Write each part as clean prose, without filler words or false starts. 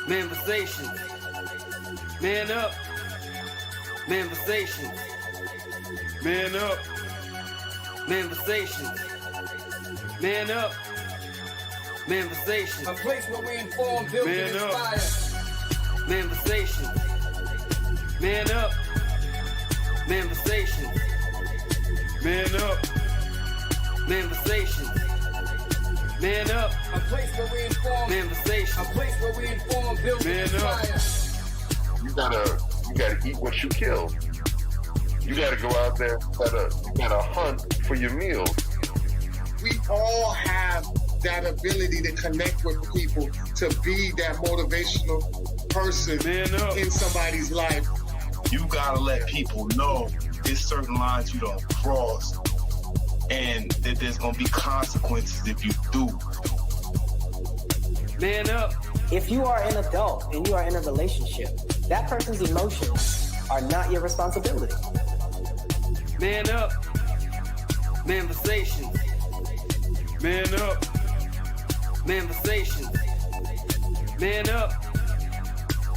Manifestation. Man up. Manifestation. Man up. Manifestation. Man up. Manifestation. A place where we inform, build, and inspire. Manifestation. Man up. Manifestation. Man up. Manifestation. Man up. A place where we inform. Manifestation. A place where we inform, build, and inspire. You gotta eat what you kill. You gotta go out there. You gotta hunt for your meals. We all have that ability to connect with people, to be that motivational person in somebody's life. You gotta let people know there's certain lines you don't cross, and that there's gonna be consequences if you do. Man up. If you are an adult and you are in a relationship, that person's emotions are not your responsibility. Man up. Manifestation. Man up. Manifestation. Man up.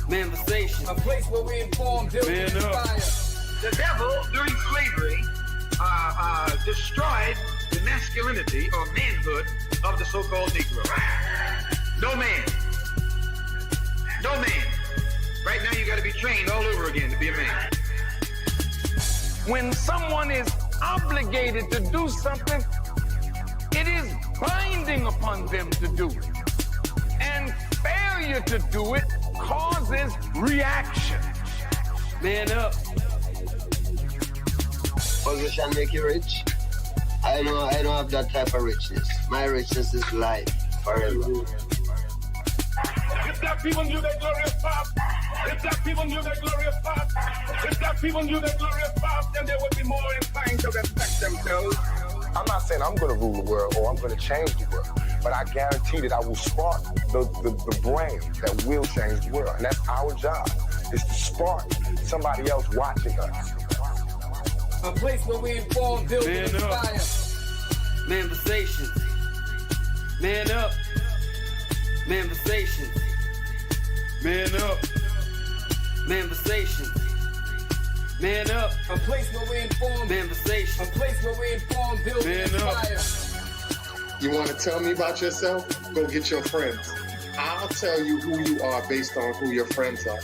Manifestation. A place where we inform, build, and inspire. The devil, during slavery, destroyed the masculinity or manhood of the so-called Negro. No man. No man. Right now you got to be trained all over again to be a man. When someone is obligated to do something, it is binding upon them to do it. And failure to do it causes reaction. Man up. Position make you rich. I don't have that type of richness. My richness is life forever. If that people knew their glorious past, if that people knew their glorious past, if that people knew their glorious past, then they would be more inclined to respect themselves. I'm not saying I'm going to rule the world or I'm going to change the world, but I guarantee that I will spark the brain that will change the world. And that's our job, is to spark somebody else watching us. A place where we inform, build, and inspire. Manifestation. Man up. Manifestation. Man up. Manifestation. Man up. A place where we inform. Manifestation. A place where we inform, build, and inspire. You want to tell me about yourself? Go get your friends. I'll tell you who you are based on who your friends are.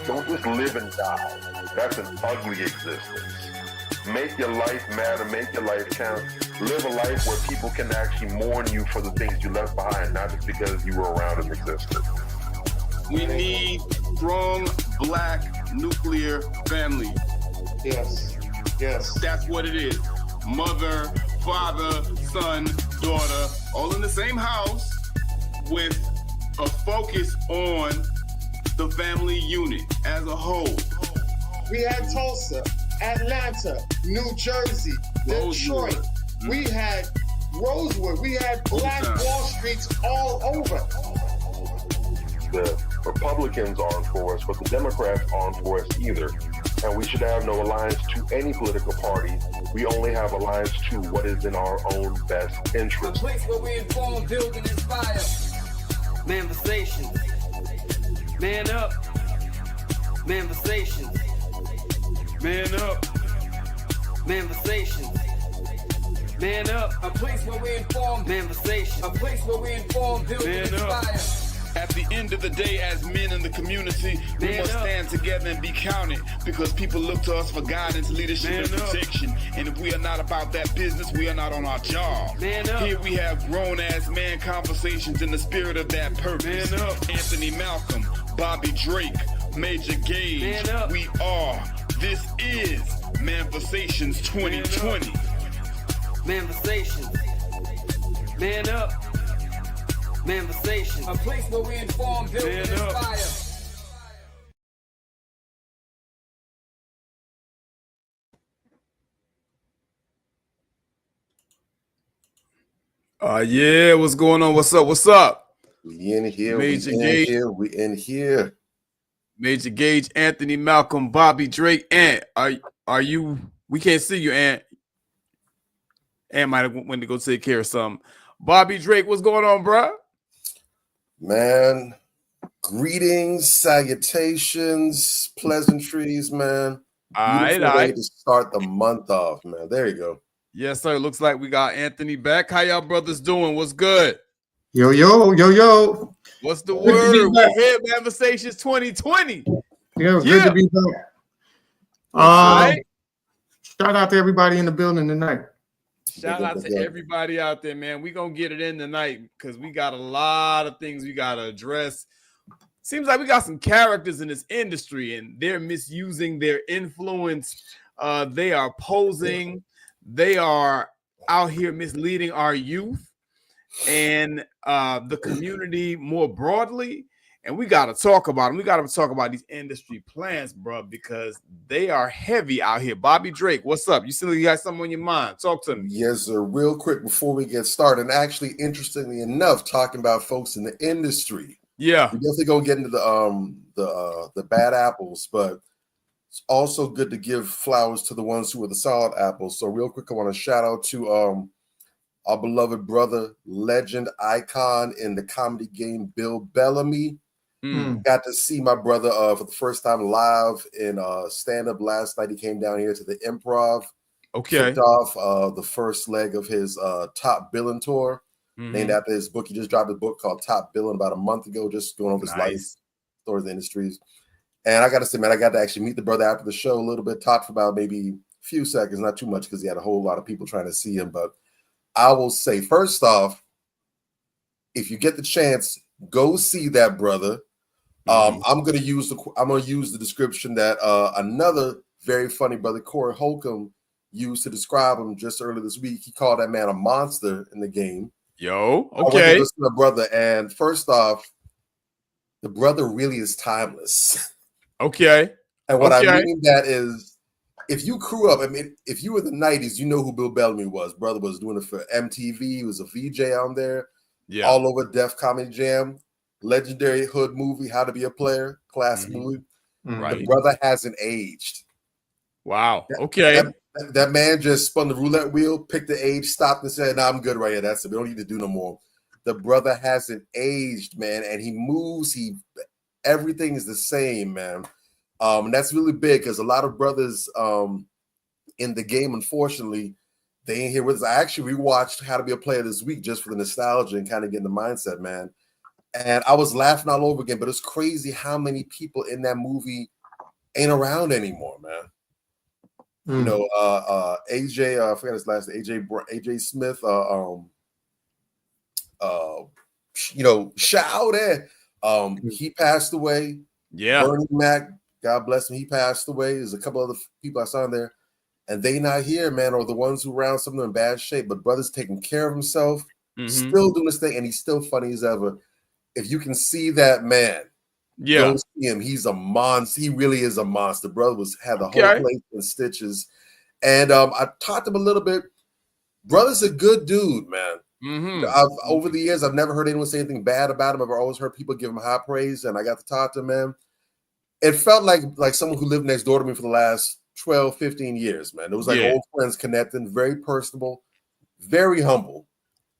Don't just live and die. That's an ugly existence. Make your life matter, make your life count. Live a life where people can actually mourn you for the things you left behind, not just because you were around and existed. We need strong black nuclear family. Yes. Yes. That's what it is. Mother, father, son, daughter, all in the same house with a focus on the family unit as a whole. We had Tulsa, Atlanta, New Jersey, Detroit. Mm-hmm. We had Rosewood. We had Black Wall Streets all over. The Republicans aren't for us, but the Democrats aren't for us either. And we should have no alliance to any political party. We only have alliance to what is in our own best interest. A place where we inform, build, and inspire. Manifestation. Man up. Manifestation. Man up. Manifestation. Man up. A place where we inform. Manifestation. A place where we inform, build, and inspire. At the end of the day, as men in the community, we must stand together and be counted, because people look to us for guidance, leadership, and protection. And if we are not about that business, we are not on our job. Here we have grown-ass man conversations in the spirit of that purpose. Anthony Malcolm, Bobby Drake, Major Gage, we are. This is Manifestations 2020. Manifestation. Man up. Manifestation. A place where we inform, build, and inspire. Yeah, what's going on? What's up? What's up? We in here. Major we in Gage. here. We in here. Major Gage, Anthony Malcolm, Bobby Drake. Ant, are you? We can't see you, Ant. Ant might have went to go take care of something. Bobby Drake, what's going on, bro? Man, Greetings, salutations, pleasantries, man. All Beautiful way right. to start the month off, man. There you go. Yes, sir. Looks like we got Anthony back. How y'all brothers doing? What's good? Yo, yo, yo, yo. What's the Good to be word? back. We here, Manifestations 2020. Yeah, good to be back. Right. Shout out to everybody in the building tonight. Shout out to everybody out there, man. We gonna get it in tonight because we got a lot of things we gotta address. Seems like we got some characters in this industry and they're misusing their influence. They are posing. They are out here misleading our youth and the community more broadly. And we got to talk about them. We got to talk about these industry plans, bro, because they are heavy out here. Bobby Drake, what's up? You still got something on your mind? Talk to me. Yes, sir. Real quick before we get started, and actually, interestingly enough, talking about folks in the industry. Yeah, we definitely gonna get into the bad apples, but it's also good to give flowers to the ones who are the solid apples. So, real quick, I want to shout out to our beloved brother, legend, icon in the comedy game, Bill Bellamy. Got to see my brother for the first time live in stand-up last night. He came down here to the Improv. Okay. Kicked off the first leg of his Top Billing tour, named after his book. He just dropped a book called Top Billing about a month ago, just going over his life stories in the industries. And I got to say, man, I got to actually meet the brother after the show a little bit, talked for about maybe a few seconds, not too much because he had a whole lot of people trying to see him. But I will say, first off, if you get the chance, go see that brother. I'm gonna use the description that another very funny brother, Corey Holcomb, used to describe him just earlier this week. He called that man a monster in the game. Yo, I went to listen to the brother, and first off, the brother really is timeless. Okay. And what I mean that is, if you grew up, I mean, if you were in the 90s, you know who Bill Bellamy was. Brother was doing it for MTV. He was a VJ on there. Yeah. All over Def Comedy Jam. Legendary hood movie, How to Be a Player, classic movie. Right. The brother hasn't aged. Wow. Okay. That man just spun the roulette wheel, picked the age, stopped and said, "Nah, I'm good right here. That's it. We don't need to do no more." The brother hasn't aged, man, and he moves. Everything is the same, man. And that's really big because a lot of brothers in the game, unfortunately, they ain't here with us. I actually rewatched How to Be a Player this week just for the nostalgia and kind of getting the mindset, man. And I was laughing all over again, but it's crazy how many people in that movie ain't around anymore, man. You know, AJ, I forgot his last name, AJ Smith, you know, shout there. He passed away. Yeah. Bernie Mac, God bless him, he passed away. There's a couple other people I saw in there, and they not here, man, or the ones who around some of them in bad shape, but brother's taking care of himself, still doing his thing, and he's still funny as ever. If you can see that man, go see him. He's a monster. He really is a monster. Brother had the whole place in stitches. And I talked to him a little bit. Brother's a good dude, man. Over the years, I've never heard anyone say anything bad about him. I've always heard people give him high praise, and I got to talk to him, man. It felt like someone who lived next door to me for the last 12, 15 years, man. It was like old friends connecting, very personable, very humble.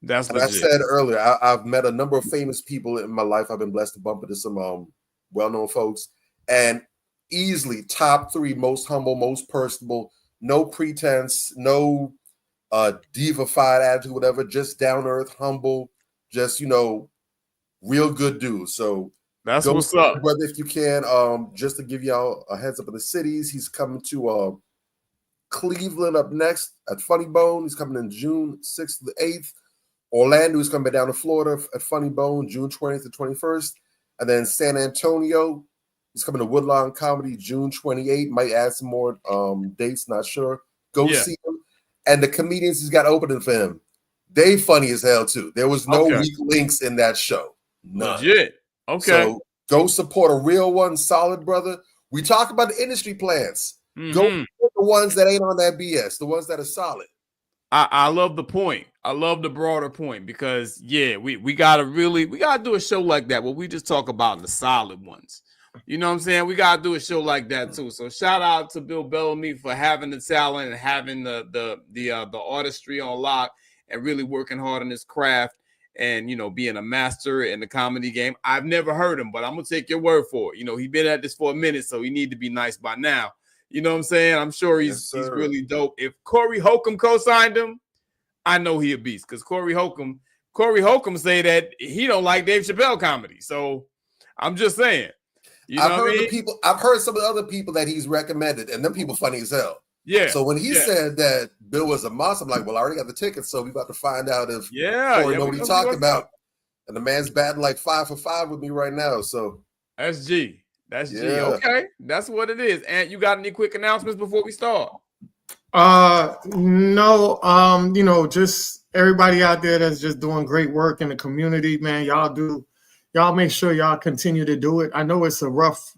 That's and legit. I said earlier, I've met a number of famous people in my life. I've been blessed to bump into some well-known folks, and easily top 3 most humble, most personable, no pretense, no diva-fied attitude, whatever, just down-to-earth, humble, just, you know, real good dude. So that's what's up, brother, if you can. Just to give y'all a heads up of the cities, he's coming to Cleveland up next at Funny Bone. He's coming in June 6th to the 8th. Orlando is coming down to Florida at Funny Bone, June 20th to 21st. And then San Antonio, he's coming to Woodlawn Comedy, June 28th. Might add some more dates, not sure. Go see him. And the comedians he's got opening for him, they funny as hell too. There was no weak links in that show. None. Legit. Okay. So go support a real one, solid brother. We talk about the industry plans. Go support the ones that ain't on that BS, the ones that are solid. I love the point. I love the broader point because we gotta do a show like that where we just talk about the solid ones. You know what I'm saying? We gotta do a show like that too. So shout out to Bill Bellamy for having the talent and having the artistry on lock and really working hard on his craft and, you know, being a master in the comedy game. I've never heard him, but I'm going to take your word for it. You know, he's been at this for a minute, so he need to be nice by now. You know what I'm saying? I'm sure he's really dope. If Corey Holcomb co-signed him, I know he a beast, because Corey Holcomb say that he don't like Dave Chappelle comedy. So I'm just saying. You know I've heard some of the other people that he's recommended, and them people funny as hell. Yeah. So when he said that Bill was a monster, I'm like, well, I already got the tickets, so we about to find out if Corey know what he talking about. And the man's batting like 5 for 5 with me right now. So that's G. That's G. Okay, that's what it is. And you got any quick announcements before we start? No. You know, just everybody out there that's just doing great work in the community, man. Y'all make sure y'all continue to do it. I know it's a rough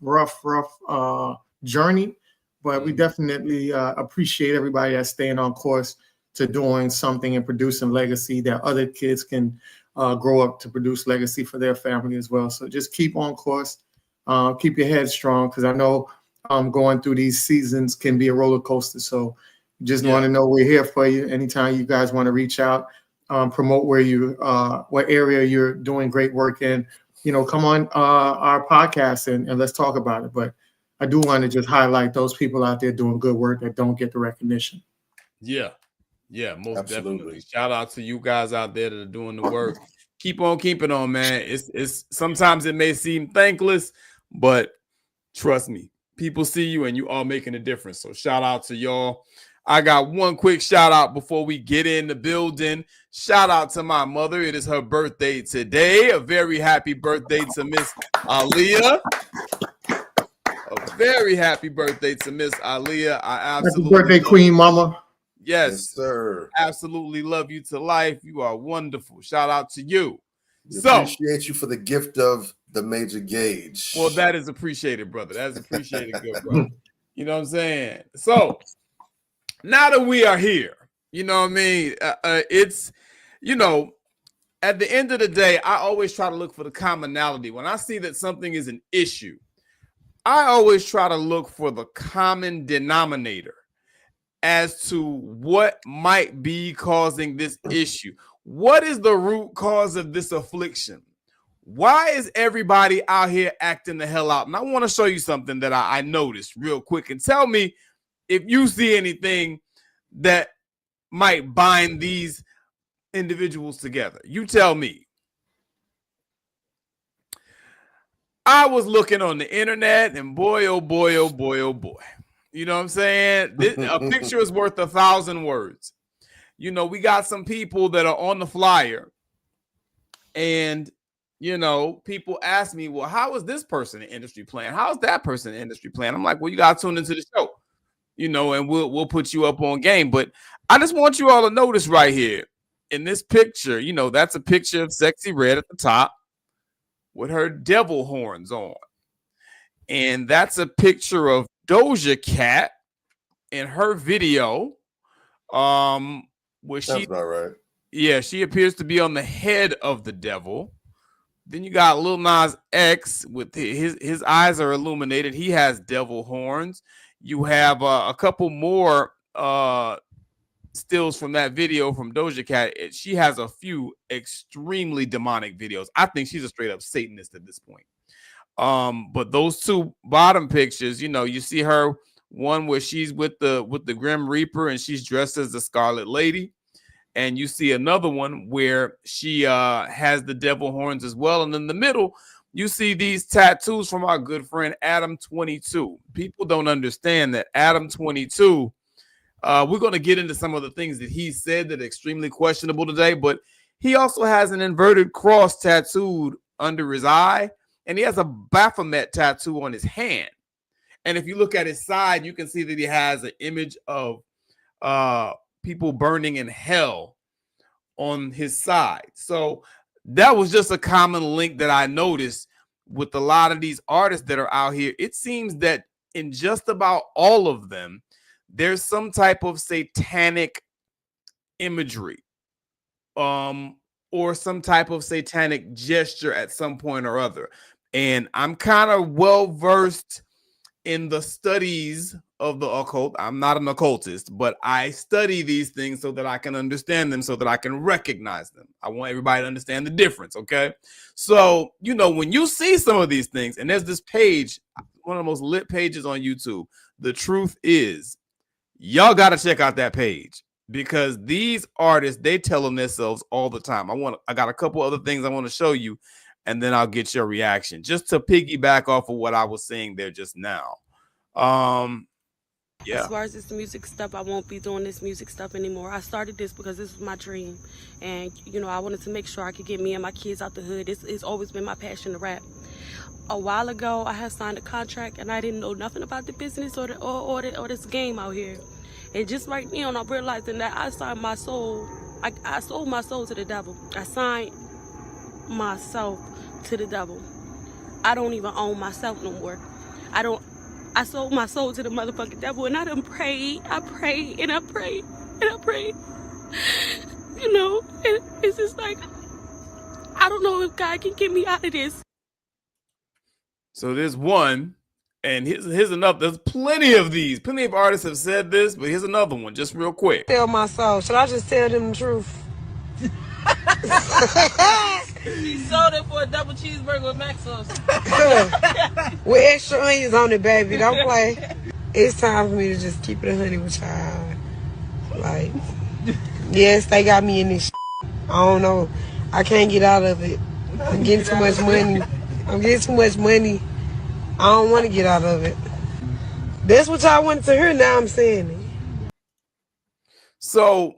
journey, but we definitely appreciate everybody that's staying on course to doing something and producing legacy that other kids can grow up to produce legacy for their family as well. So just keep on course. Keep your head strong, because I know going through these seasons can be a roller coaster. So just want to know we're here for you. Anytime you guys want to reach out, promote where you what area you're doing great work in, you know, come on our podcast and let's talk about it. But I do want to just highlight those people out there doing good work that don't get the recognition. Yeah, most definitely. Shout out to you guys out there that are doing the work. Keep on keeping on, man. It's sometimes it may seem thankless, but trust me, people see you and you are making a difference. So shout out to y'all. I got one quick shout out before we get in the building. Shout out to my mother. It is her birthday today. A very happy birthday to Miss Aaliyah. A very happy birthday to Miss Aaliyah. I absolutely happy birthday, Queen Mama. Yes, sir. Absolutely love you to life. You are wonderful. Shout out to you. Appreciate you for the gift of the major gauge. Well, that is appreciated, brother. That is appreciated, good brother. You know what I'm saying? So now that we are here, you know what I mean? It's, you know, at the end of the day, I always try to look for the commonality. When I see that something is an issue, I always try to look for the common denominator as to what might be causing this issue. What is the root cause of this affliction? Why is everybody out here acting the hell out? And I want to show you something that I noticed real quick, and tell me if you see anything that might bind these individuals together. You tell me. I was looking on the internet, and boy, oh boy, oh boy, oh boy. You know what I'm saying? A picture is worth 1,000 words. You know, we got some people that are on the flyer, and, you know, people ask me, well, how is this person in industry playing? How's that person in industry playing? I'm like, well, you got to tune into the show, you know, and we'll put you up on game. But I just want you all to notice right here in this picture, you know, that's a picture of Sexy Red at the top with her devil horns on. And that's a picture of Doja Cat in her video. Where Sounds about right. Yeah, she appears to be on the head of the devil. Then you got Lil Nas X with his eyes are illuminated. He has devil horns. You have a couple more stills from that video from Doja Cat. She has a few extremely demonic videos. I think she's a straight up Satanist at this point. But those two bottom pictures, you know, you see her one where she's with the Grim Reaper and she's dressed as the Scarlet Lady, and you see another one where she has the devil horns as well. And in the middle, you see these tattoos from our good friend Adam 22. People don't understand that Adam 22. We're going to get into some of the things that he said that are extremely questionable today, but he also has an inverted cross tattooed under his eye, and he has a Baphomet tattoo on his hand. And if you look at his side, you can see that he has an image of people burning in hell on his side. So that was just a common link that I noticed with a lot of these artists that are out here. It seems that in just about all of them, there's some type of satanic imagery or some type of satanic gesture at some point or other. And I'm kind of well versed in the studies of the occult. I'm not an occultist, but I study these things so that I can understand them, so that I can recognize them. I want everybody to understand the difference, okay? So, you know, when you see some of these things, and there's this page, one of the most lit pages on YouTube, The Truth Is, y'all got to check out that page, because these artists, they tell them themselves all the time. I got a couple other things I want to show you, and then I'll get your reaction, just to piggyback off of what I was saying there just now. Yeah. As far as this music stuff, I won't be doing this music stuff anymore. I started this because this was my dream, and you know, I wanted to make sure I could get me and my kids out the hood. It's always been my passion to rap. A while ago, I had signed a contract, and I didn't know nothing about the business or this game out here. And just right now, I'm realizing that I signed my soul. I sold my soul to the devil. I signed myself to the devil. I don't even own myself no more. I sold my soul to the motherfucking devil, and I done prayed. I prayed and I prayed and I prayed. You know, and it's just like, I don't know if God can get me out of this. So there's one, and here's another. There's plenty of these. Plenty of artists have said this, but here's another one, just real quick. Sell my soul. Should I just tell them the truth? He sold it for a double cheeseburger with mac sauce. With extra onions on it, baby. Don't play. It's time for me to just keep it 100 with y'all. Like, yes, they got me in this shit. I don't know. I can't get out of it. I'm getting too much money. I don't want to get out of it. That's what y'all wanted to hear. Now I'm saying it. So,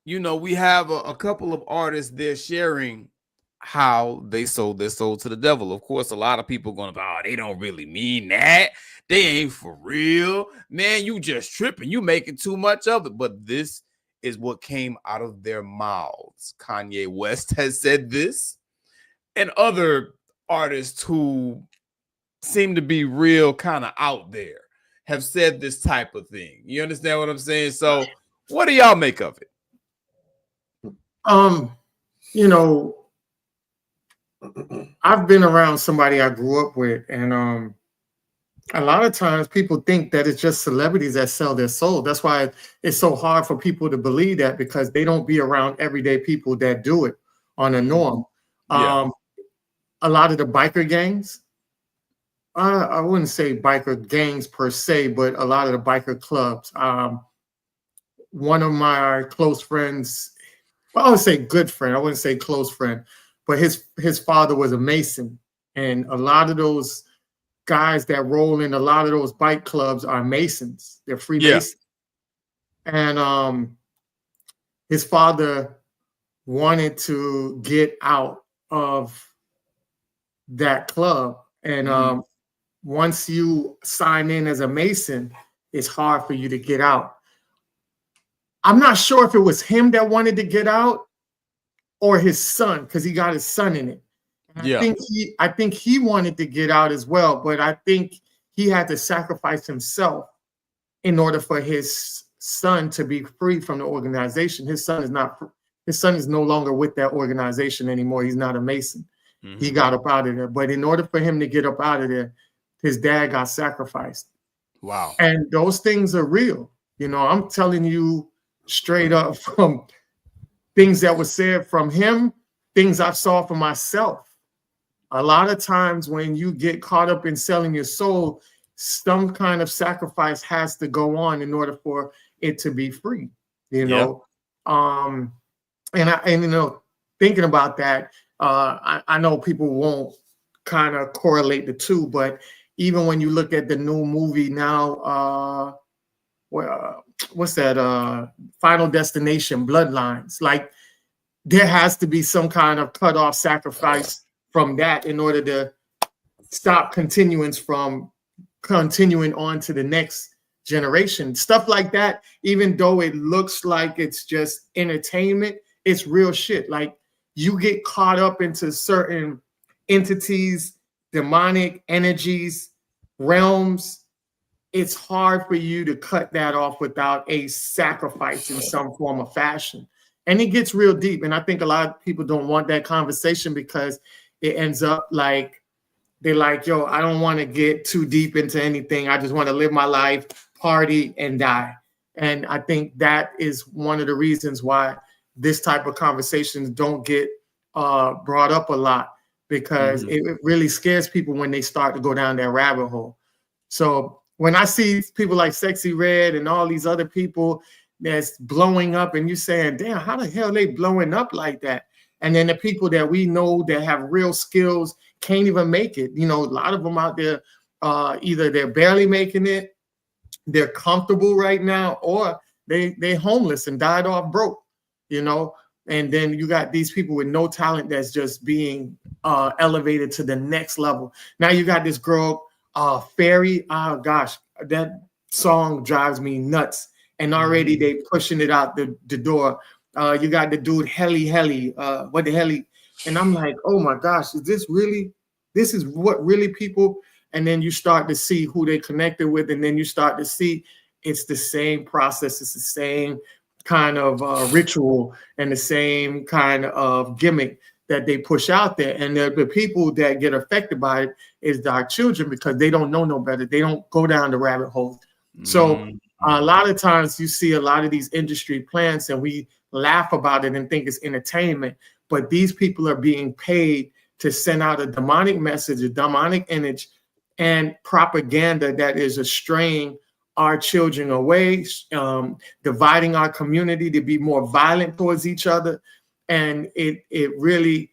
you know, we have a couple of artists there sharing how they sold their soul to the devil. Of course, a lot of people going to, oh, they don't really mean that. They ain't for real. Man, you just tripping. You making too much of it. But this is what came out of their mouths. Kanye West has said this, and other artists who seem to be real kind of out there have said this type of thing. You understand what I'm saying? So what do y'all make of it? You know, I've been around somebody I grew up with, and a lot of times people think that it's just celebrities that sell their soul. That's why it's so hard for people to believe that, because they don't be around everyday people that do it on a norm. Yeah. A lot of the biker gangs, I wouldn't say biker gangs per se, but a lot of the biker clubs. One of my close friends, well, I would say good friend, I wouldn't say close friend, but his father was a Mason. And a lot of those guys that roll in a lot of those bike clubs are Masons. They're Freemasons. Yeah. And his father wanted to get out of that club. And once you sign in as a Mason, it's hard for you to get out. I'm not sure if it was him that wanted to get out or his son, because he got his son in it. Yeah. I think he wanted to get out as well, but I think he had to sacrifice himself in order for his son to be free from the organization. His son is no longer with that organization anymore. He's not a Mason. Mm-hmm. He got up out of there. But in order for him to get up out of there, his dad got sacrificed. Wow. And those things are real. You know, I'm telling you straight up from things that were said from him, things I saw for myself. A lot of times when you get caught up in selling your soul, some kind of sacrifice has to go on in order for it to be free, you know? And you know, thinking about that, I know people won't kind of correlate the two, but even when you look at the new movie now, what's that? Final Destination, Bloodlines. Like, there has to be some kind of cut-off sacrifice from that in order to stop continuance from continuing on to the next generation. Stuff like that, even though it looks like it's just entertainment, it's real shit. Like, you get caught up into certain entities, demonic energies, realms. It's hard for you to cut that off without a sacrifice in some form or fashion. And it gets real deep. And I think a lot of people don't want that conversation because it ends up like, they're like, yo, I don't want to get too deep into anything. I just want to live my life, party, and die. And I think that is one of the reasons why this type of conversations don't get brought up a lot, because it really scares people when they start to go down that rabbit hole. So when I see people like Sexy Red and all these other people that's blowing up, and you're saying, damn, how the hell they blowing up like that? And then the people that we know that have real skills can't even make it. You know, a lot of them out there, either they're barely making it, they're comfortable right now, or they homeless and died off broke, you know. And then you got these people with no talent that's just being elevated to the next level. Now you got this girl, Fairy. Oh gosh, that song drives me nuts. And already they pushing it out the door. You got the dude Helly. What the hell? And I'm like, oh my gosh, this is what really people. And then you start to see who they connected with, and then you start to see it's the same process, it's the same kind of ritual and the same kind of gimmick that they push out there. And the people that get affected by it is our children, because they don't know no better. They don't go down the rabbit hole. So a lot of times you see a lot of these industry plants and we laugh about it and think it's entertainment, but these people are being paid to send out a demonic message, a demonic image, and propaganda that is straying our children away, dividing our community to be more violent towards each other. And it really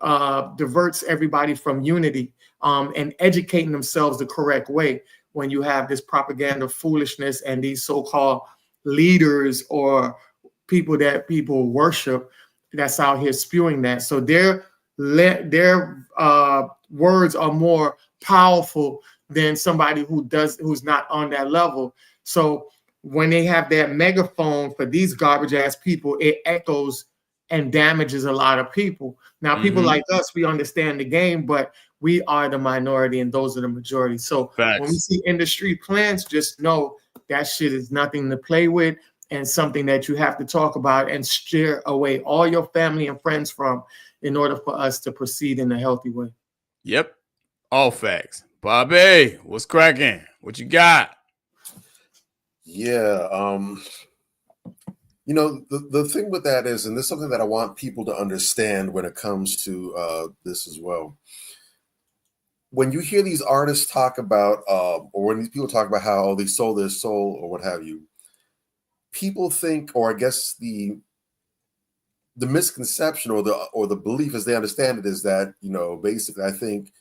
diverts everybody from unity and educating themselves the correct way when you have this propaganda foolishness and these so-called leaders or people that people worship that's out here spewing that. So their words are more powerful than somebody who's not on that level. So when they have that megaphone for these garbage ass people, it echoes and damages a lot of people. Now, people like us, we understand the game, but we are the minority and those are the majority. So when we see industry plans, just know that shit is nothing to play with and something that you have to talk about and steer away all your family and friends from in order for us to proceed in a healthy way. Yep. All facts. Bobby, what's cracking? What you got? Yeah. You know, the thing with that is, and this is something that I want people to understand when it comes to this as well. When you hear these artists talk about, or when these people talk about how they sold their soul or what have you, people think, or I guess the misconception or the belief as they understand it is that, you know, basically I think,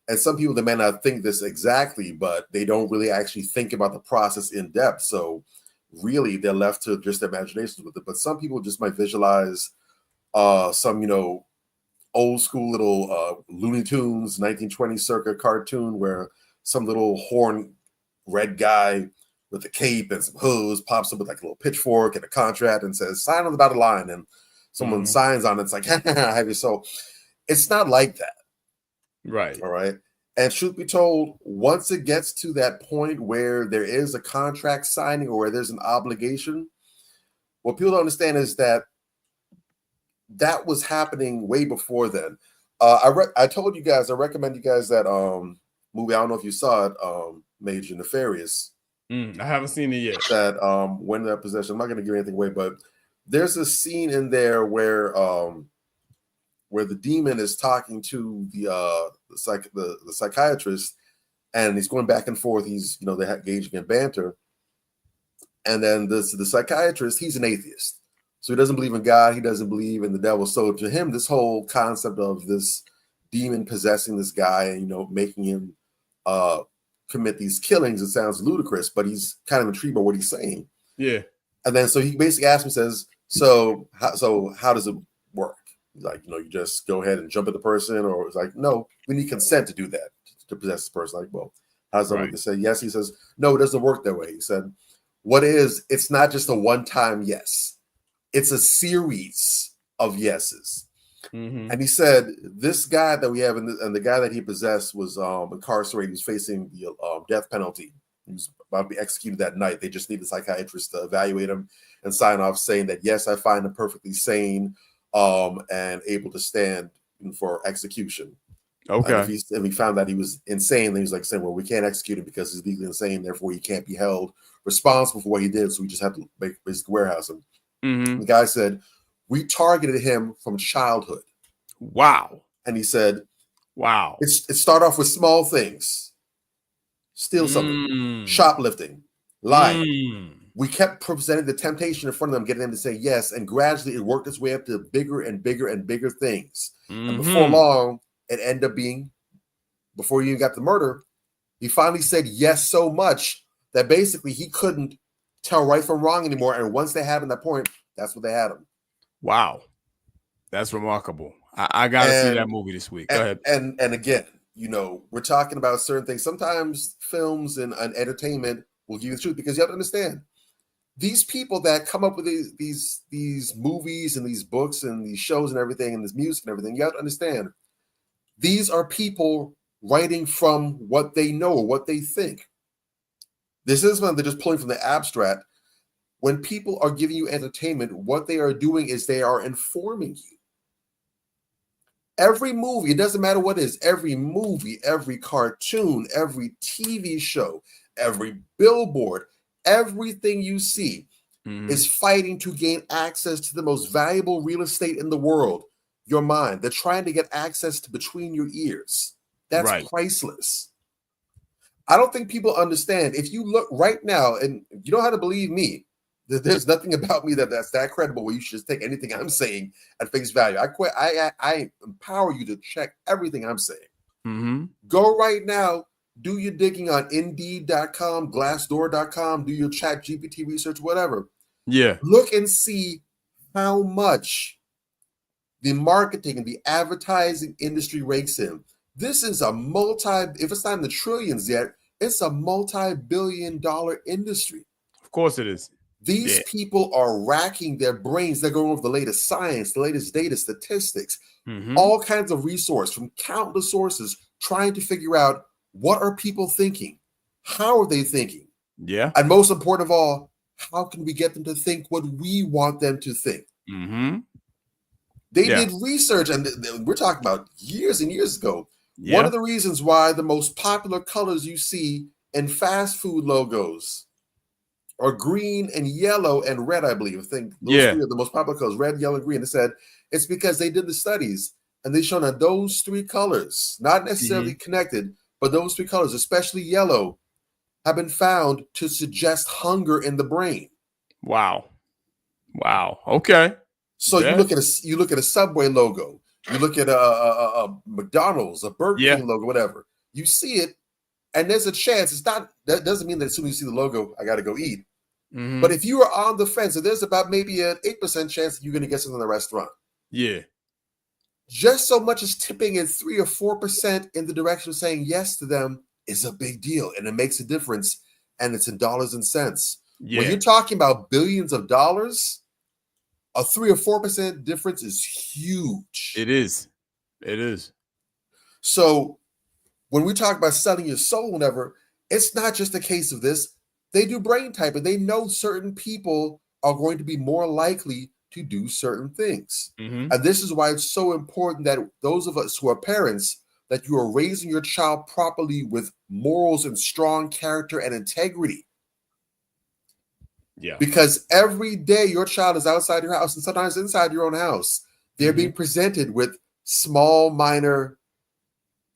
and some people, they may not think this exactly, but they don't really actually think about the process in depth. So really they're left to just their imaginations with it. But some people just might visualize some, you know, old school little Looney Tunes 1920 circa cartoon where some little horn red guy with a cape and some hose pops up with like a little pitchfork and a contract and says, sign on the dotted line. And someone signs on it. It's like, I have your soul. It's not like that. Right. All right. And truth be told, once it gets to that point where there is a contract signing or where there's an obligation, what people don't understand is that that was happening way before then. I told you guys, I recommend you guys that movie. I don't know if you saw it, Major Nefarious. I haven't seen it yet. That when that possession, I'm not going to give anything away, but there's a scene in there where the demon is talking to the psychiatrist, and he's going back and forth. He's, you know, they're engaging in banter, and then the psychiatrist, he's an atheist, so he doesn't believe in God, he doesn't believe in the devil. So to him, this whole concept of this demon possessing this guy and, you know, making him commit these killings, it sounds ludicrous, but he's kind of intrigued by what he's saying. Yeah. And then so he basically asks me, says, so how does it work? Like, you know, you just go ahead and jump at the person, or it's like, no, we need consent to do that, to possess this person. Like, well, how does that work? They say yes. He says, no, it doesn't work that way. He said, it's not just a one-time yes. It's a series of yeses. And he said, this guy that we have, and the guy that he possessed was incarcerated. He was facing the death penalty. He was about to be executed that night. They just need a psychiatrist to evaluate him and sign off saying that, yes, I find him perfectly sane and able to stand for execution. Like Okay. if he found that he was insane, then he was like saying, well, we can't execute him because he's legally insane, therefore he can't be held responsible for what he did. So we just have to basically warehouse him. Mm-hmm. The guy said, we targeted him from childhood. Wow. And he said, wow. It started off with small things. Steal something, shoplifting, lying. We kept presenting the temptation in front of them, getting them to say yes, and gradually it worked its way up to bigger and bigger and bigger things. And before long, it ended up being, before you even got the murder, he finally said yes so much that basically he couldn't tell right from wrong anymore. And once they had him at that point, that's what they had him. Wow. That's remarkable. I got to see that movie this week. Go ahead. And again, you know, we're talking about certain things. Sometimes films and entertainment will give you the truth, because you have to understand, these people that come up with these movies and these books and these shows and everything and this music and everything, you have to understand, these are people writing from what they know or what they think. This isn't something they're just pulling from the abstract. When people are giving you entertainment, what they are doing is they are informing you. Every movie, it doesn't matter what it is, every movie, every cartoon, every TV show, every billboard, everything you see is fighting to gain access to the most valuable real estate in the world, your mind. They're trying to get access to between your ears. That's priceless. I don't think people understand. If you look right now, and you don't have to believe me, there's nothing about me that's that credible where you should just take anything I'm saying at face value. I empower you to check everything I'm saying. Go right now, do your digging on Indeed.com, Glassdoor.com, do your Chat GPT research, whatever. Yeah. Look and see how much the marketing and the advertising industry rakes in. This is a if it's not in the trillions yet, it's a multi-billion-dollar industry. Of course it is. These people are racking their brains. They're going over the latest science, the latest data, statistics, all kinds of resources from countless sources, trying to figure out, what are people thinking? How are they thinking? Yeah. And most important of all, how can we get them to think what we want them to think? They did research, and we're talking about years and years ago. One of the reasons why the most popular colors you see in fast food logos are green and yellow and red, I believe. I think those three are the most popular colors, red, yellow, and green. They said it's because they did the studies and they shown that those three colors, not necessarily connected, but those three colors, especially yellow, have been found to suggest hunger in the brain. Wow. Okay. So you look at a Subway logo, you look at a McDonald's, a Burger King logo, whatever. You see it, and there's a chance. It's not. That doesn't mean that as soon as you see the logo, I got to go eat. But if you are on the fence, there's about maybe an 8% chance that you're going to get something in the restaurant. Yeah. Just so much as tipping in 3 or 4% in the direction of saying yes to them is a big deal, and it makes a difference, and it's in dollars and cents. Yeah. When you're talking about billions of dollars, a 3 or 4% difference is huge. It is. It is. So when we talk about selling your soul, whenever, it's not just a case of this. They do brain typing. They know certain people are going to be more likely to do certain things. And this is why it's so important that those of us who are parents, that you are raising your child properly with morals and strong character and integrity. Yeah. Because every day your child is outside your house and sometimes inside your own house. They're being presented with small, minor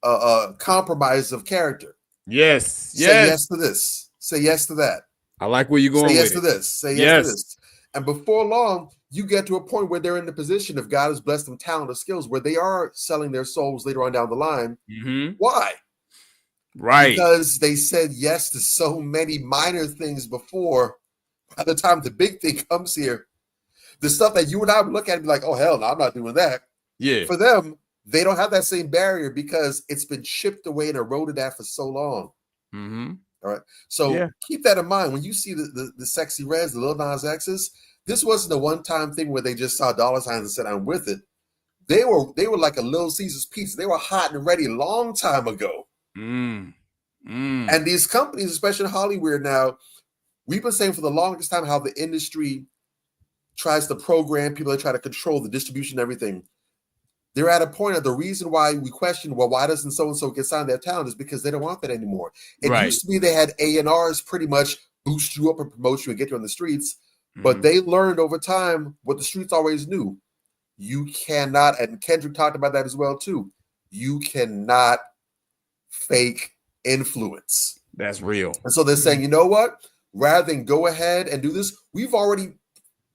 compromise of character. Yes. Say yes to this. Say yes to that. I like where you're going. Say yes with to it. this. Say yes to this. And before long, you get to a point where they're in the position, if God has blessed them talent or skills, where they are selling their souls later on down the line. Why? Right. Because they said yes to so many minor things before. By the time the big thing comes here, the stuff that you and I would look at and be like, oh, hell no, I'm not doing that. Yeah. For them, they don't have that same barrier because it's been chipped away and eroded at for so long. All right. So keep that in mind. When you see the Sexy Reds, the Lil Nas X's, this wasn't a one-time thing where they just saw dollar signs and said, I'm with it. They were like a Little Caesar's pizza. They were hot and ready a long time ago. And these companies, especially in Hollywood now, we've been saying for the longest time how the industry tries to program people, that try to control the distribution and everything. they're at a point of the reason why we question, well, why doesn't so-and-so get signed their talent is because they don't want that anymore. It used to be they had A&Rs pretty much boost you up and promote you and get you on the streets, but they learned over time what the streets always knew. You cannot, and Kendrick talked about that as well too, you cannot fake influence. That's real. And so they're saying, you know what? Rather than go ahead and do this, we've already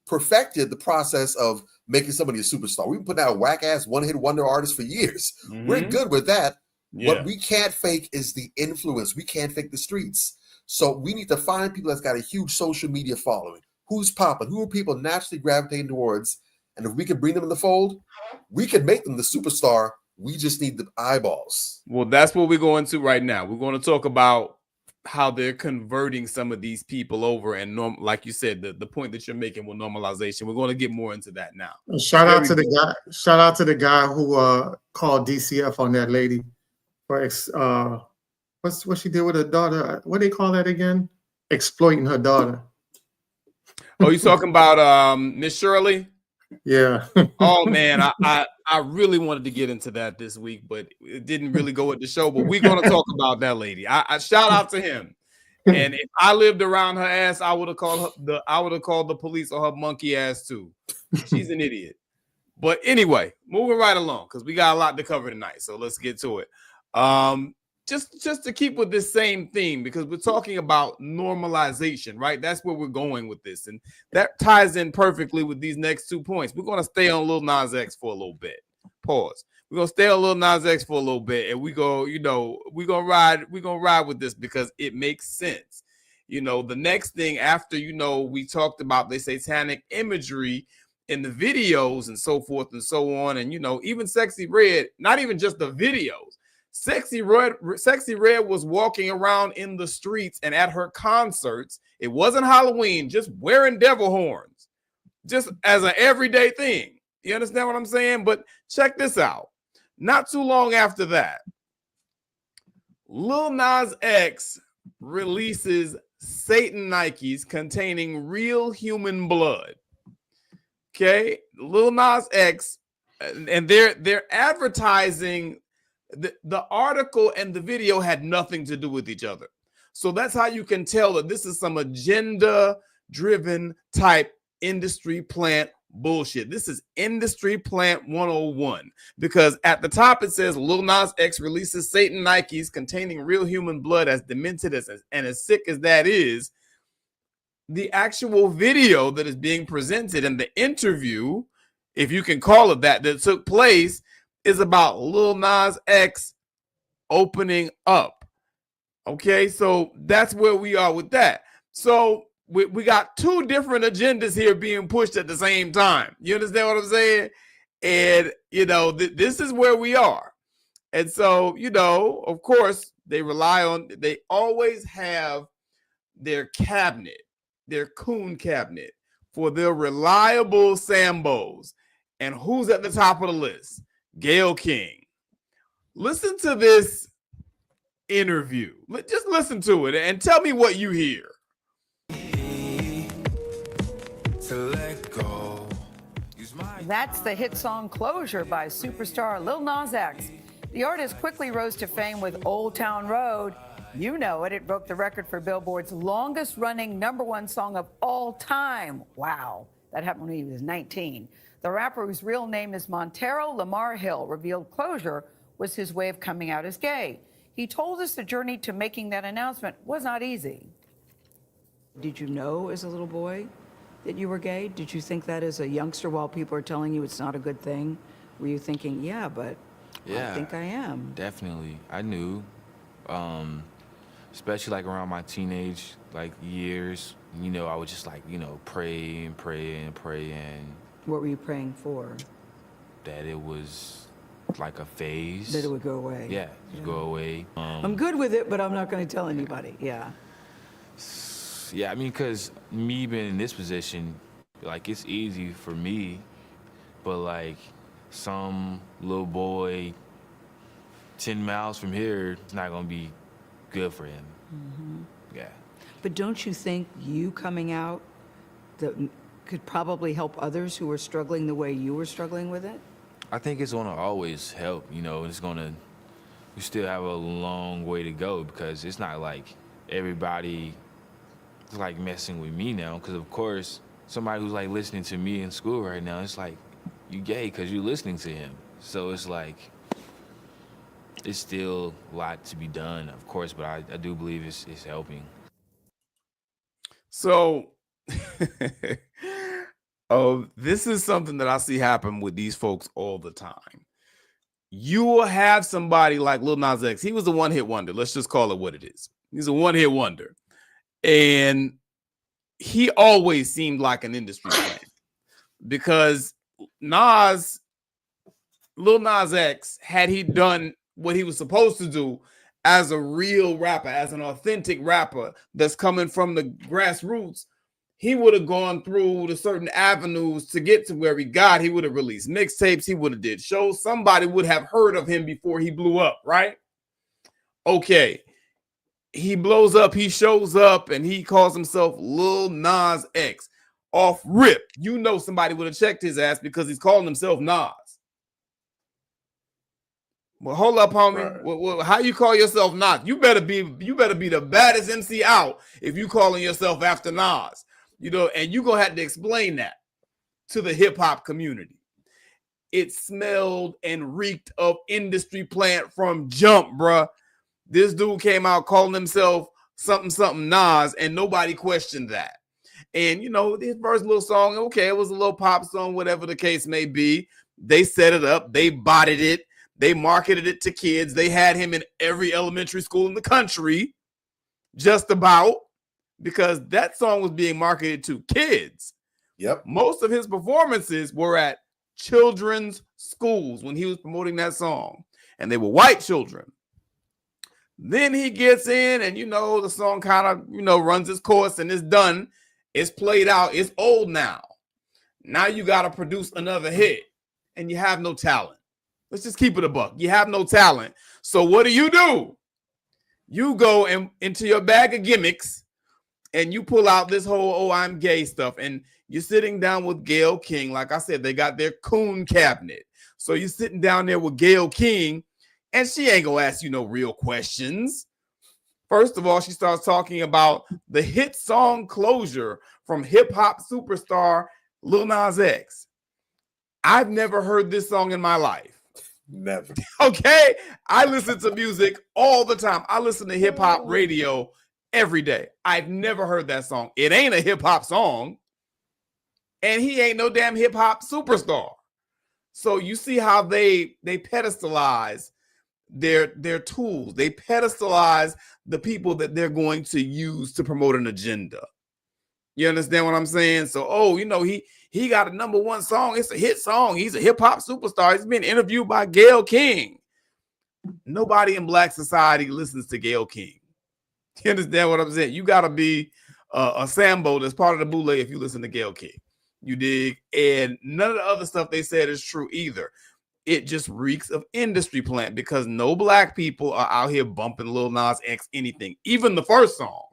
perfected the process of making somebody a superstar. We've been putting out whack-ass one-hit wonder artists for years. We're good with that. What we can't fake is the influence. We can't fake the streets. So we need to find people that's got a huge social media following. Who's popping? Who are people naturally gravitating towards? And if we can bring them in the fold, we can make them the superstar. We just need the eyeballs. Well, that's what we're going to right now. We're going to talk about how they're converting some of these people over, and like you said, the point that you're making with normalization. We're going to get more into that now. Shout out to the guy who called DCF on that lady for what she did with her daughter. What do they call that again? Exploiting her daughter. Oh, you talking about Miss Shirley? Yeah. Oh man, I really wanted to get into that this week, but it didn't really go with the show. But we're gonna talk about that lady. I shout out to him. And if I lived around her ass, I would have called the police on her monkey ass too. She's an idiot. But anyway, moving right along because we got a lot to cover tonight. So let's get to it. Just to keep with this same theme, because we're talking about normalization, right? That's where we're going with this. And that ties in perfectly with these next 2 points. We're going to stay on Lil Nas X for a little bit. Pause. We're going to stay on Lil Nas X for a little bit. And we're going to ride with this because it makes sense. The next thing after, we talked about the satanic imagery in the videos and so forth and so on. And, even Sexy Red, not even just the videos. Sexy Red was walking around in the streets and at her concerts. It wasn't Halloween, just wearing devil horns, just as an everyday thing. You understand what I'm saying? But check this out. Not too long after that, Lil Nas X releases Satan Nikes containing real human blood. Okay, Lil Nas X, and they're advertising. The article and the video had nothing to do with each other. So that's how you can tell that this is some agenda-driven type industry plant bullshit. This is industry plant 101. Because at the top it says Lil Nas X releases Satan Nikes containing real human blood. As demented and as sick as that is, the actual video that is being presented and the interview, if you can call it that took place, is about Lil Nas X opening up. Okay, so that's where we are with that. So we got two different agendas here being pushed at the same time. You understand what I'm saying? And, this is where we are. And so, of course, they always have their cabinet, their coon cabinet for their reliable Sambos. And who's at the top of the list? Gayle King. Listen to this interview. Just listen to it and tell me what you hear. That's the hit song Closure by superstar Lil Nas X. The artist quickly rose to fame with Old Town Road. You know it. It broke the record for Billboard's longest running #1 song of all time. Wow. That happened when he was 19. The rapper, whose real name is Montero Lamar Hill, revealed Closure was his way of coming out as gay. He told us the journey to making that announcement was not easy. Did you know as a little boy that you were gay? Did you think that as a youngster while people are telling you it's not a good thing? Were you thinking, yeah, but I think I am? Definitely. I knew, especially around my teenage years, I would just pray and pray and pray and. What were you praying for? That it was a phase. That it would go away. Yeah, go away. I'm good with it, but I'm not going to tell anybody. Yeah. Yeah, I mean, because me being in this position, it's easy for me, but some little boy 10 miles from here, it's not going to be good for him. Mm-hmm. Yeah. But don't you think you coming out that could probably help others who are struggling the way you were struggling with it? I think it's gonna always help. You know, we still have a long way to go because it's not like everybody is like messing with me now. Because of course, somebody who's like listening to me in school right now, it's like you gay because you're listening to him. So it's like it's still a lot to be done, of course, but I do believe it's helping. So, this is something that I see happen with these folks all the time. You will have somebody like Lil Nas X. He was a one-hit wonder. Let's just call it what it is. He's a one-hit wonder. And he always seemed like an industry plant because Lil Nas X, had he done what he was supposed to do as a real rapper, as an authentic rapper that's coming from the grassroots, he would have gone through the certain avenues to get to where he got. He would have released mixtapes. He would have did shows. Somebody would have heard of him before he blew up, right? Okay. He blows up. He shows up and he calls himself Lil Nas X. Off rip, you know somebody would have checked his ass because he's calling himself Nas. Well, hold up, homie. Right. Well, how you call yourself Nas? You better be the baddest MC out if you calling yourself after Nas. You know, and you're gonna have to explain that to the hip-hop community. It smelled and reeked of industry plant from jump, bruh. This dude came out calling himself something Nas, and nobody questioned that. And you know, his first little song, okay, it was a little pop song, whatever the case may be. They set it up, they bodied it, they marketed it to kids. They had him in every elementary school in the country, just about, because that song was being marketed to kids. Yep. Most of his performances were at children's schools when he was promoting that song, and they were white children. Then he gets in, and you know, the song kind of, you know, runs its course and it's done. It's played out. It's old now. Now you got to produce another hit, and you have no talent. Let's just keep it a buck. You have no talent. So what do? You go into your bag of gimmicks, and you pull out this whole, oh, I'm gay stuff. And you're sitting down with Gayle King. Like I said, they got their coon cabinet. So you're sitting down there with Gayle King, and she ain't going to ask you no real questions. First of all, she starts talking about the hit song Closure from hip-hop superstar Lil Nas X. I've never heard this song in my life. Never. Okay? I listen to music all the time. I listen to hip-hop radio every day. I've never heard that song. It ain't a hip-hop song, and he ain't no damn hip-hop superstar. So you see how they pedestalize their tools. They pedestalize the people that they're going to use to promote an agenda. You understand what I'm saying? So, oh, you know, he got a #1 song. It's a hit song. He's a hip-hop superstar. He's been interviewed by Gayle King. Nobody in Black society listens to Gayle King. You understand what I'm saying? You got to be a Sambo that's part of the boule if you listen to Gayle King. You dig? And none of the other stuff they said is true either. It just reeks of industry plant because no Black people are out here bumping Lil Nas X anything. Even the first song,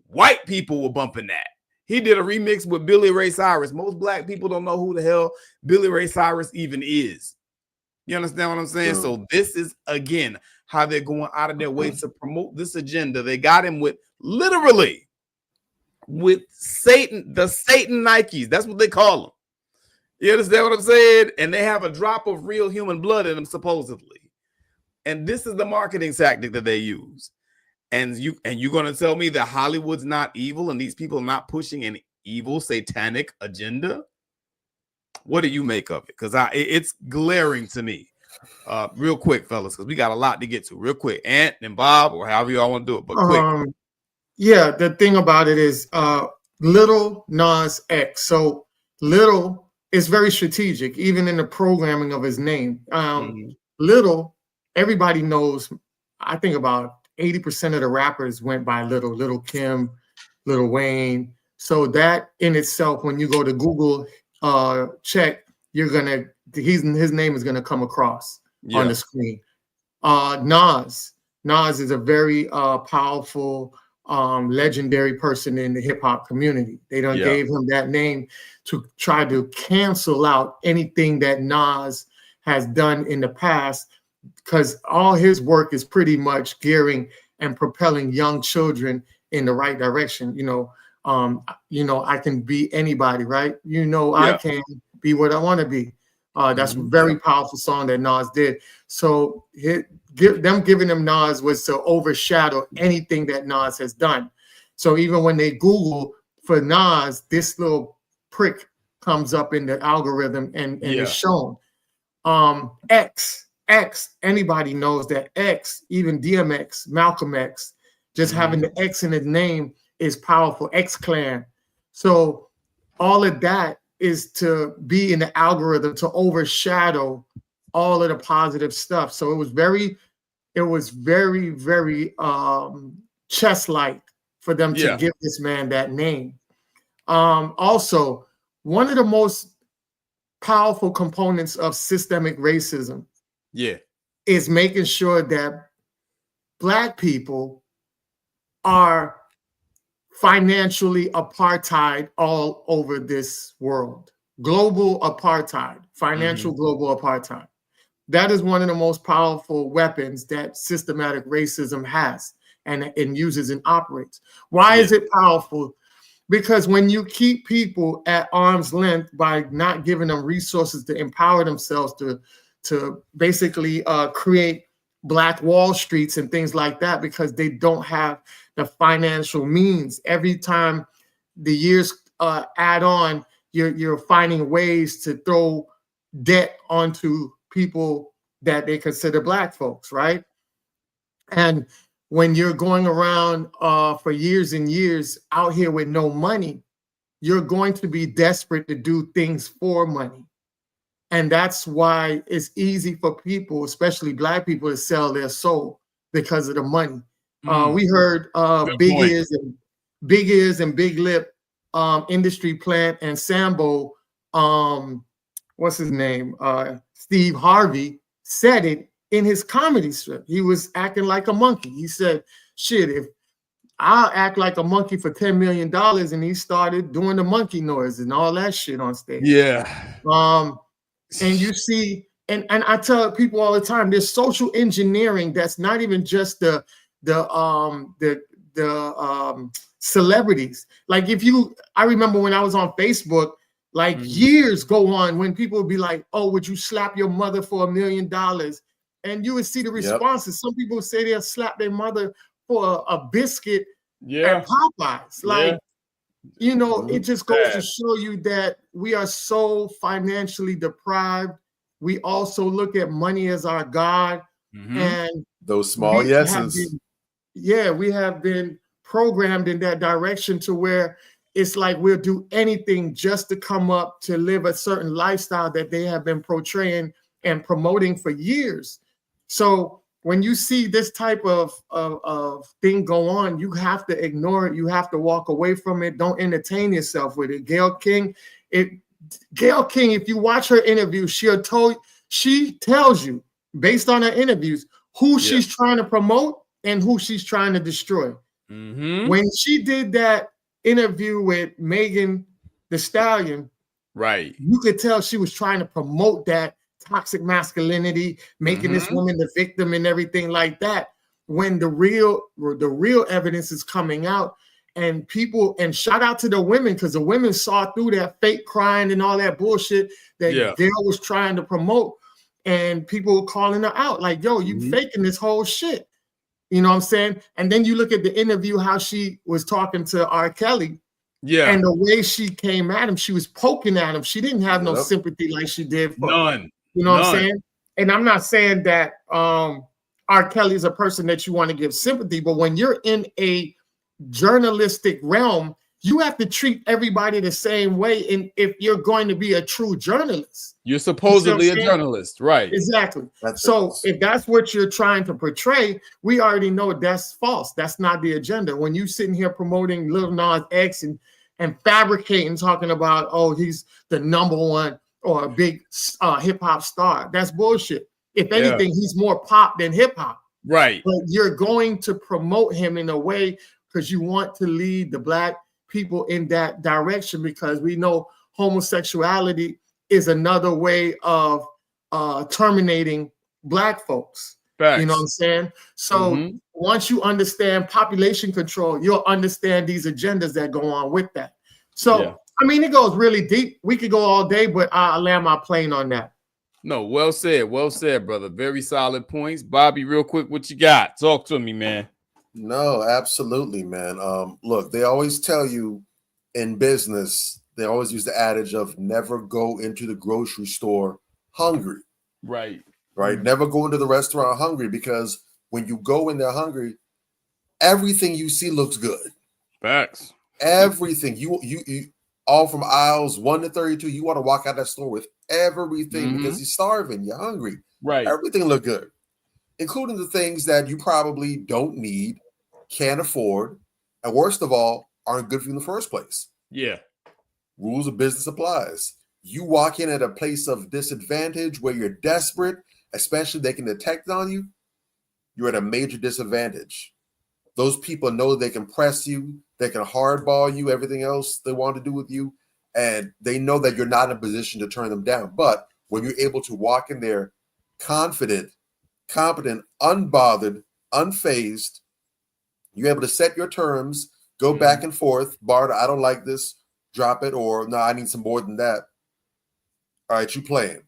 white people were bumping that. He did a remix with Billy Ray Cyrus. Most Black people don't know who the hell Billy Ray Cyrus even is. You understand what I'm saying? Sure. So this is, again, how they're going out of their way to promote this agenda. They got him with, literally, with Satan, the Satan Nikes. That's what they call them. You understand what I'm saying? And they have a drop of real human blood in them, supposedly. And this is the marketing tactic that they use. And you're going to tell me that Hollywood's not evil and these people are not pushing an evil satanic agenda? What do you make of it? Because it's glaring to me. Real quick, fellas, because we got a lot to get to. Real quick, Ant and Bob, or however y'all want to do it, but quick. Yeah, the thing about it is Lil Nas X. So Little is very strategic, even in the programming of his name. Little, everybody knows, I think about 80% of the rappers went by Little. Little Kim, Little Wayne. So that in itself, when you go to Google check, his name is gonna come across on the screen. Nas is a very powerful, legendary person in the hip hop community. They gave him that name to try to cancel out anything that Nas has done in the past, because all his work is pretty much gearing and propelling young children in the right direction. I can be anybody, right? I can be what I want to be. That's a very powerful song that Nas did. So giving him Nas was to overshadow anything that Nas has done. So even when they Google for Nas, this little prick comes up in the algorithm and is shown. X, anybody knows that X, even DMX, Malcolm X, just having the X in his name is powerful. X Clan. So all of that is to be in the algorithm to overshadow all of the positive stuff. So it was very, very chess-like for them to give this man that name. Also, one of the most powerful components of systemic racism is making sure that Black people are financially apartheid all over this world. Global apartheid, financial global apartheid. That is one of the most powerful weapons that systematic racism has and uses and operates. Why is it powerful? Because when you keep people at arm's length by not giving them resources to empower themselves to basically create Black Wall Streets and things like that, because they don't have the financial means. Every time the years add on, you're finding ways to throw debt onto people that they consider Black folks, right? And when you're going around for years and years out here with no money, you're going to be desperate to do things for money. And that's why it's easy for people, especially Black people, to sell their soul because of the money. We heard Big Ears and Big Lip Industry Plant and Sambo, what's his name? Steve Harvey said it in his comedy strip. He was acting like a monkey. He said, shit, if I'll act like a monkey for $10 million, and he started doing the monkey noise and all that shit on stage. And you see, and I tell people all the time, there's social engineering that's not even just the celebrities. Like I remember when I was on Facebook, like years go on when people would be like, oh, would you slap your mother for $1 million? And you would see the responses. Some people would say they'll slap their mother for a biscuit at Popeyes. Like, it just goes to show you that we are so financially deprived. We also look at money as our God. And those small yeses. We have been programmed in that direction to where it's like we'll do anything just to come up to live a certain lifestyle that they have been portraying and promoting for years. So when you see this type of thing go on, you have to ignore it. You have to walk away from it. Don't entertain yourself with it. Gayle King, if you watch her interview, she tells you based on her interviews who she's trying to promote and who she's trying to destroy. When she did that interview with Megan Thee Stallion, you could tell she was trying to promote that toxic masculinity, making this woman the victim and everything like that. When the real evidence is coming out, and shout out to the women, because the women saw through that fake crying and all that bullshit that Gayle was trying to promote, and people were calling her out like, yo, you faking this whole shit. You know what I'm saying? And then you look at the interview, how she was talking to R. Kelly. And the way she came at him, she was poking at him. She didn't have no sympathy like she did for none. You know what I'm saying? And I'm not saying that R. Kelly is a person that you want to give sympathy, but when you're in a journalistic realm, you have to treat everybody the same way. And if you're going to be a true journalist, you're supposedly a journalist, right? Exactly. If that's what you're trying to portray, we already know that's false. That's not the agenda. When you sitting here promoting Lil Nas X and fabricating, talking about, oh, he's the #1 or a big hip hop star, that's bullshit. If anything, he's more pop than hip hop. Right. But you're going to promote him in a way because you want to lead the Black people in that direction, because we know homosexuality is another way of terminating black folks. Facts. You know what I'm saying? So once you understand population control, you'll understand these agendas that go on with that. So I mean, it goes really deep. We could go all day, but I'll land my plane on that. No, well said, brother. Very solid points. Bobby, real quick, what you got? Talk to me, man. No, absolutely, man. Look, they always tell you in business, they always use the adage of never go into the grocery store hungry. Right. Right. Never go into the restaurant hungry, because when you go in there hungry, everything you see looks good. Facts. Everything you all from aisles 1 to 32, you want to walk out that store with everything because you're starving, you're hungry. Right. Everything look good, including the things that you probably don't need, can't afford, and worst of all, aren't good for you in the first place. Yeah. Rules of business applies. You walk in at a place of disadvantage where you're desperate, especially they can detect on you, you're at a major disadvantage. Those people know they can press you, they can hardball you, everything else they want to do with you, and they know that you're not in a position to turn them down. But when you're able to walk in there confident, competent, unbothered, unfazed, you're able to set your terms, go back and forth, barter, I don't like this, drop it, or no, I need some more than that. All right, you playing.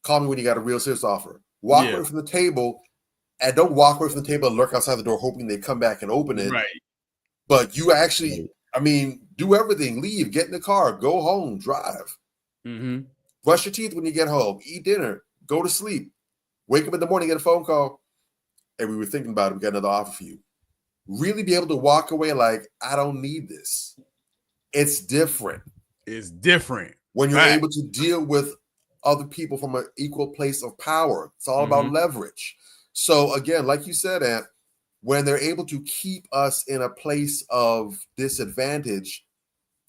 Call me when you got a real serious offer. Walk away from the table, and don't walk away from the table and lurk outside the door hoping they come back and open it. Right. But you actually, I mean, do everything. Leave, get in the car, go home, drive. Brush your teeth when you get home, eat dinner, go to sleep. Wake up in the morning, get a phone call. And we were thinking about it. We got another offer for you. Really be able to walk away like, I don't need this. It's different. It's different. When you're able to deal with other people from an equal place of power. It's all about leverage. So again, like you said, Ant, when they're able to keep us in a place of disadvantage,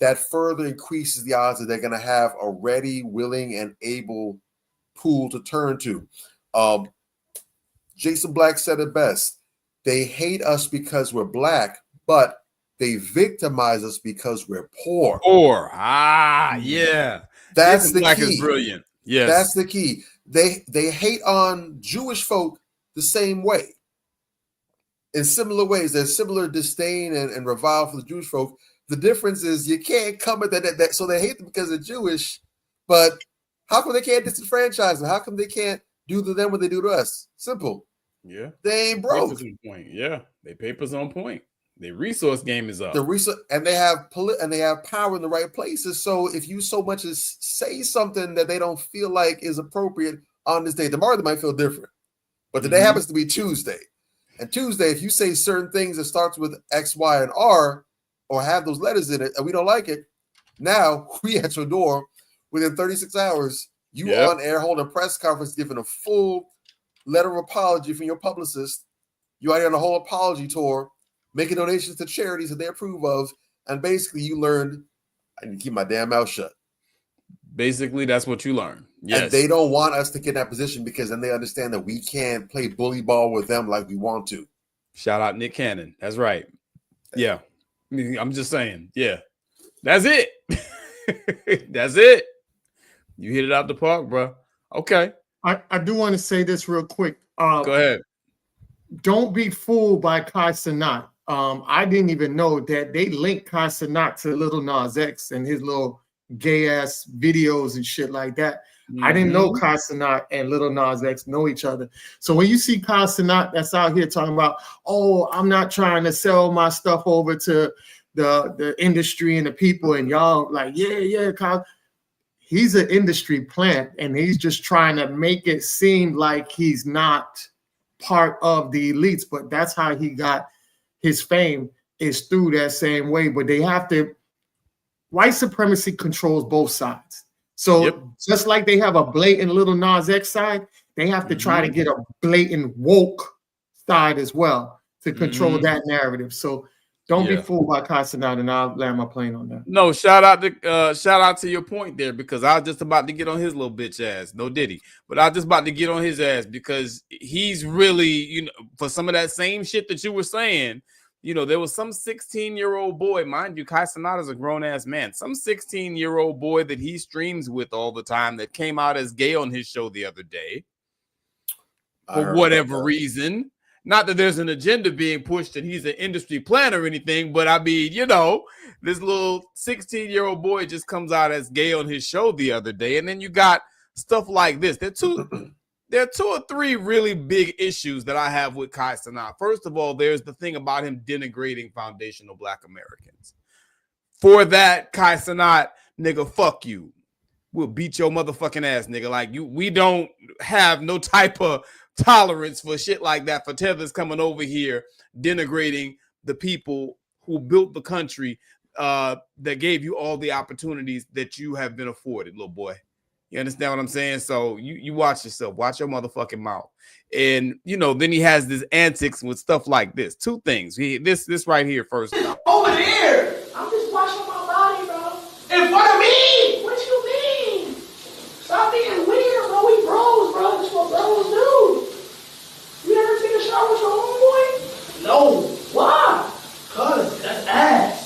that further increases the odds that they're going to have a ready, willing, and able pool to turn to. Jason Black said it best. They hate us because we're black, but they victimize us because we're poor. Yeah. That's Jason the Black key. is brilliant. Yes. That's the key. They hate on Jewish folk the same way. In similar ways, there's similar disdain and revile for the Jewish folk. The difference is you can't come at that. So they hate them because they're Jewish, but how come they can't disenfranchise them? How come they can't do to them what they do to us? Simple. Yeah. They ain't broke. Papers on point. Yeah. They papers on point. Their resource game is up. And they have power in the right places. So if you so much as say something that they don't feel like is appropriate on this day, tomorrow they might feel different. But today happens to be Tuesday. And Tuesday, if you say certain things that starts with X, Y, and R, or have those letters in it, and we don't like it, now we at your door within 36 hours, you on air holding a press conference, giving a full letter of apology from your publicist. You out here on a whole apology tour, making donations to charities that they approve of, and basically you learned, I need to keep my damn mouth shut. Basically, that's what you learn. Yes. And they don't want us to get in that position because then they understand that we can't play bully ball with them like we want to. Shout out Nick Cannon. That's right. Yeah. I mean, I'm just saying. Yeah. That's it. That's it. You hit it out the park, bro. Okay. I do want to say this real quick. Go ahead. Don't be fooled by Kai Cenat. I didn't even know that they linked Kai Cenat to Lil Nas X and his little gay ass videos and shit like that. I didn't know Kai Cenat and Lil Nas X know each other. So when you see Kai Cenat that's out here talking about, oh, I'm not trying to sell my stuff over to the industry and the people, and y'all like, yeah, Kai. He's an industry plant, and he's just trying to make it seem like he's not part of the elites, but that's how he got his fame, is through that same way. But they have to, white supremacy controls both sides. So just like they have a blatant Lil Nas X side, they have to try to get a blatant woke side as well to control that narrative. So don't be fooled by Kai Cenat, and I'll land my plane on that. No, shout out to your point there, because I was just about to get on his little bitch ass. No Diddy, but I was just about to get on his ass because he's really, for some of that same shit that you were saying, You know, there was some 16-year-old boy, mind you, Kai Cenat is a grown-ass man, some 16-year-old boy that he streams with all the time that came out as gay on his show the other day for whatever reason. Not that there's an agenda being pushed and he's an industry planner or anything, but I mean, you know, this little 16-year-old boy just comes out as gay on his show the other day. And then you got stuff like this. There are two or three really big issues that I have with Kai Cenat. First of all, there's the thing about him denigrating foundational Black Americans. For that, Kai Cenat, nigga, fuck you. We'll beat your motherfucking ass, nigga. Like, we don't have no type of tolerance for shit like that, for tethers coming over here denigrating the people who built the country that gave you all the opportunities that you have been afforded, little boy. You understand what I'm saying? So you watch yourself, watch your motherfucking mouth. And you know, then he has this antics with stuff like this. Two things. This right here first. Over there. I'm just washing my body, bro. In front of me? What you mean? Stop being weird, bro. We bros, bro. That's what bros do. You ever take a shower with your homeboy? No. Why? Cause that's ass.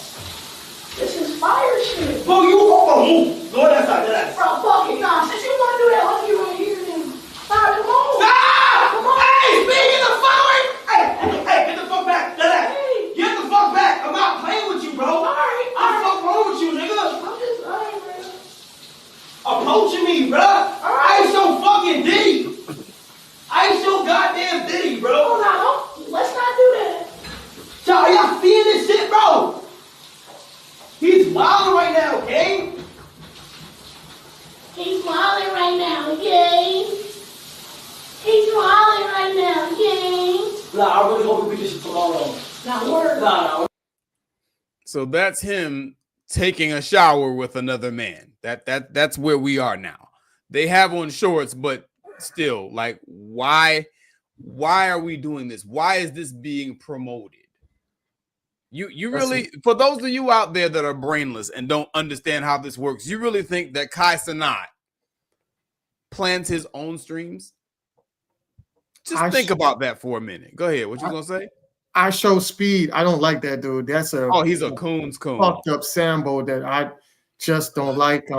This is fire shit. Bro, you move. Go that side. Bro, fuck it. Nah, since you want to do that, let me right here then. Nah, come on. Nah! Come on. Hey, man, get the fuck away. Hey, get the fuck back. Hey. Get the fuck back. I'm not playing with you, bro. Alright. What the fuck wrong with you, nigga? I'm just lying, man. Approaching me, bro. I ain't so fucking Diddy. I ain't so goddamn Diddy, bro. Oh, no, let's not do that. Y'all, are y'all seeing this shit, bro? He's wilding right now, okay? He's wilding right now, okay? He's wilding right now, okay? Nah, I really hope we beat this shit tomorrow. Not word. Nah. So that's him taking a shower with another man. That's where we are now. They have on shorts, but still, like, why are we doing this? Why is this being promoted? You really, for those of you out there that are brainless and don't understand how this works, you really think that Kai Cenat plans his own streams? Just think about that for a minute. Go ahead. What you gonna say? I Show Speed. I don't like that dude. That's he's a coon's coon. Fucked up Sambo that I just don't like.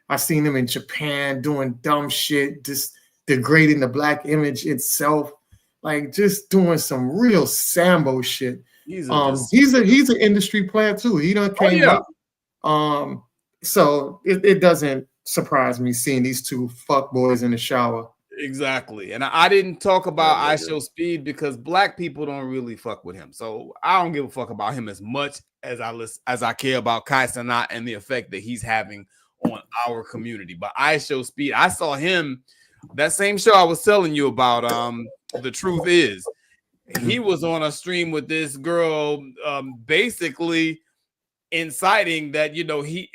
I seen him in Japan doing dumb shit, just degrading the Black image itself, like just doing some real Sambo shit. He's an industry player too. He done came up. So it doesn't surprise me seeing these two fuck boys in the shower. Exactly. And I didn't talk about I Show Speed because Black people don't really fuck with him. So I don't give a fuck about him as much as I care about Kai Cenat and the effect that he's having on our community. But I Show Speed, I saw him, that same show I was telling you about, The Truth Is. He was on a stream with this girl, basically inciting that, you know, he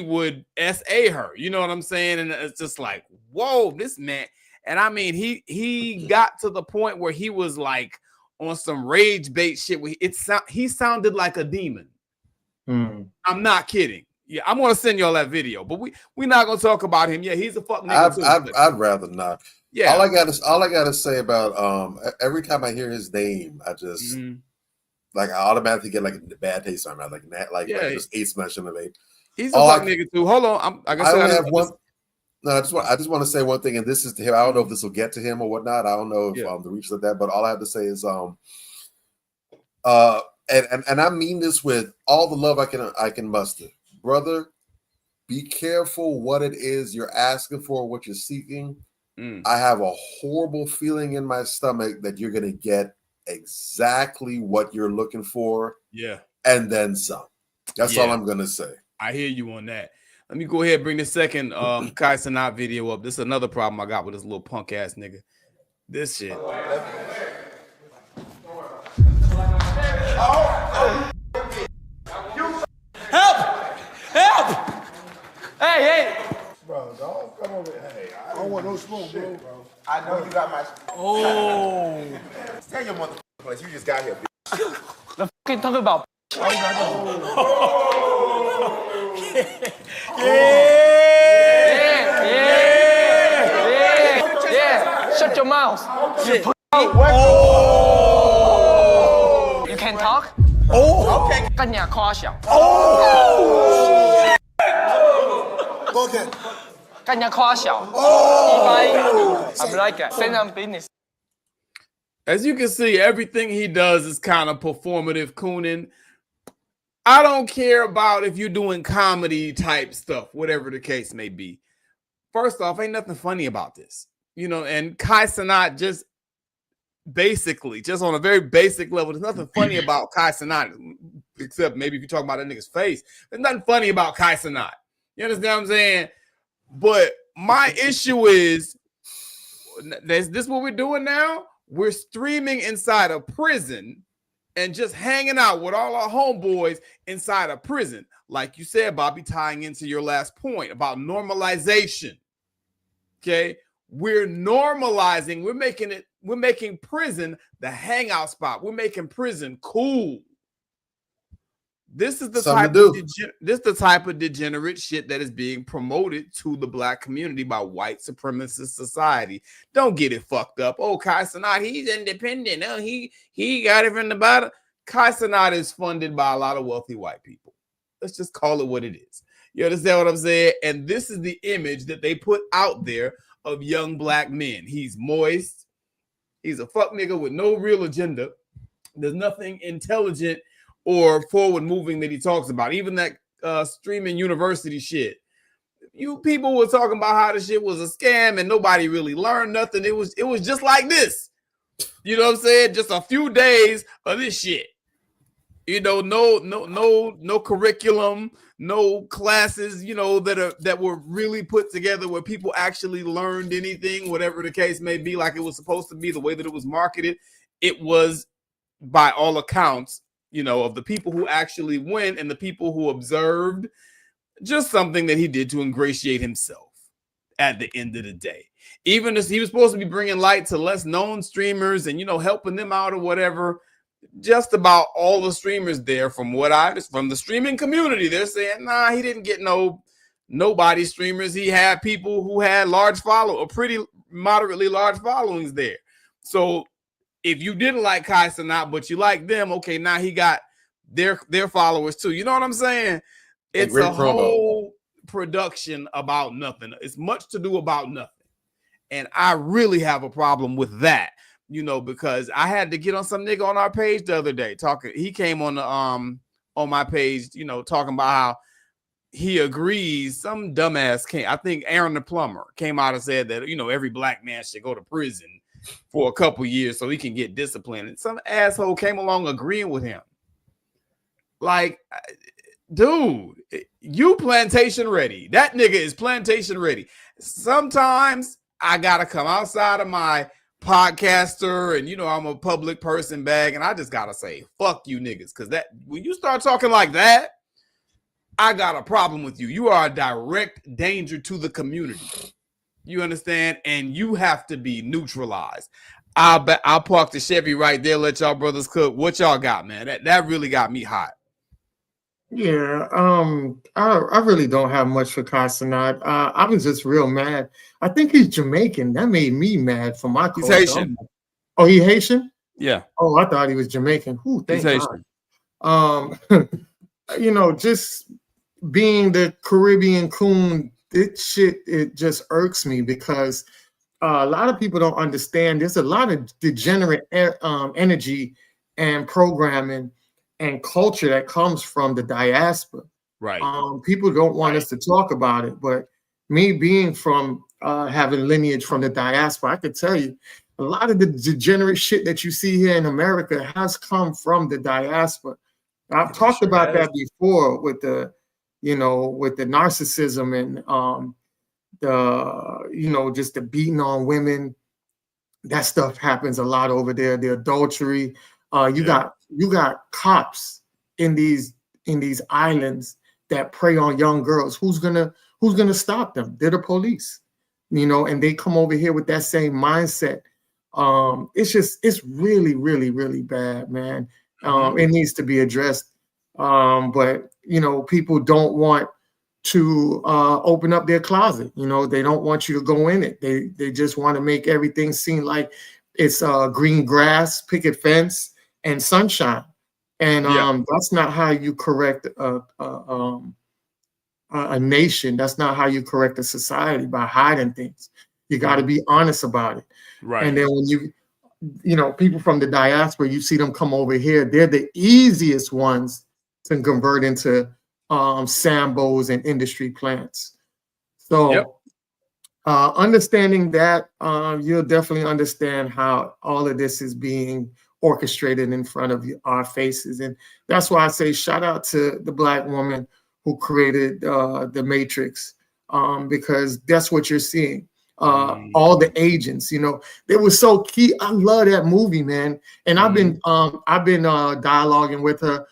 would SA her. You know what I'm saying? And it's just like, whoa, this man. And I mean, he got to the point where he was like on some rage bait shit. He sounded like a demon. I'm not kidding. Yeah, I'm gonna send y'all that video, but we're not gonna talk about him. Yeah, he's a fuck nigga. I'd rather not. Yeah. All I gotta say about every time I hear his name, I just like I automatically get like a bad taste on my mouth, like just ate mention of it. He's a fuck nigga too. Hold on, I only have one. No, I just want to say one thing, and this is to him. I don't know if this will get to him or whatnot. I don't know if the reach of that, but all I have to say is and I mean this with all the love I can muster. Brother, be careful what it is you're asking for, what you're seeking. I have a horrible feeling in my stomach that you're going to get exactly what you're looking for. Yeah. And then some. That's all I'm going to say. I hear you on that. Let me go ahead and bring the second Kai Cenat video up. This is another problem I got with this little punk ass nigga. This shit. Help! Hey! Bro, don't come over here. Hey, I don't want no smoke, bro. I know you got my. Oh. Tell your motherfucking place. You just got here, bitch. The fucking talking about. Yeah. Shut your mouth. You can't talk? Okay. 更加夸小。 Go again. 更加夸小。I'm like a stand up business. As you can see, everything he does is kind of performative cooning. I don't care about if you're doing comedy type stuff, whatever the case may be. First off, ain't nothing funny about this. You know, and Kai Cenat just basically, just on a very basic level, there's nothing funny about Kai Cenat, except maybe if you talk about that nigga's face. There's nothing funny about Kai Cenat. You understand what I'm saying? But my issue is, is this what we're doing now? We're streaming inside a prison and just hanging out with all our homeboys inside a prison. Like you said, Bobby, tying into your last point about normalization. Okay? We're normalizing, we're making prison the hangout spot. We're making prison cool. This is the type of degenerate shit that is being promoted to the black community by white supremacist society. Don't get it fucked up. Oh, Kai Cenat, he's independent. Oh, he got it from the bottom. Kai Cenat is funded by a lot of wealthy white people. Let's just call it what it is. You understand what I'm saying? And this is the image that they put out there of young black men. He's moist. He's a fuck nigga with no real agenda. There's nothing intelligent or forward moving that he talks about. Even that streaming university shit. You people were talking about how the shit was a scam and nobody really learned nothing. It was just like this. You know what I'm saying? Just a few days of this shit. You know, no curriculum, no classes, you know, that were really put together where people actually learned anything, whatever the case may be, like it was supposed to be, the way that it was marketed. It was, by all accounts, you know, of the people who actually went and the people who observed, just something that he did to ingratiate himself at the end of the day. Even as he was supposed to be bringing light to less known streamers and, you know, helping them out or whatever. Just about all the streamers there, from the streaming community, they're saying, nah, he didn't get nobody streamers. He had people who had pretty moderately large followings there. So if you didn't like Kai Cenat, but you like them, okay, now he got their followers too. You know what I'm saying? It's a whole production about nothing. It's much to do about nothing. And I really have a problem with that. You know, because I had to get on some nigga on our page the other day talking. He came on the on my page, you know, talking about how he agrees. Some dumbass came. I think Aaron the plumber came out and said that, you know, every black man should go to prison for a couple years so he can get disciplined. And some asshole came along agreeing with him. Like, dude, you plantation ready. That nigga is plantation ready. Sometimes I gotta come outside of my podcaster and, you know, I'm a public person bag, and I just gotta say fuck you niggas, because that when you start talking like that, I got a problem with you. You are a direct danger to the community. You understand? And you have to be neutralized. I'll park the Chevy right there, let y'all brothers cook. What y'all got, man? That really got me hot. Yeah, I really don't have much for Kai Cenat. I was just real mad. I think he's Jamaican. That made me mad for my culture. He's Haitian. Oh, he Haitian? Yeah. Oh, I thought he was Jamaican. Ooh, thank He's God. You know, just being the Caribbean coon, it just irks me because a lot of people don't understand. There's a lot of degenerate energy and programming and culture that comes from the diaspora. Right. People don't want us to talk about it, but me being from having lineage from the diaspora, I could tell you a lot of the degenerate shit that you see here in America has come from the diaspora. I've talked about that before with the, you know, with the narcissism and the, you know, just the beating on women. That stuff happens a lot over there. The adultery. You got cops in these islands that prey on young girls. Who's gonna stop them? They're the police, you know, and they come over here with that same mindset. It's really, really, really bad, man. It needs to be addressed. But you know, people don't want to open up their closet. You know, they don't want you to go in it. They just want to make everything seem like it's green grass, picket fence, and sunshine. And that's not how you correct a nation. That's not how you correct a society, by hiding things. You got to be honest about it. Right. And then when you know, people from the diaspora, you see them come over here, they're the easiest ones to convert into Sambos and industry plants. So understanding that, you'll definitely understand how all of this is being orchestrated in front of our faces. And that's why I say shout out to the Black woman who created the Matrix, because that's what you're seeing. All the agents, you know, they were so key. I love that movie, man. And I've been dialoguing with her,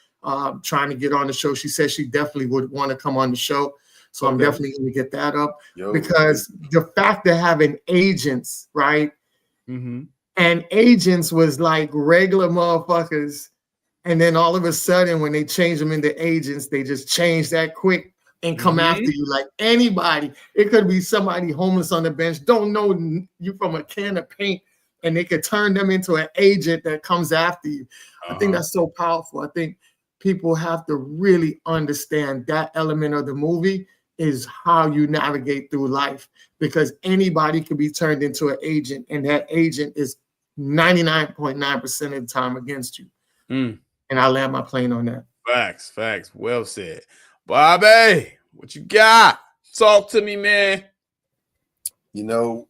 trying to get on the show. She said she definitely would want to come on the show. So I'm definitely going to get that up, because the fact of having agents, right? And agents was like regular motherfuckers. And then all of a sudden, when they change them into agents, they just change that quick and come after you like anybody. It could be somebody homeless on the bench, don't know you from a can of paint, and they could turn them into an agent that comes after you. I think that's so powerful. I think people have to really understand that element of the movie is how you navigate through life, because anybody can be turned into an agent, and that agent is 99.9% of the time against you. And I land my plane on that. Facts. Well said. Bobby, what you got? Talk to me, man. You know,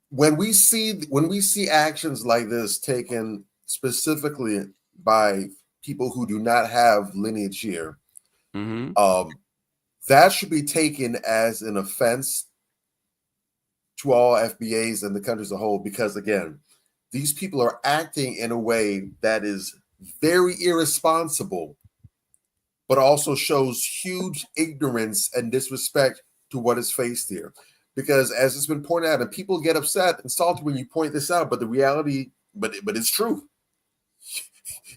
when we see actions like this taken specifically by people who do not have lineage here, that should be taken as an offense to all FBAs and the country as a whole, because again, these people are acting in a way that is very irresponsible, but also shows huge ignorance and disrespect to what is faced here. Because as it's been pointed out, and people get upset and salty when you point this out, but the reality, but it's true.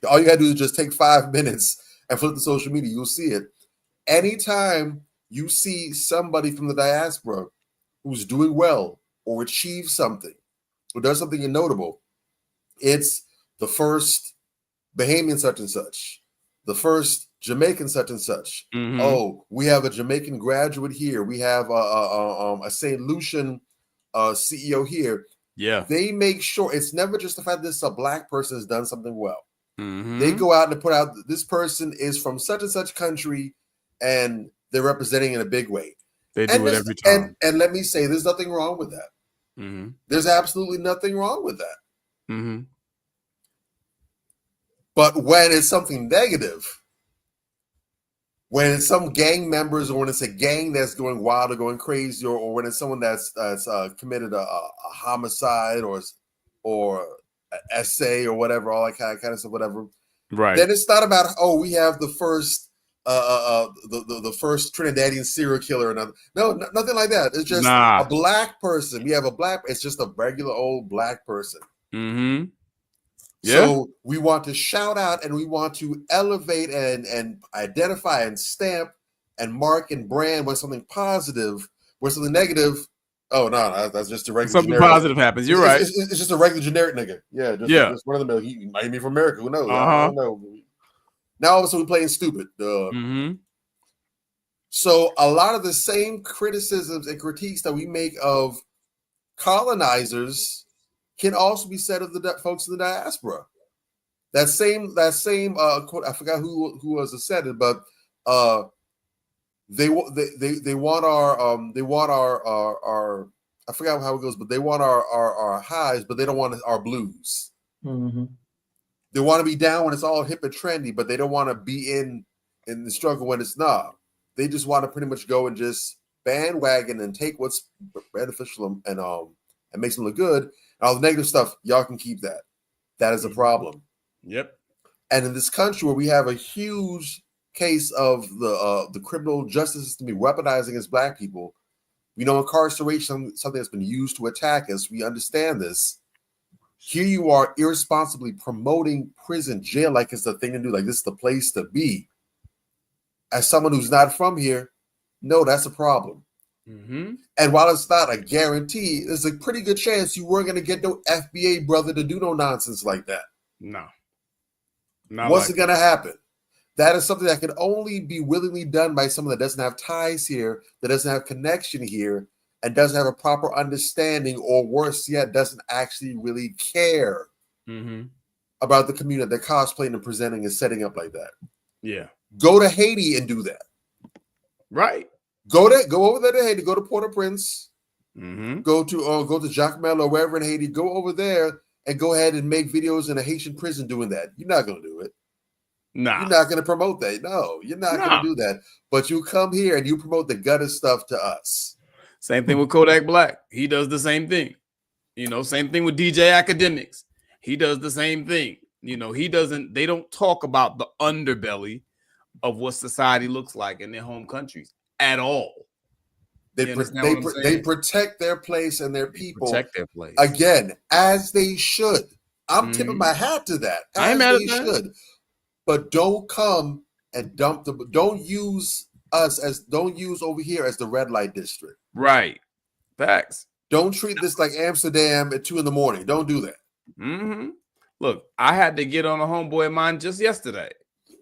All you gotta do is just take 5 minutes and flip the social media, you'll see it. Anytime you see somebody from the diaspora who's doing well or achieves something or does something notable, it's the first Bahamian such and such, the first Jamaican such and such. Oh, we have a Jamaican graduate here. We have a St. Lucian CEO here. Yeah. They make sure it's never just the fact that this a Black person has done something well. They go out and put out this person is from such and such country and they're representing in a big way. They do it every time. And let me say, there's nothing wrong with that. There's absolutely nothing wrong with that. But when it's something negative, when it's some gang members, or when it's a gang that's going wild or going crazy, or when it's someone that's committed a homicide or essay or whatever, all that kind of stuff, whatever. Right. Then it's not about, oh, we have the first the first Trinidadian serial killer, and nothing like that. It's just a Black person. We have a Black. It's just a regular old Black person. So we want to shout out and we want to elevate and identify and stamp and mark and brand when something positive, when something negative. Oh no, that's just a regular. Something positive happens. You're right. It's just a regular generic nigga. Yeah, just one of them. He might be from America. Who knows? I don't know. Now all of a sudden we're playing stupid. So a lot of the same criticisms and critiques that we make of colonizers can also be said of the folks in the diaspora. That same quote, I forgot who was said it, but they want our I forgot how it goes, but they want our highs, but they don't want our blues. They want to be down when it's all hip and trendy, but they don't want to be in the struggle when it's not. They just want to pretty much go and just bandwagon and take what's beneficial and makes them look good. And all the negative stuff, y'all can keep that. That is a problem. Yep. And in this country where we have a huge case of the criminal justice system be weaponizing against Black people, we know incarceration, something that's been used to attack us. We understand this. Here you are irresponsibly promoting prison, jail like it's the thing to do, like this is the place to be. As someone who's not from here, no, that's a problem. And while it's not a guarantee, there's a pretty good chance you weren't going to get no FBA brother to do no nonsense like that. What's it gonna happen? That is something that can only be willingly done by someone that doesn't have ties here, that doesn't have connection here, and doesn't have a proper understanding, or worse yet, doesn't actually really care about the community that they're cosplaying and presenting and setting up like that. Yeah. Go to Haiti and do that. Right. Go over there to Haiti. Go to Port-au-Prince. Go to Jacmel or wherever in Haiti. Go over there and go ahead and make videos in a Haitian prison doing that. You're not going to do it. Nah. You're not going to promote that. No, you're not going to do that. But you come here and you promote the gutter stuff to us. Same thing with Kodak Black. He does the same thing. You know, same thing with DJ Academics. He does the same thing. You know, they don't talk about the underbelly of what society looks like in their home countries at all. They protect their place and their people. Protect their place. Again, as they should. I'm tipping my hat to that. As they should. But don't come and don't use over here as the red light district. Right. Facts. Don't treat this like Amsterdam at 2 a.m. Don't do that. Look, I had to get on a homeboy of mine just yesterday,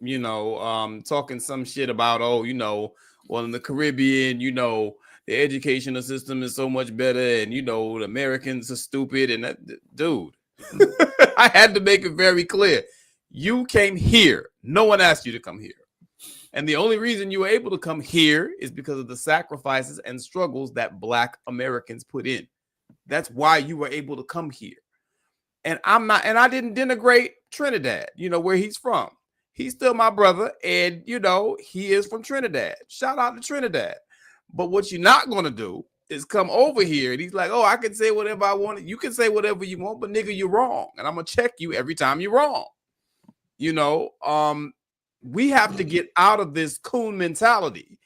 you know, talking some shit about, well, in the Caribbean, you know, the educational system is so much better, and you know, the Americans are stupid. And that, dude, I had to make it very clear. You came here. No one asked you to come here. And the only reason you were able to come here is because of the sacrifices and struggles that Black Americans put in. That's why you were able to come here. And I didn't denigrate Trinidad, you know, where he's from. He's still my brother, and you know, he is from Trinidad. Shout out to Trinidad. But what you're not going to do is come over here and he's like, oh, I can say whatever I want. You can say whatever you want, but nigga, you're wrong. And I'm going to check you every time you're wrong. You know, we have to get out of this coon mentality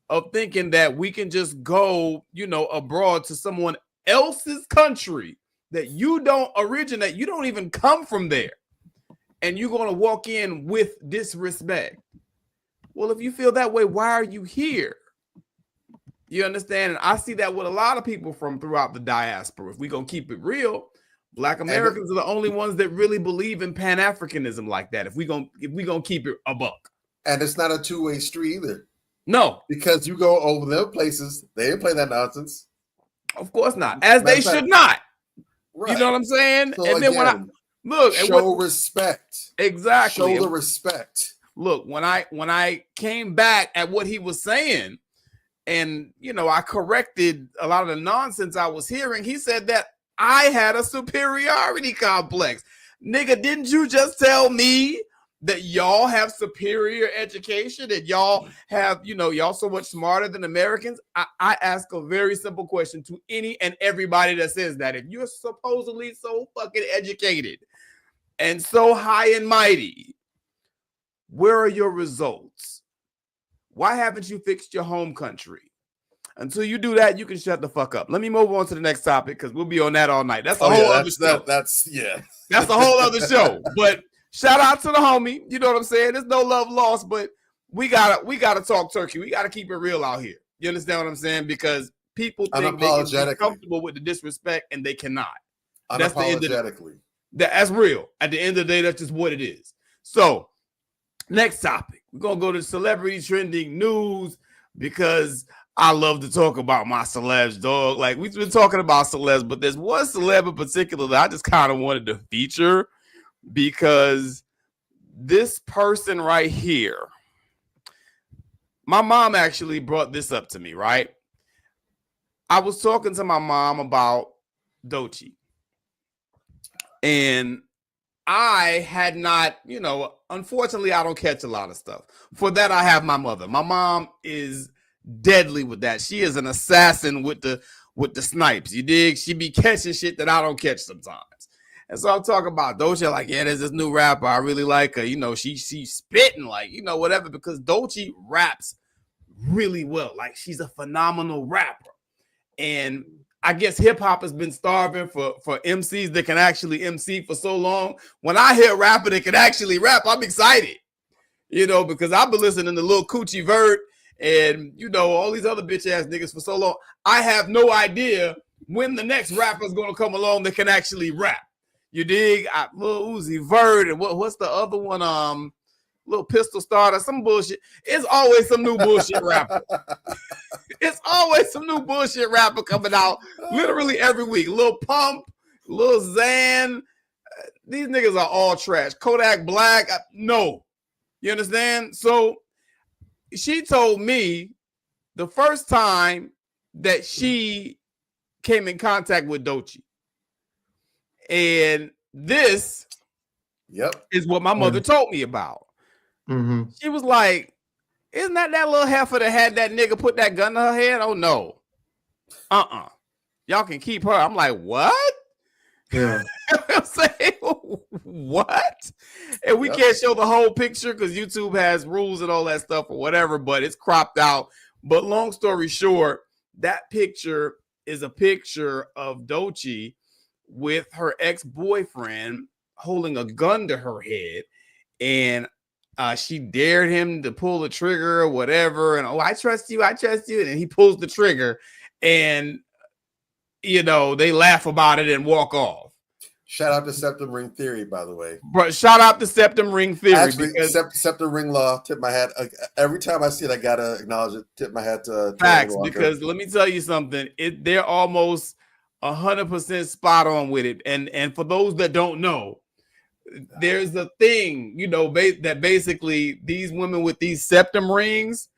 of thinking that we can just go, you know, abroad to someone else's country that you don't originate. You don't even come from there. And you're going to walk in with disrespect. Well, if you feel that way, why are you here? You understand? And I see that with a lot of people from throughout the diaspora. If we're going to keep it real, Black Americans are the only ones that really believe in Pan-Africanism like that. If we gonna keep it a buck. And it's not a two-way street either. No. Because you go over their places, they ain't play that nonsense. Of course not. As they should not. Right. You know what I'm saying? So and again, then when I look, show respect. Exactly. Show the respect. Look, when I came back at what he was saying, and you know, I corrected a lot of the nonsense I was hearing, he said that I had a superiority complex. Nigga, didn't you just tell me that y'all have superior education and y'all have, you know, y'all so much smarter than Americans? I ask a very simple question to any and everybody that says that. If you're supposedly so fucking educated and so high and mighty, where are your results? Why haven't you fixed your home country? Until you do that, you can shut the fuck up. Let me move on to the next topic because we'll be on that all night. That's a whole other show. That's a whole other show. But shout out to the homie. You know what I'm saying? There's no love lost, but we gotta talk turkey. We gotta keep it real out here. You understand what I'm saying? Because people think they can be comfortable with the disrespect and they cannot. Unapologetically. That's real. At the end of the day, that's just what it is. So, next topic. We're gonna go to celebrity trending news because I love to talk about my celebs, dog. Like, we've been talking about celebs, but there's one celeb in particular that I just kind of wanted to feature because this person right here, my mom actually brought this up to me, right? I was talking to my mom about Doechii, and I had not, you know, unfortunately, I don't catch a lot of stuff. For that, I have my mother. My mom is deadly with that. She is an assassin with the snipes. You dig? She be catching shit that I don't catch sometimes. And so I'm talking about Doechii, like, yeah, there's this new rapper. I really like her. You know, she's spitting, like, you know, whatever, because Doechii raps really well. Like, she's a phenomenal rapper. And I guess hip hop has been starving for MCs that can actually MC for so long. When I hear a rapper that can actually rap, I'm excited, you know, because I've been listening to Lil Coochie Vert and, you know, all these other bitch ass niggas for so long. I have no idea when the next rapper is going to come along that can actually rap. You dig? Lil Uzi Vert, and what's the other one? Little Pistol Starter, some bullshit. It's always some new bullshit rapper. It's always some new bullshit rapper coming out literally every week. Lil Pump, Lil Xan. These niggas are all trash. Kodak Black, no. You understand? So she told me the first time that she came in contact with Doechii. And this is what my mother told me about. Mm-hmm. She was like, isn't that little heifer that had that nigga put that gun to her head? Oh, no. Y'all can keep her. I'm like, what? Yeah. I'm saying, what? And we can't show the whole picture because YouTube has rules and all that stuff or whatever, but it's cropped out. But long story short, that picture is a picture of Doechii with her ex-boyfriend holding a gun to her head. And she dared him to pull the trigger or whatever. And, I trust you. And he pulls the trigger. And, they laugh about it and walk off. Shout out to Septum Ring Theory, by the way. But shout out to Septum Ring Theory. Actually, because Septum Ring Law, tip my hat. Every time I see it, I got to acknowledge it, tip my hat to facts, because let me tell you something. They're almost 100% spot on with it. And for those that don't know, there's a thing, that basically these women with these septum rings,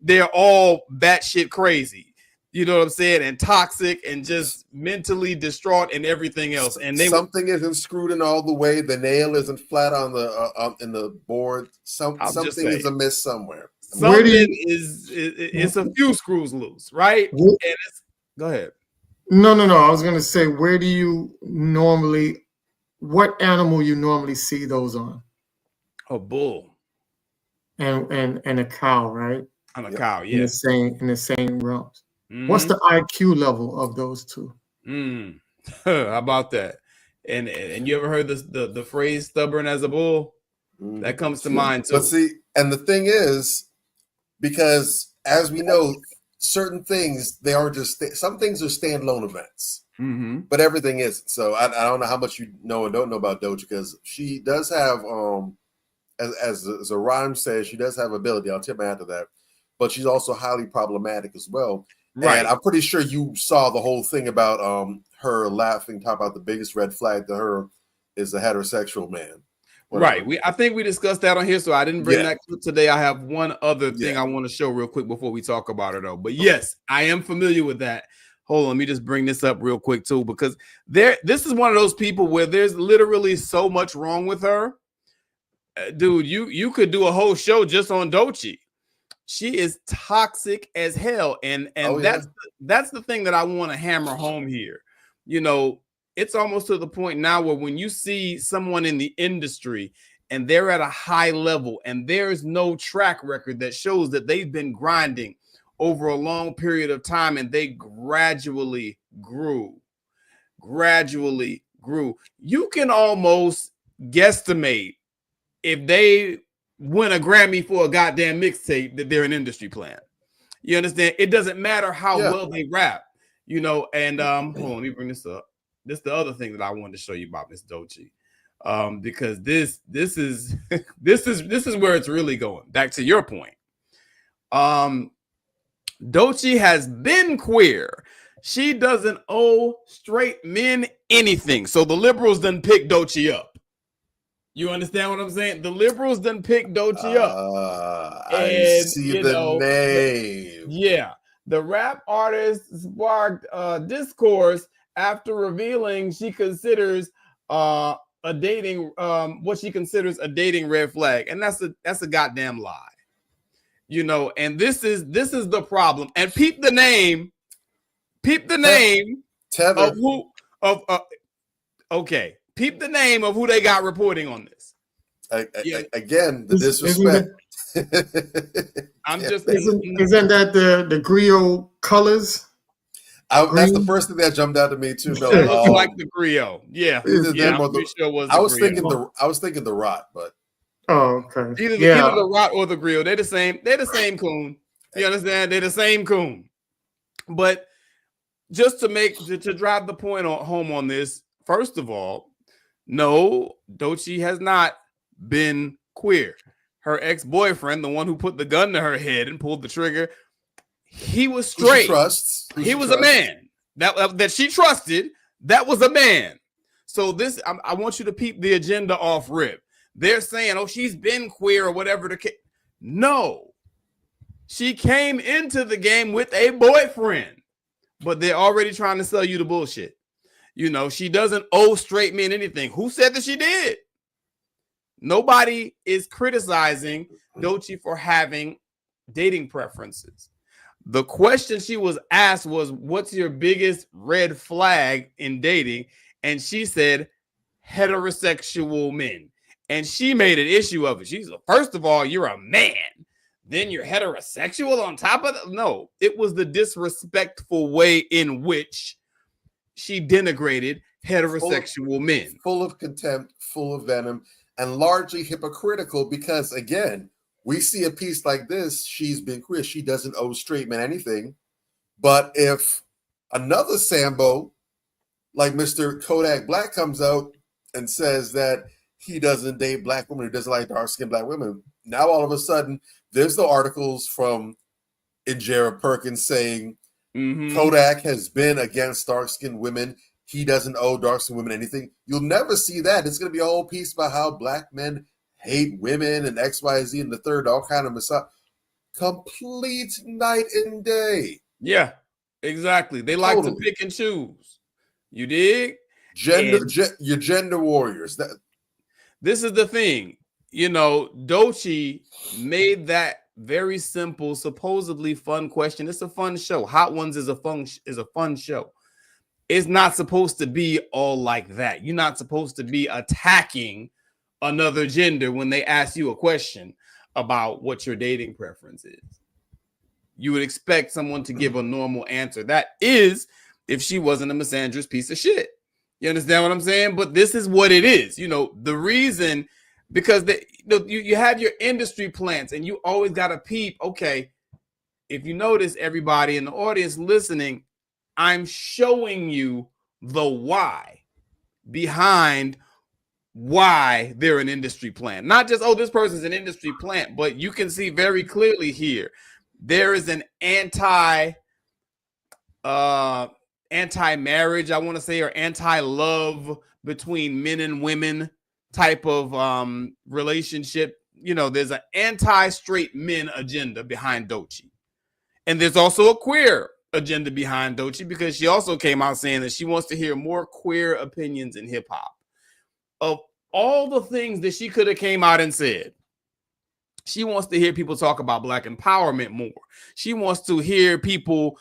they're all batshit crazy. You know what I'm saying? And toxic and just mentally distraught and everything else. And something isn't screwed in all the way. The nail isn't flat on the in the board. Something is amiss somewhere. It's a few screws loose, right? And go ahead. No. I was gonna say, what animal you normally see those on? A bull. And a cow, right? On a cow, yeah. In the same realms. Mm-hmm. What's the IQ level of those two? How about that? And you ever heard the phrase "stubborn as a bull"? That comes to mind too. But see, and the thing is, because as we know, certain things they are just some things are standalone events, but everything isn't. So I don't know how much you know and don't know about Doechii, because she does have as a rhyme says, she does have ability. I'll tip my hat to that, but she's also highly problematic as well. Right. And I'm pretty sure you saw the whole thing about her laughing, talk about the biggest red flag to her is a heterosexual man. Whatever. Right. I think we discussed that on here, so I didn't bring that clip today. I have one other thing I want to show real quick before we talk about it, though. But yes, I am familiar with that. Hold on, let me just bring this up real quick too, because this is one of those people where there's literally so much wrong with her. Dude, you could do a whole show just on Doechii. She is toxic as hell, and that's the thing that I want to hammer home here. It's almost to the point now where when you see someone in the industry and they're at a high level and there's no track record that shows that they've been grinding over a long period of time and they gradually grew. You can almost guesstimate if they win a Grammy for a goddamn mixtape that they're an industry plant. You understand? It doesn't matter how well they rap, and hold on, let me bring this up. This is the other thing that I wanted to show you about Miss Doechii. Because this is this is where it's really going. Back to your point. Doechii has been queer. She doesn't owe straight men anything. So the liberals done pick Doechii up. You understand what I'm saying? The liberals done picked Doechii up. I see the name. The rap artist sparked discourse after revealing she considers what she considers a dating red flag, and that's a goddamn lie. And this is the problem. And peep the name Tether. Peep the name of who they got reporting on this. Again, the disrespect. Isn't that the griot colors? That's the first thing that jumped out to me too. Like the griot, I was thinking the rot, but okay. Either the rot or the griot. They're the same. They're the same coon. You understand? They're the same coon. But just to drive the point home on this, first of all, no, Doechii has not been queer. Her ex-boyfriend, the one who put the gun to her head and pulled the trigger, he was straight. He was a man that she trusted. That was a man. So this, I want you to peep the agenda off rip. They're saying, oh, she's been queer or whatever the case. No, she came into the game with a boyfriend, but they're already trying to sell you the bullshit. You know, she doesn't owe straight men anything. Who said that she did? Nobody is criticizing Doechii for having dating preferences. The question she was asked was, what's your biggest red flag in dating? And she said, heterosexual men. And she made an issue of it. She's like, first of all, you're a man. Then you're heterosexual on top of that. No, it was the disrespectful way in which she denigrated heterosexual men. Full of contempt, full of venom, and largely hypocritical because, again, we see a piece like this, she's been queer. She doesn't owe straight men anything. But if another Sambo, like Mr. Kodak Black, comes out and says that he doesn't date black women, he doesn't like dark-skinned black women, now all of a sudden, there's the articles from Injera Perkins saying Kodak has been against dark-skinned women. He doesn't owe dark-skinned women anything. You'll never see that. It's going to be a whole piece about how black men hate women and X, Y, Z and the third, all kind of massage. Complete night and day. Yeah, exactly. They like to pick and choose. You dig? Your gender warriors. This is the thing. You know, Doechii made that very simple, supposedly fun question. It's a fun show. Hot Ones is a fun show. It's not supposed to be all like that. You're not supposed to be attacking another gender when they ask you a question about what your dating preference is. You would expect someone to give a normal answer. That is, if she wasn't a misandrous piece of shit. You understand what I'm saying? But this is what it is. You know, the reason, because you have your industry plants and you always got to peep. Okay, if you notice, everybody in the audience listening, I'm showing you the why behind why they're an industry plant. Not just, oh, this person's an industry plant, but you can see very clearly here, there is an anti-marriage, I want to say, or anti-love between men and women type of relationship. You know, there's an anti-straight men agenda behind Doechii. And there's also a queer agenda behind Doechii, because she also came out saying that she wants to hear more queer opinions in hip hop. Of all the things that she could have came out and said, she wants to hear people talk about black empowerment more. She wants to hear people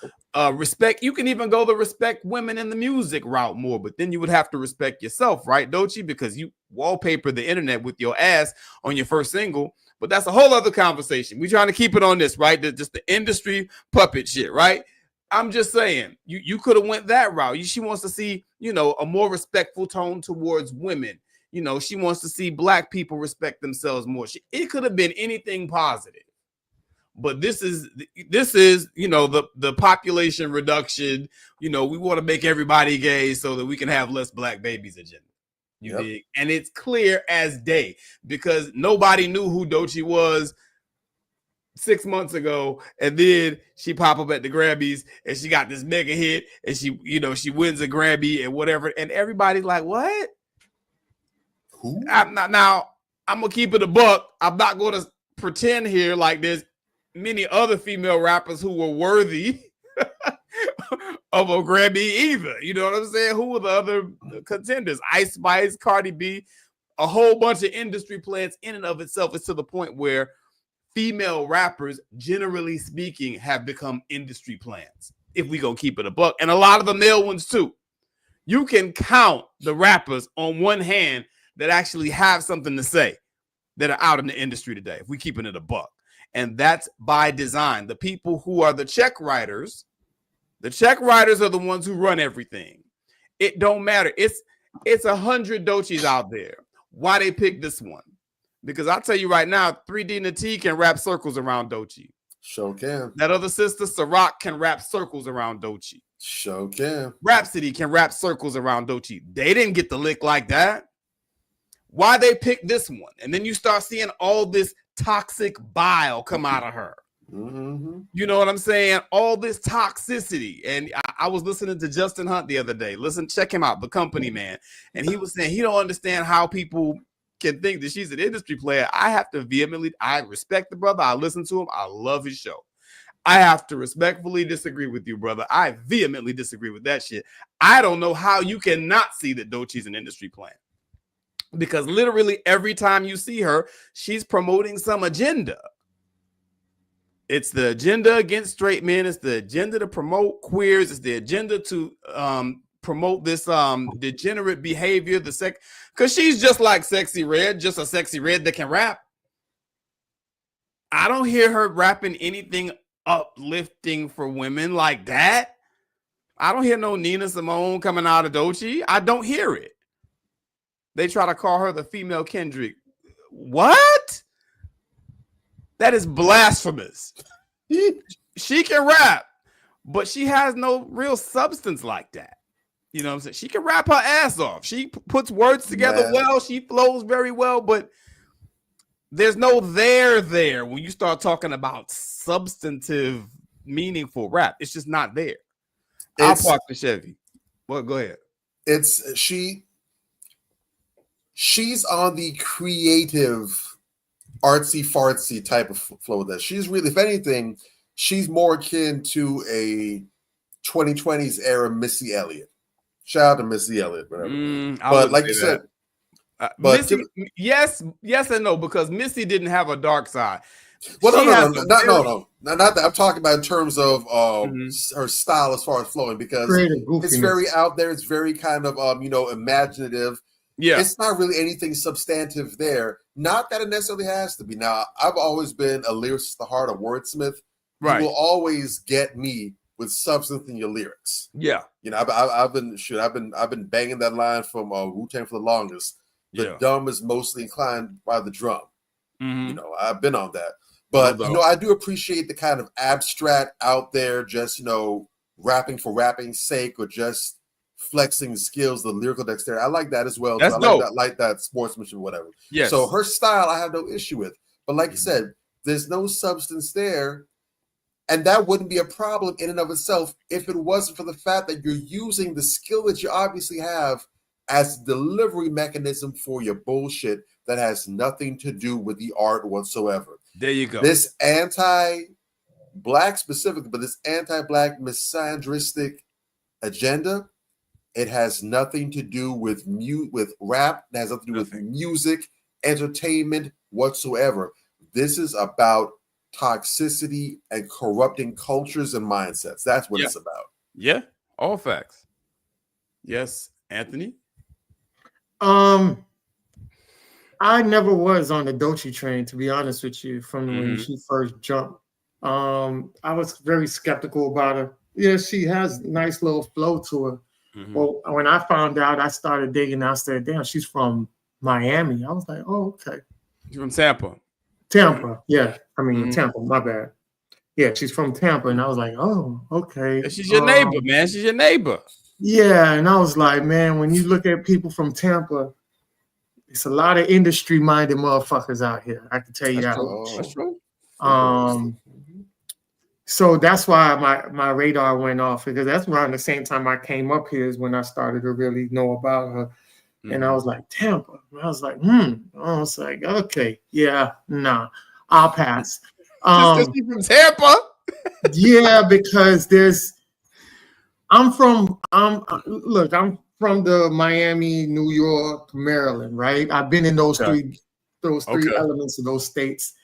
respect. You can even go the respect women in the music route more, but then you would have to respect yourself, right, Doechii? Because you wallpaper the internet with your ass on your first single. But that's a whole other conversation. We're trying to keep it on this, right? Just the industry puppet shit, right? I'm just saying, you could have went that route. She wants to see, you know, a more respectful tone towards women. You know, she wants to see black people respect themselves more. It could have been anything positive. But this is, you know, the population reduction. You know, we want to make everybody gay so that we can have less black babies agenda. You dig? And it's clear as day, because nobody knew who Doechii was 6 months ago, and then she pop up at the Grammys and she got this mega hit, and she, you know, she wins a Grammy and whatever, and everybody's like, what? Who? I'm gonna keep it a buck. I'm not gonna pretend here like there's many other female rappers who were worthy of a Grammy either. You know what I'm saying? Who were the other contenders? Ice Spice, Cardi B, a whole bunch of industry plants in and of itself. It's to the point where female rappers, generally speaking, have become industry plants, if we go keep it a buck. And a lot of the male ones too. You can count the rappers on one hand that actually have something to say that are out in the industry today, if we keeping it a buck. And that's by design. The people who are the check writers are the ones who run everything. It don't matter. It's 100 Doechies out there. Why they pick this one? Because I'll tell you right now, 3D Nati can wrap circles around Doechii. Sure can. That other sister, Ciroc, can rap circles around Doechii. Sure can. Rhapsody can rap circles around Doechii. They didn't get the lick like that. Why they picked this one? And then you start seeing all this toxic bile come out of her. Mm-hmm. You know what I'm saying? All this toxicity. And I was listening to Justin Hunt the other day. Check him out, The Company Man. And he was saying he don't understand how people can think that she's an industry player. I respect the brother. I listen to him. I love his show. I have to respectfully disagree with you, brother. I vehemently disagree with that shit. I don't know how you cannot see that Doechii's an industry plant. Because literally every time you see her, she's promoting some agenda. It's the agenda against straight men. It's the agenda to promote queers. It's the agenda to promote this degenerate behavior. Because she's just like Sexy Red, just a Sexy Red that can rap. I don't hear her rapping anything uplifting for women like that. I don't hear no Nina Simone coming out of Doechii. I don't hear it. They try to call her the female Kendrick. What? That is blasphemous. She can rap, but she has no real substance like that. You know what I'm saying? She can rap her ass off. She puts words together well. She flows very well, but there's no there when you start talking about substantive, meaningful rap. It's just not there. I'll park the Chevy. Well, go ahead. She's on the creative, artsy fartsy type of flow with that. She's really, if anything, she's more akin to a 2020s era Missy Elliott. Shout out to Missy Elliott, whatever. But like you said, Missy, yes and no, because Missy didn't have a dark side. Well, no. Not that I'm talking about in terms of her style as far as flowing, because it's very out there. It's very kind of imaginative. Yeah, it's not really anything substantive there. Not that it necessarily has to be. Now, I've always been a lyricist at the heart, a wordsmith. Right, you will always get me with substance in your lyrics. Yeah, I've been banging that line from Wu-Tang for the longest. The dumb is mostly inclined by the drum. Mm-hmm. I've been on that. But, I do appreciate the kind of abstract out there, just, rapping for rapping's sake or just flexing skills, the lyrical dexterity. I like that as well. That's I like that sportsmanship, whatever. Yes. So her style, I have no issue with. But like you said, there's no substance there. And that wouldn't be a problem in and of itself if it wasn't for the fact that you're using the skill that you obviously have as a delivery mechanism for your bullshit that has nothing to do with the art whatsoever. There you go. This anti-black specifically, but this anti-black misogynistic agenda, it has nothing to do with rap. It has nothing to do with music, entertainment whatsoever. This is about toxicity and corrupting cultures and mindsets. That's what it's about. Yeah, all facts. Yes, Anthony? I never was on the Doechii train, to be honest with you, from when she first jumped. I was very skeptical about her. Yeah, she has nice little flow to her. Well, when I found out, I started digging. I said, damn, she's from Miami. I was like, oh, okay. She's from Tampa. Yeah. I mean, Tampa, my bad. Yeah, she's from Tampa. And I was like, oh, okay. She's your neighbor, man. She's your neighbor. Yeah, and I was like, man, when you look at people from Tampa, it's a lot of industry-minded motherfuckers out here. I can tell you that. That's true. So that's why my radar went off, because that's around the same time I came up here is when I started to really know about her. And I was like, Tampa. And I was like, I was like, okay, yeah, nah, I'll pass. Just because she's from Tampa? Yeah, because I'm from the Miami, New York, Maryland, right? I've been in those three elements of those states.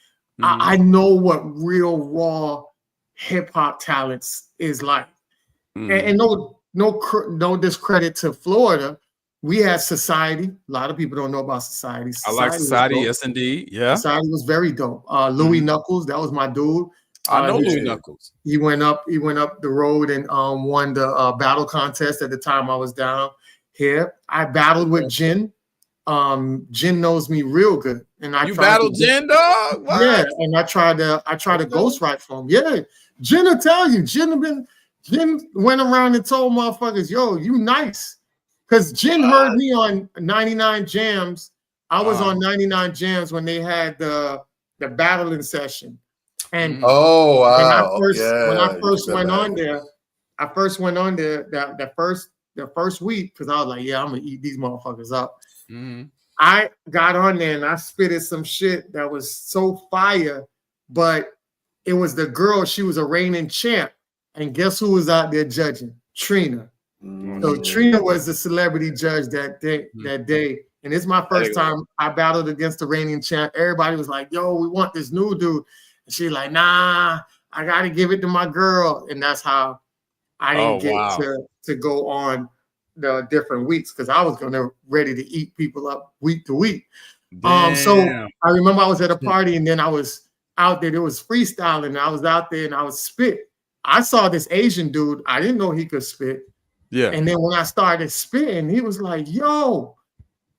I know what real raw hip hop talents is like. And no discredit to Florida. We had Society. A lot of people don't know about Society. I like Society, yes, indeed. Yeah. Society was very dope. Louis Knuckles, that was my dude. I know Louis Knuckles. He went up the road and won the battle contest at the time I was down here. I battled with Jin Jin knows me real good, and I you battled Jin, dog. What? Yeah, and I tried to ghostwrite for him. Yeah, Jin will tell you. Jin went around and told motherfuckers, "Yo, you nice," because Jin heard me on 99 Jams. I was on 99 Jams when they had the battling session, and when I first went on there, the first week because I was like, yeah, I'm gonna eat these motherfuckers up. I got on there and I spitted some shit that was so fire, but it was the girl. She was a reigning champ, and guess who was out there judging? Trina. So Trina was the celebrity judge that day. And it's my first time I battled against the reigning champ. Everybody was like, yo, we want this new dude. And she's like, nah, I got to give it to my girl. And that's how I didn't get to go on the different weeks because I was ready to eat people up week to week. So I remember I was at a party and then I was out there. It was freestyling. And I was out there and I was spit. I saw this Asian dude. I didn't know he could spit. Yeah. And then when I started spitting, he was like, yo,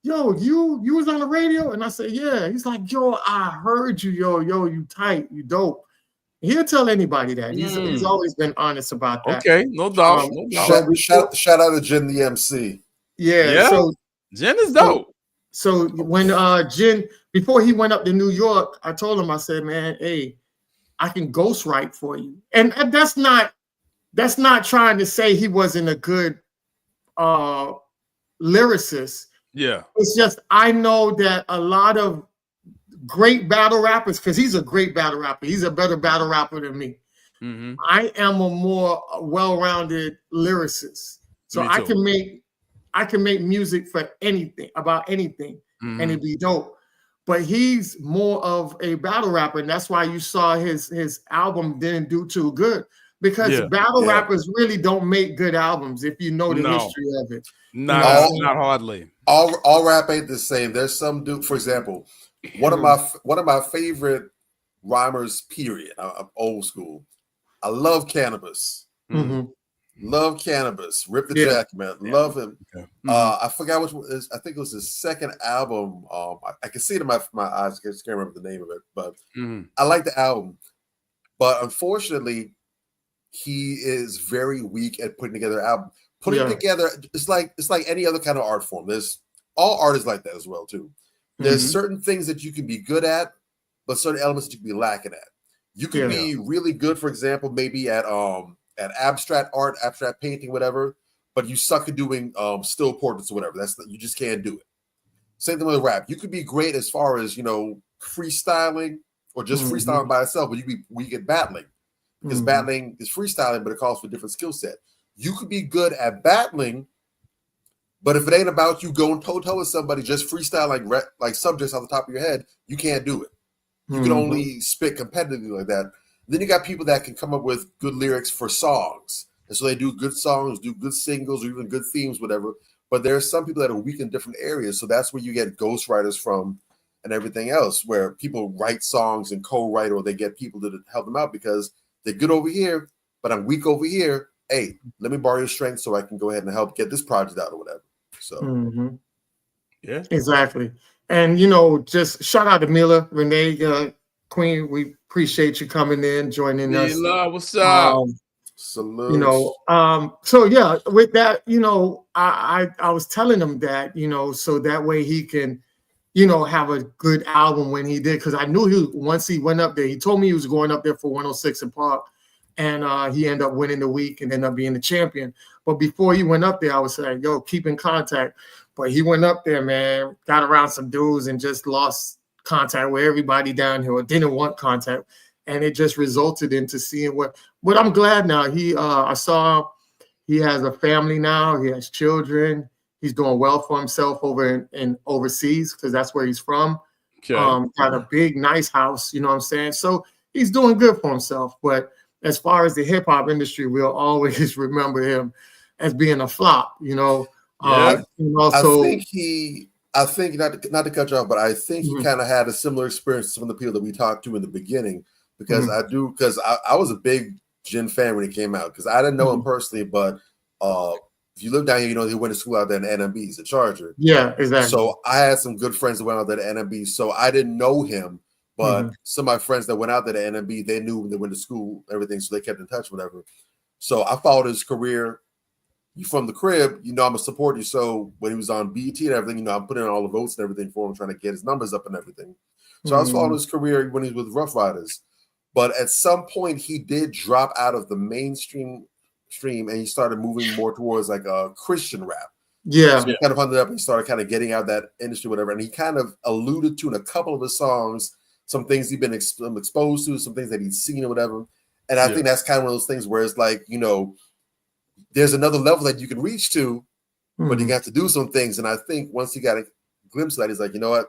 you was on the radio? And I said, yeah. He's like, yo, I heard you, yo, you tight, you dope. He'll tell anybody that. He's always been honest about that. Okay, no doubt. Shout out to Jin the MC. Yeah. So Jin is dope. So when Jin, before he went up to New York, I told him, I said, man, hey, I can ghostwrite for you. And that's not trying to say he wasn't a good lyricist. Yeah. It's just I know that a lot of great battle rappers, because he's a great battle rapper. He's a better battle rapper than me. I am a more well-rounded lyricist. So I can make music for anything, about anything, and it'd be dope. But he's more of a battle rapper, and that's why you saw his album didn't do too good. Because battle rappers really don't make good albums if you know the history of it. Not hardly. All rap ain't the same. There's some dude, for example, one of my favorite rhymers, period. I'm old school. I love Cannabis. Love Cannabis. Rip the Jacket, man. Love him. I forgot which one it is. I think it was his second album. I can see it in my eyes. I just can't remember the name of it. But I like the album. But unfortunately, he is very weak at putting together an album. Putting together, it's like any other kind of art form. There's all artists like that as well, too. There's certain things that you can be good at, but certain elements that you can be lacking at. You can be really good, for example, maybe at abstract art, abstract painting, whatever, but you suck at doing still portraits or whatever. You just can't do it. Same thing with rap. You could be great as far as, freestyling or just freestyling by itself, but you can be weak at battling. Because battling is freestyling, but it calls for a different skill set. You could be good at battling, but if it ain't about you going toe-to-toe with somebody, just freestyle like subjects off the top of your head, you can't do it. You can only spit competitively like that. Then you got people that can come up with good lyrics for songs. And so they do good songs, do good singles, or even good themes, whatever. But there are some people that are weak in different areas. So that's where you get ghostwriters from and everything else, where people write songs and co-write, or they get people to help them out because they're good over here, but I'm weak over here. Hey, let me borrow your strength so I can go ahead and help get this project out or whatever. So, yeah, exactly. And just shout out to Mila, Renee, Queen. We appreciate you coming in, joining us. Mila, what's up? Salute. So yeah, with that, I was telling him that, so that way he can, have a good album when he did, because I knew once he went up there, he told me he was going up there for 106 in Park, and he ended up winning the week and ended up being the champion. But before he went up there, I was saying, yo, keep in contact. But he went up there, man, got around some dudes and just lost contact with everybody down here, or didn't want contact. And it just resulted into seeing but I'm glad now. I saw he has a family now. He has children. He's doing well for himself over in overseas, because that's where he's from. Okay. Got a big, nice house, you know what I'm saying? So he's doing good for himself. But as far as the hip hop industry, we'll always remember him as being a flop, I think not to cut you off, but I think he kind of had a similar experience to some of the people that we talked to in the beginning, because I was a big Jin fan when he came out, because I didn't know him personally, but if you live down here, you know he went to school out there in NMB. He's a Charger. Yeah, exactly. So I had some good friends that went out there to NMB. So I didn't know him, but some of my friends that went out there to NMB, they knew when they went to school, everything. So they kept in touch, whatever. So I followed his career. You from the crib, you know I'm gonna support you. So when he was on BET and everything, you know I'm putting in all the votes and everything for him, trying to get his numbers up and everything. So I was following his career when he was with Rough Riders. But at some point, he did drop out of the mainstream stream, and he started moving more towards like a Christian rap. Yeah. So he kind of ended up and he started kind of getting out of that industry, whatever. And he kind of alluded to in a couple of his songs some things he'd been exposed to, some things that he'd seen or whatever. And I think that's kind of one of those things where it's like, you know, there's another level that you can reach to, but you have to do some things. And I think once he got a glimpse of that, he's like, you know what?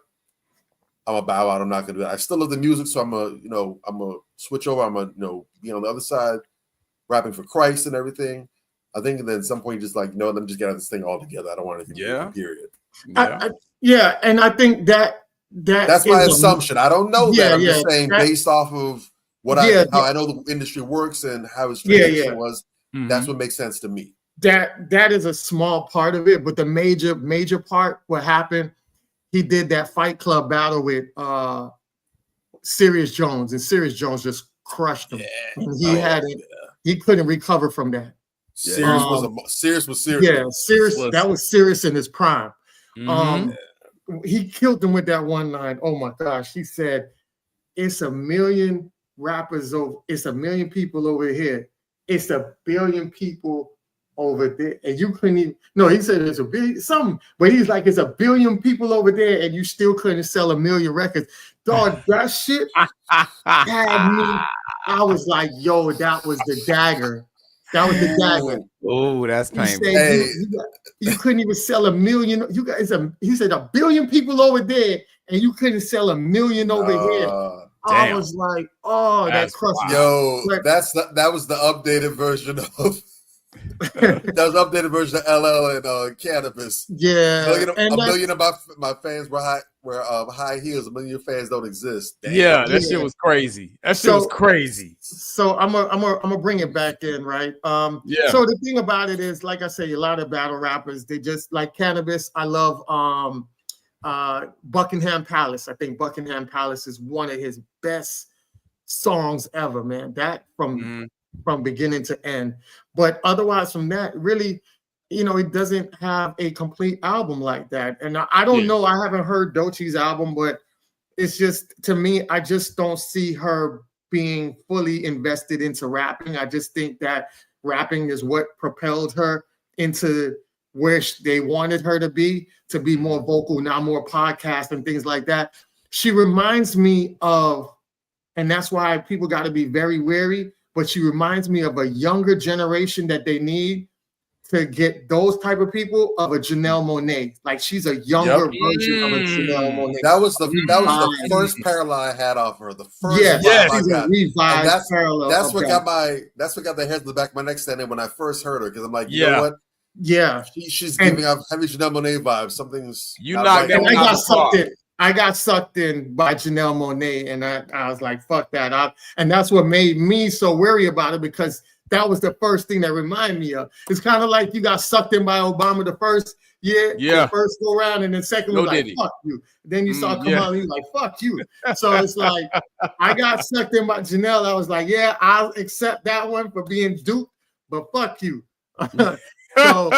I'm gonna bow out. I'm not gonna do that. I still love the music, so I'm gonna switch over. I'm gonna, be on the other side, rapping for Christ and everything. I think then at some point, just like, let me just get out of this thing altogether. I don't want anything to do, period. And I think that's my assumption. I don't know that. I'm just saying based off of how I know the industry works and how his transition was. That's what makes sense to me. That is a small part of it, but the major part, what happened, he did that Fight Club battle with Serious Jones, and Serious Jones just crushed him. And he couldn't recover from that. Serious was serious. Yeah, Serious. That was Serious in his prime. He killed him with that one line. Oh my gosh, he said, "It's a million rappers over. It's a million people over here. It's a billion people over there." And you couldn't even, no, he said it's a billion something, but he's like, it's a billion people over there, and you still couldn't sell a million records. Dog, that shit had me. I was like, yo, that was the dagger. That was the dagger. Oh, that's painful. You couldn't even sell a million. You guys, he said a billion people over there, and you couldn't sell a million over here. I was like, oh, that crushed me. Yo, that was the updated version of that was the updated version of LL and Cannabis. Yeah, a million of my fans were high heels. A million of your fans don't exist. Damn. Yeah, that shit was crazy. That shit was crazy. So I'm gonna bring it back in, right? So the thing about it is, like I say, a lot of battle rappers, they just like Cannabis. I love Buckingham Palace. I think Buckingham Palace is one of his best songs ever, man. That from beginning to end. But otherwise from that, really, it doesn't have a complete album like that. And I don't know, I haven't heard Doechie's album, but it's just, to me, I just don't see her being fully invested into rapping. I just think that rapping is what propelled her into where they wanted her to be more vocal, now more podcast and things like that. She reminds me of, and that's why people got to be very wary, but she reminds me of a younger generation that they need to get those type of people, of a Janelle Monáe. Like, she's a younger version of a Janelle Monáe. That was the first parallel I had off her. The first she's a revised parallel. That's what got the hair to the back of my neck standing when I first heard her, because I'm like, you know what? Yeah, she's giving off heavy Janelle Monáe vibes. Something's I got sucked in by Janelle Monáe, and I was like, fuck that. And that's what made me so wary about it, because that was the first thing that reminded me of. It's kind of like you got sucked in by Obama the first year, the first go around, and then second was like, fuck you. Then you saw Kamala, you like, fuck you. So it's like, I got sucked in by Janelle. I was like, yeah, I'll accept that one for being duped, but fuck you. So,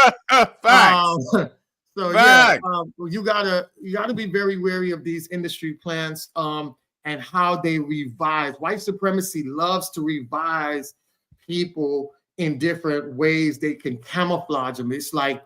you gotta be very wary of these industry plans and how they revise. White supremacy loves to revise people in different ways. They can camouflage them. It's like,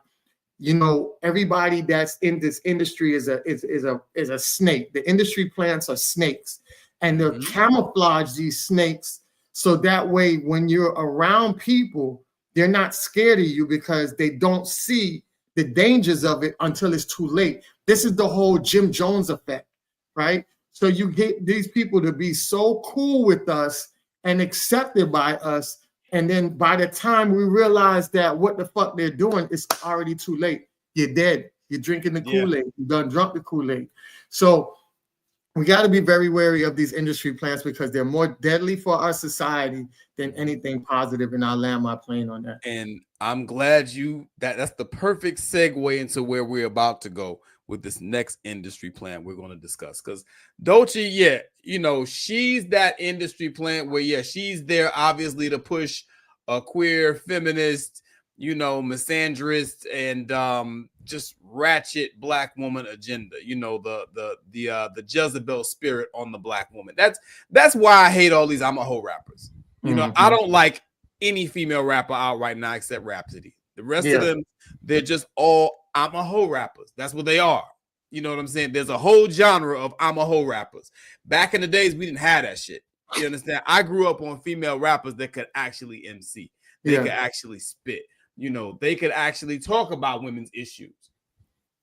everybody that's in this industry is a snake. The industry plants are snakes, and they'll camouflage these snakes so that way when you're around people, they're not scared of you because they don't see the dangers of it until it's too late. This is the whole Jim Jones effect, right? So you get these people to be so cool with us and accepted by us, and then by the time we realize that what the fuck they're doing, it's already too late. You're dead. You're drinking the Kool-Aid. You done drunk the Kool-Aid. So We got to be very wary of these industry plants because they're more deadly for our society than anything positive, and I'll land my plane on that. And I'm glad that's the perfect segue into where we're about to go with this next industry plant we're going to discuss. Because Doechii, yeah, you know, she's that industry plant where, yeah, she's there obviously to push a queer, feminist, you know, misandrist, and just ratchet black woman agenda. You know, the Jezebel spirit on the black woman. That's why I hate all these I'm a hoe rappers. You know, I don't like any female rapper out right now except Rhapsody. The rest of them, they're just all I'm a hoe rappers. That's what they are. You know what I'm saying? There's a whole genre of I'm a hoe rappers. Back in the days, we didn't have that shit. You understand? I grew up on female rappers that could actually MC. They could actually spit. You know, they could actually talk about women's issues.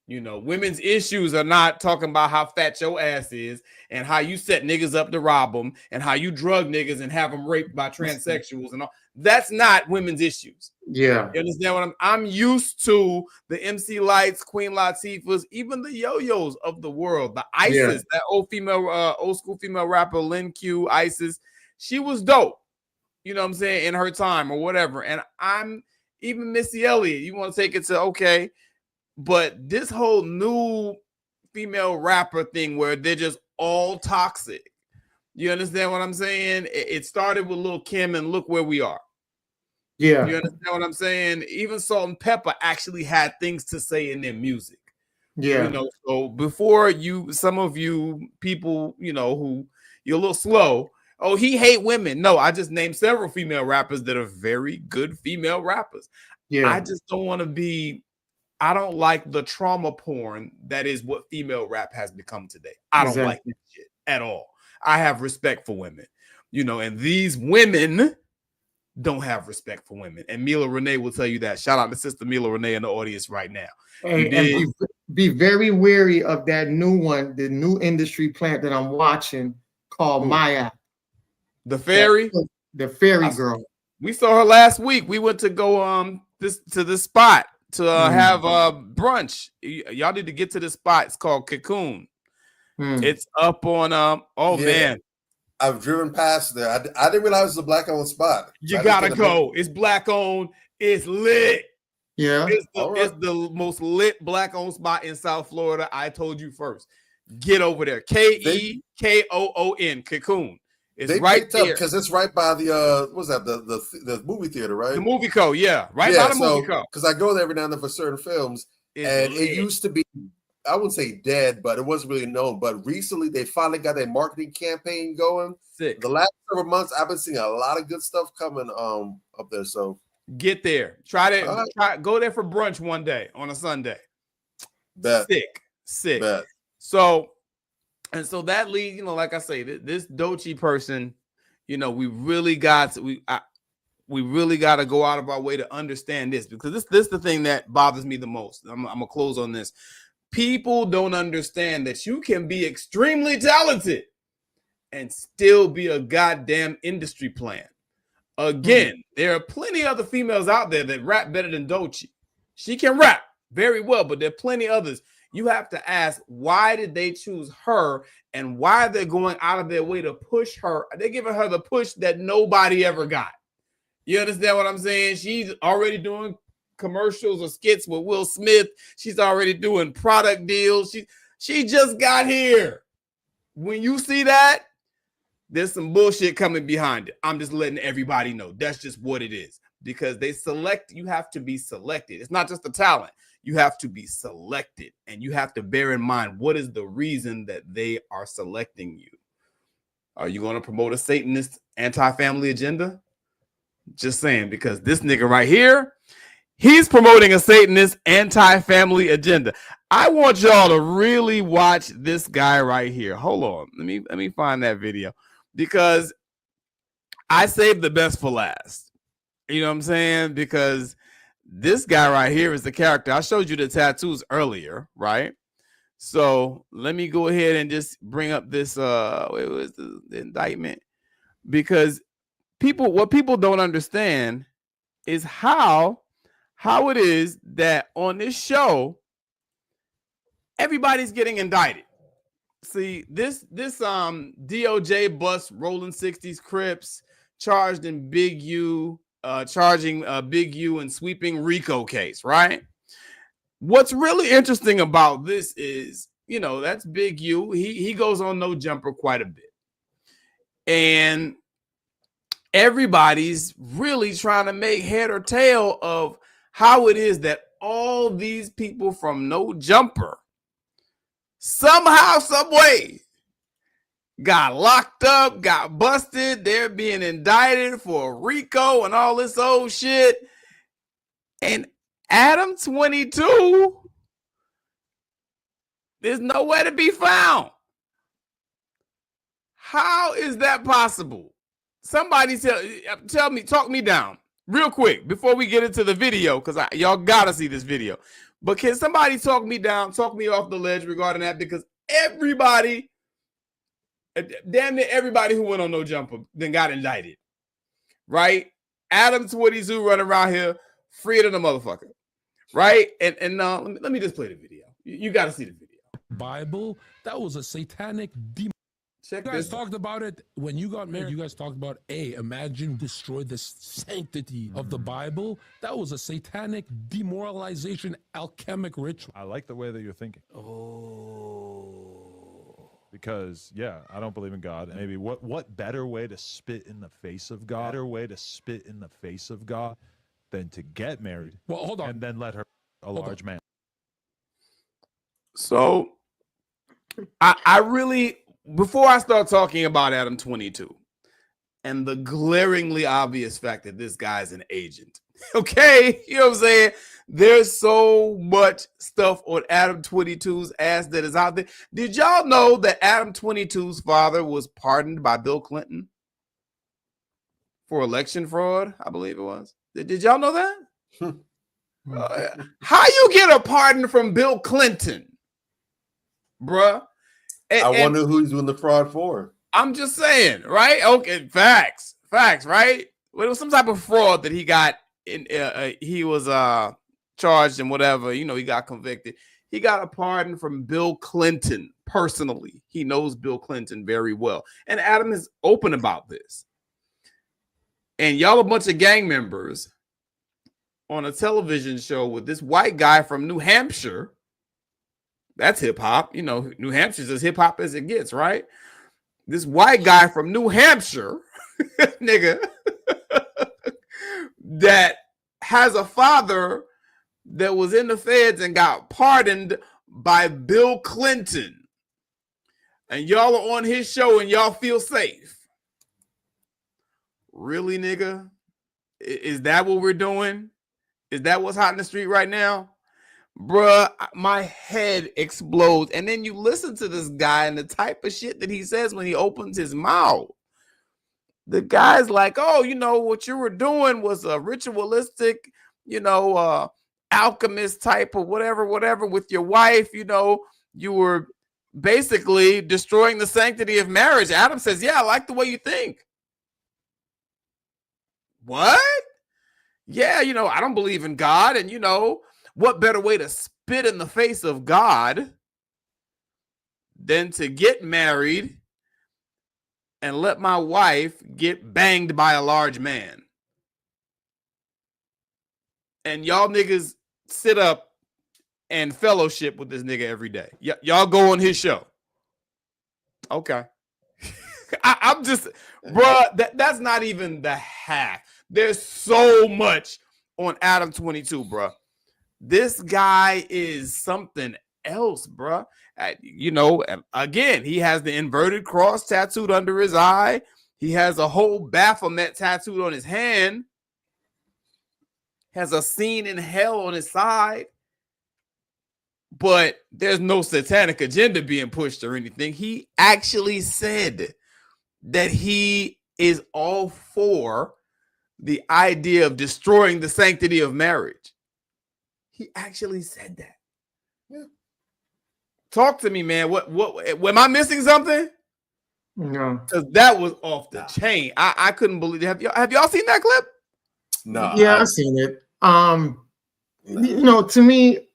You know, women's issues are not talking about how fat your ass is and how you set niggas up to rob them and how you drug niggas and have them raped by transsexuals and all. That's not women's issues. Yeah. You understand what I'm used to the MC Lights, Queen Latifahs, even the yo-yos of the world, the Isis, that old school female rapper, Lynn Q, Isis. She was dope. You know what I'm saying? In her time or whatever. And I'm even Missy Elliott. You want to take it to okay. But this whole new female rapper thing where they're just all toxic. You understand what I'm saying? It started with Lil' Kim and look where we are. Yeah. You understand what I'm saying? Even Salt and Pepper actually had things to say in their music. Yeah. You know, so before some of you people, you know, who you're a little slow. Oh, he hate women. No, I just named several female rappers that are very good female rappers. Yeah. I just don't want to be I don't like the trauma porn that is what female rap has become today. I don't like that shit at all. I have respect for women, you know, and these women don't have respect for women. And Mila Renee will tell you that. Shout out to Sister Mila Renee in the audience right now. And be very wary of that new one, the new industry plant that I'm watching called Maya. The fairy? The fairy girl. We saw her last week. We went to go to this spot to have brunch. Y'all need to get to this spot. It's called Cocoon. It's up on man. I've driven past there. I didn't realize it was a black owned spot. You gotta go. It's black owned. It's lit. Yeah. It's the most lit black owned spot in South Florida. I told you first. Get over there. Kekoon. Cocoon. It's right there because it's right by the what's that? The movie theater, right? The movie co, yeah, right by the movie co. Because I go there every now and then for certain films, and it used to be, I wouldn't say dead, but it wasn't really known. But recently, they finally got their marketing campaign going. Sick. The last several months, I've been seeing a lot of good stuff coming up there. So get there. Try go there for brunch one day on a Sunday. Bet. Sick. Bet. So that leads, you know, like I say, this Doechii person, you know, we really got to go out of our way to understand this, because this is the thing that bothers me the most. I'm gonna close on this. People don't understand that you can be extremely talented and still be a goddamn industry plant. Again, there are plenty other females out there that rap better than Doechii. She can rap very well, but there are plenty others. You have to ask, why did they choose her, and why they're going out of their way to push her? They're giving her the push that nobody ever got. You understand what I'm saying? She's already doing commercials or skits with Will Smith. She's already doing product deals. She just got here. When you see that, there's some bullshit coming behind it. I'm just letting everybody know. That's just what it is. Because you have to be selected. It's not just the talent. You have to be selected, and you have to bear in mind what is the reason that they are selecting you. Are you going to promote a Satanist anti-family agenda? Just saying, because this nigga right here, he's promoting a Satanist anti-family agenda. I want y'all to really watch this guy right here. Hold on. Let me find that video, because I saved the best for last. You know what I'm saying? Because this guy right here is the character. I showed you the tattoos earlier, right? So let me go ahead and just bring up this wait, was the indictment, because what people don't understand is how it is that on this show everybody's getting indicted. See, this DOJ bust rolling 60s Crips charged in Big U, charging Big U and sweeping RICO case, right? What's really interesting about this is, you know, that's Big U. He goes on No Jumper quite a bit. And everybody's really trying to make head or tail of how it is that all these people from No Jumper somehow, some way got locked up, got busted. They're being indicted for RICO and all this old shit. And Adam 22 there's nowhere to be found. How is that possible? Somebody tell me, talk me down real quick before we get into the video, because y'all gotta see this video. But can somebody talk me down, talk me off the ledge regarding that? Because everybody, damn near everybody who went on No Jumper then got indicted, right? Adam 22 running around here freer than a motherfucker, right? And let me just play the video. You got to see the video. Bible, that was a satanic demon. Check you guys this. Talked about it when you got married. You guys talked about, imagine destroy the sanctity of the Bible. That was a satanic demoralization, alchemic ritual. I like the way that you're thinking. Oh. Because, yeah, I don't believe in God. Maybe what better way to spit in the face of God? Better way to spit in the face of God than to get married. Well, hold on. And then let her a large man. So I really, before I start talking about Adam 22 and the glaringly obvious fact that this guy's an agent, okay, you know what I'm saying? There's so much stuff on Adam 22's ass that is out there. Did y'all know that Adam 22's father was pardoned by Bill Clinton for election fraud? I believe it was. Did y'all know that? How you get a pardon from Bill Clinton, bruh? I wonder who he's doing the fraud for. I'm just saying, right? Okay, facts, right? Well, it was some type of fraud that he got in. He was charged and whatever. You know, he got convicted. He got a pardon from Bill Clinton personally. He knows Bill Clinton very well, and Adam is open about this. And y'all a bunch of gang members on a television show with this white guy from New Hampshire. That's hip hop. You know, New Hampshire's as hip hop as it gets, right? This white guy from New Hampshire, nigga, that has a father that was in the feds and got pardoned by Bill Clinton. And y'all are on his show and y'all feel safe. Really, nigga? Is that what we're doing? Is that what's hot in the street right now? Bruh, my head explodes. And then you listen to this guy and the type of shit that he says when he opens his mouth. The guy's like, oh, you know, what you were doing was a ritualistic, you know, alchemist type of whatever with your wife. You know, you were basically destroying the sanctity of marriage. Adam says, yeah, I like the way you think. What? Yeah, you know, I don't believe in God. And, you know, what better way to spit in the face of God than to get married and let my wife get banged by a large man? And y'all niggas sit up and fellowship with this nigga every day. Y'all go on his show. Okay. I'm just, bruh, that's not even the half. There's so much on Adam 22, bruh. This guy is something else, bruh. You know, again, he has the inverted cross tattooed under his eye. He has a whole Baphomet tattooed on his hand. Has a scene in hell on his side. But there's no satanic agenda being pushed or anything. He actually said that he is all for the idea of destroying the sanctity of marriage. He actually said that. Yeah. Talk to me, man. What am I missing something? No. Because that was off the chain. I couldn't believe it. Have y'all seen that clip? No. Yeah, I've seen it. You know, to me,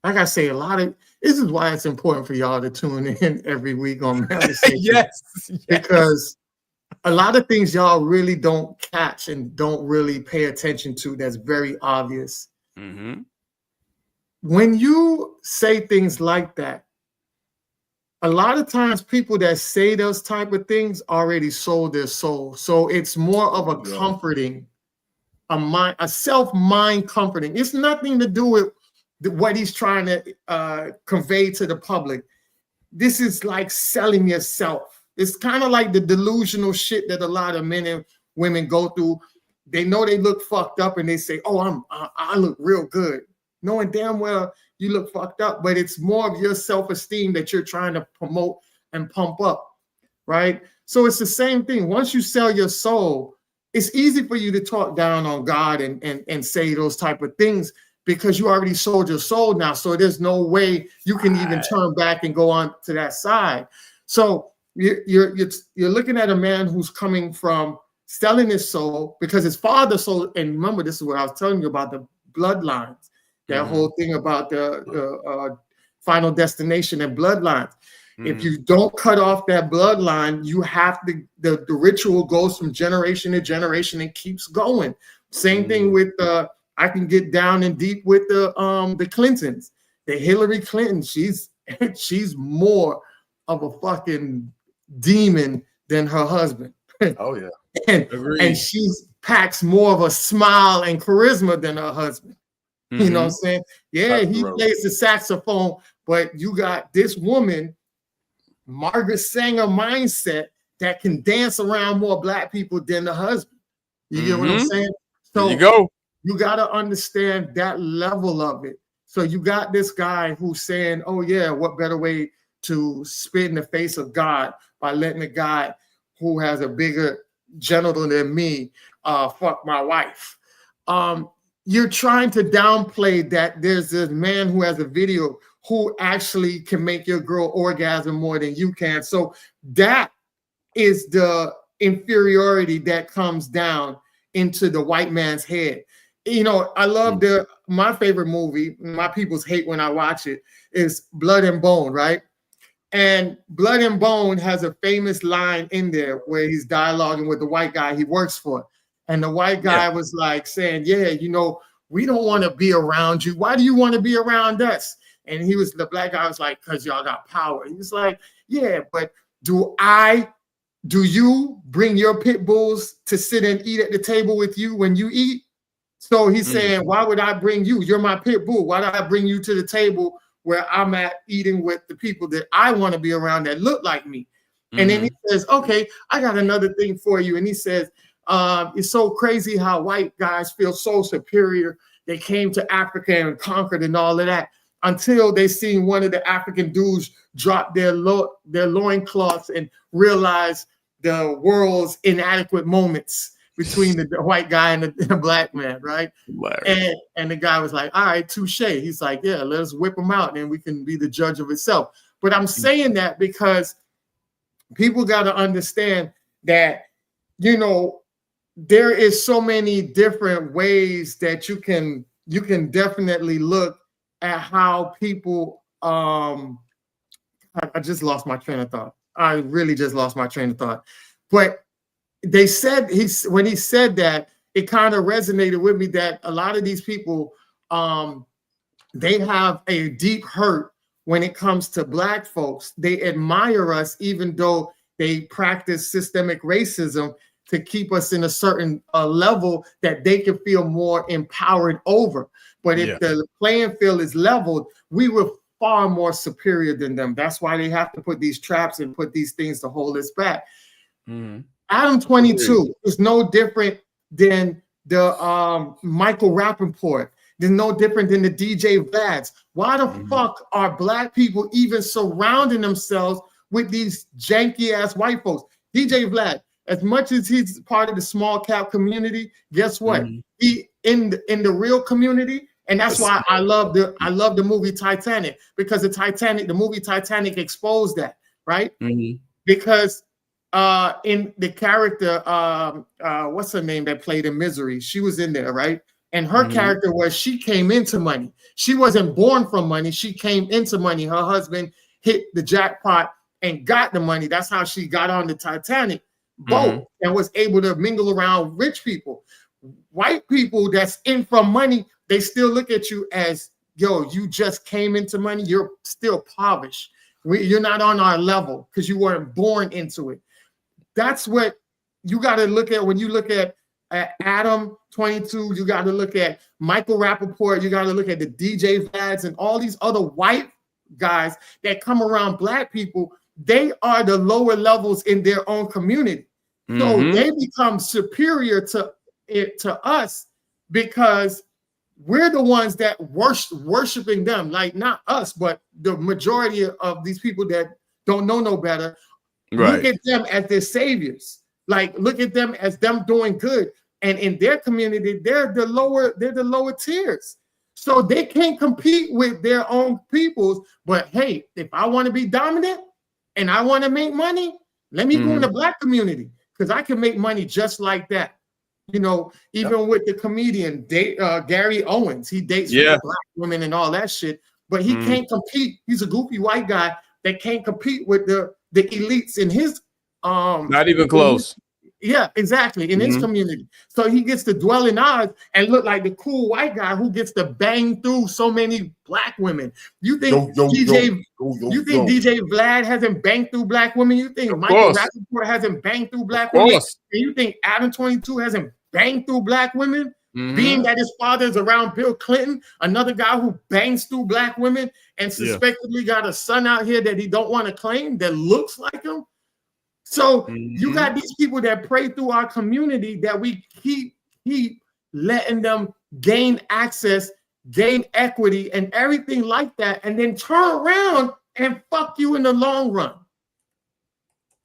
like I say, a lot of this is why it's important for y'all to tune in every week on Manifestation. Yes. Because a lot of things y'all really don't catch and don't really pay attention to that's very obvious. Mm-hmm. When you say things like that, a lot of times people that say those type of things already sold their soul. So it's more of a comforting, a self-mind comforting. It's nothing to do with what he's trying to convey to the public. This is like selling yourself. It's kind of like the delusional shit that a lot of men and women go through. They know they look fucked up and they say, oh, I look real good. Knowing damn well you look fucked up, but it's more of your self-esteem that you're trying to promote and pump up, right? So it's the same thing. Once you sell your soul, it's easy for you to talk down on God and say those type of things because you already sold your soul now. So there's no way you can even turn back and go on to that side. So you're looking at a man who's coming from selling his soul because his father sold. And remember, this is what I was telling you about the bloodlines. That whole thing about the final destination and bloodlines. If you don't cut off that bloodline, you have to, the ritual goes from generation to generation and keeps going. Same thing with I can get down and deep with the Clintons. The Hillary Clinton, she's more of a fucking demon than her husband. Oh yeah. and she packs more of a smile and charisma than her husband. You know what I'm saying? Yeah, he plays the saxophone, but you got this woman, Margaret Sanger mindset, that can dance around more black people than the husband. You get what I'm saying? So you got to understand that level of it. So you got this guy who's saying, oh yeah, what better way to spit in the face of God by letting a guy who has a bigger genital than me fuck my wife. You're trying to downplay that there's this man who has a video who actually can make your girl orgasm more than you can. So that is the inferiority that comes down into the white man's head. You know, I love my favorite movie, my people's hate when I watch it, is Blood and Bone, right? And Blood and Bone has a famous line in there where he's dialoguing with the white guy he works for. And the white guy was like saying, yeah, you know, we don't want to be around you. Why do you want to be around us? And the black guy was like, because y'all got power. He was like, yeah, but do you bring your pit bulls to sit and eat at the table with you when you eat? So he's saying, why would I bring you? You're my pit bull. Why do I bring you to the table where I'm at eating with the people that I want to be around that look like me? And then he says, okay, I got another thing for you. And he says, it's so crazy how white guys feel so superior. They came to Africa and conquered and all of that until they seen one of the African dudes drop their loincloths and realize the world's inadequate moments between the white guy and the black man, right? And the guy was like, all right, touche. He's like, yeah, let us whip him out and we can be the judge of itself. But I'm saying that because people got to understand that, you know, there is so many different ways that you can definitely look at how people I just lost my train of thought. I really just lost my train of thought. But they said when he said that, it kind of resonated with me that a lot of these people they have a deep hurt when it comes to black folks. They admire us even though they practice systemic racism to keep us in a certain level that they can feel more empowered over. But if the playing field is leveled, we were far more superior than them. That's why they have to put these traps and put these things to hold us back. Adam 22 is no different than the Michael Rappaport. They're no different than the DJ Vlads. Why the fuck are black people even surrounding themselves with these janky ass white folks? DJ Vlad, as much as he's part of the small cap community, guess what? He in the real community, and that's why I love the movie Titanic, because the movie Titanic exposed that, right? Because in the character, what's her name that played in Misery? She was in there, right? And her character was she came into money. She wasn't born from money. She came into money. Her husband hit the jackpot and got the money. That's how she got on the Titanic boat and was able to mingle around rich people. White people that's in from money, they still look at you as, yo, you just came into money. You're still impoverished. You're not on our level because you weren't born into it. That's what you got to look at when you look at Adam 22. You got to look at Michael Rappaport. You got to look at the DJ Vlads and all these other white guys that come around black people. They are the lower levels in their own community. So they become superior to us because we're the ones that worshiping them, like not us, but the majority of these people that don't know no better. Look at them as their saviors. Like, look at them as them doing good. And in their community, they're the lower tiers. So they can't compete with their own peoples. But hey, if I want to be dominant and I want to make money, let me go in the black community because I can make money just like that. You know, even with the comedian Gary Owens, he dates black women and all that shit, but he can't compete. He's a goofy white guy that can't compete with the elites in his not even close. Yeah, exactly. In his community. So he gets to dwell in ours and look like the cool white guy who gets to bang through so many black women. You think DJ Vlad hasn't banged through black women? You think Michael Rappaport hasn't banged through black women? And you think Adam 22 hasn't banged through black women? Being that his father is around Bill Clinton, another guy who bangs through black women and suspectedly got a son out here that he don't want to claim that looks like him. So you got these people that pray through our community that we keep letting them gain access, gain equity, and everything like that, and then turn around and fuck you in the long run.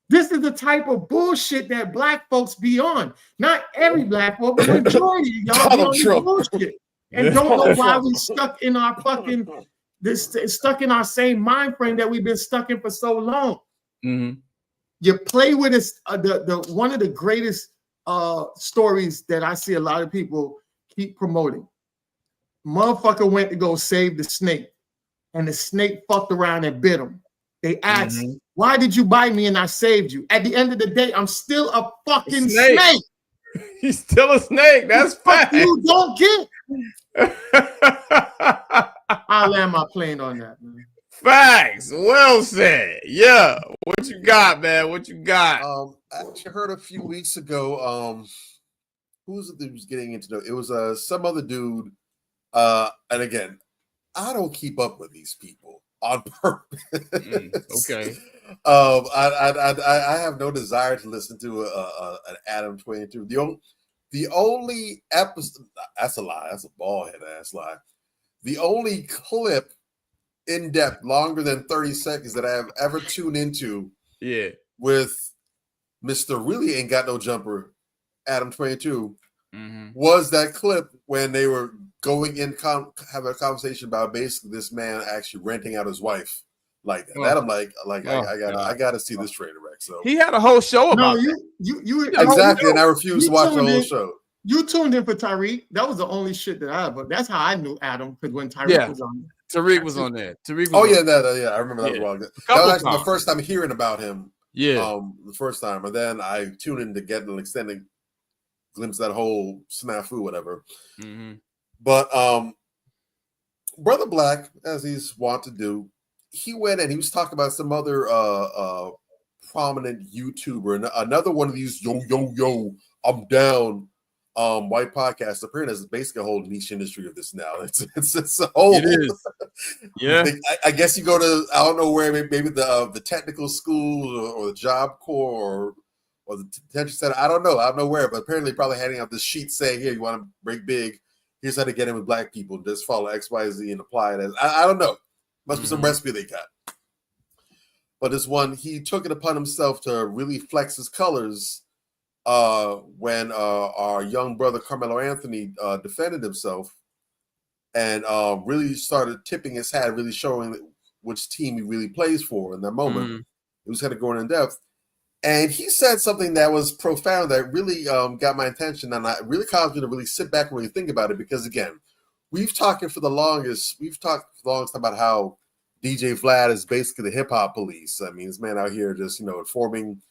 This is the type of bullshit that black folks be on. Not every black folk, but majority of y'all be on this bullshit and don't know why we stuck in our fucking stuck in our same mind frame that we've been stuck in for so long. You play with us. The one of the greatest stories that I see a lot of people keep promoting. Motherfucker went to go save the snake, and the snake fucked around and bit him. They asked, "Why did you bite me and I saved you?" At the end of the day, I'm still a fucking snake. He's still a snake. That's fact. You don't get. I'll land my plane on that, man. Facts. Well said. Yeah. What you got, man? What you got? I actually heard a few weeks ago. Who was it that was getting into it? It was some other dude. And again, I don't keep up with these people on purpose. Okay. I have no desire to listen to an Adam 22. The only episode, that's a lie. That's a bald head ass lie. The only clip in depth, longer than 30 seconds that I have ever tuned into, with Mr. Really Ain't Got No Jumper, Adam 22, was that clip when they were going in, having a conversation about basically this man actually renting out his wife like that. That I'm like, I gotta see this train wreck. So he had a whole show about you exactly, and I refused to watch the whole show. You tuned in for Tariq. That was the only shit that I. But that's how I knew Adam, because when Tariq was on. Tariq was on there. I remember that was wrong. That was actually my first time hearing about him. The first time, and then I tuned in to get an extended glimpse of that whole snafu, whatever. But Brother Black, as he's wont to do, he went and he was talking about some other prominent YouTuber, and another one of these yo, I'm down. White podcast. Apparently, there's basically a whole niche industry of this now. It's a whole. It is. Yeah. I guess you go to, I don't know where, maybe the technical school or the Job Corps or the detention center. I don't know where, but apparently probably handing out this sheet saying, "Here, you want to break big? Here's how to get in with black people. Just follow X, Y, Z and apply it." As I don't know. Must be some recipe they got. But this one, he took it upon himself to really flex his colors. When our young brother Carmelo Anthony defended himself and really started tipping his hat, really showing which team he really plays for in that moment. It was kind of going in depth. And he said something that was profound that really got my attention, and it really caused me to really sit back and really think about it. Because again, we've talked for the longest time about how DJ Vlad is basically the hip hop police. I mean, this man out here just informing.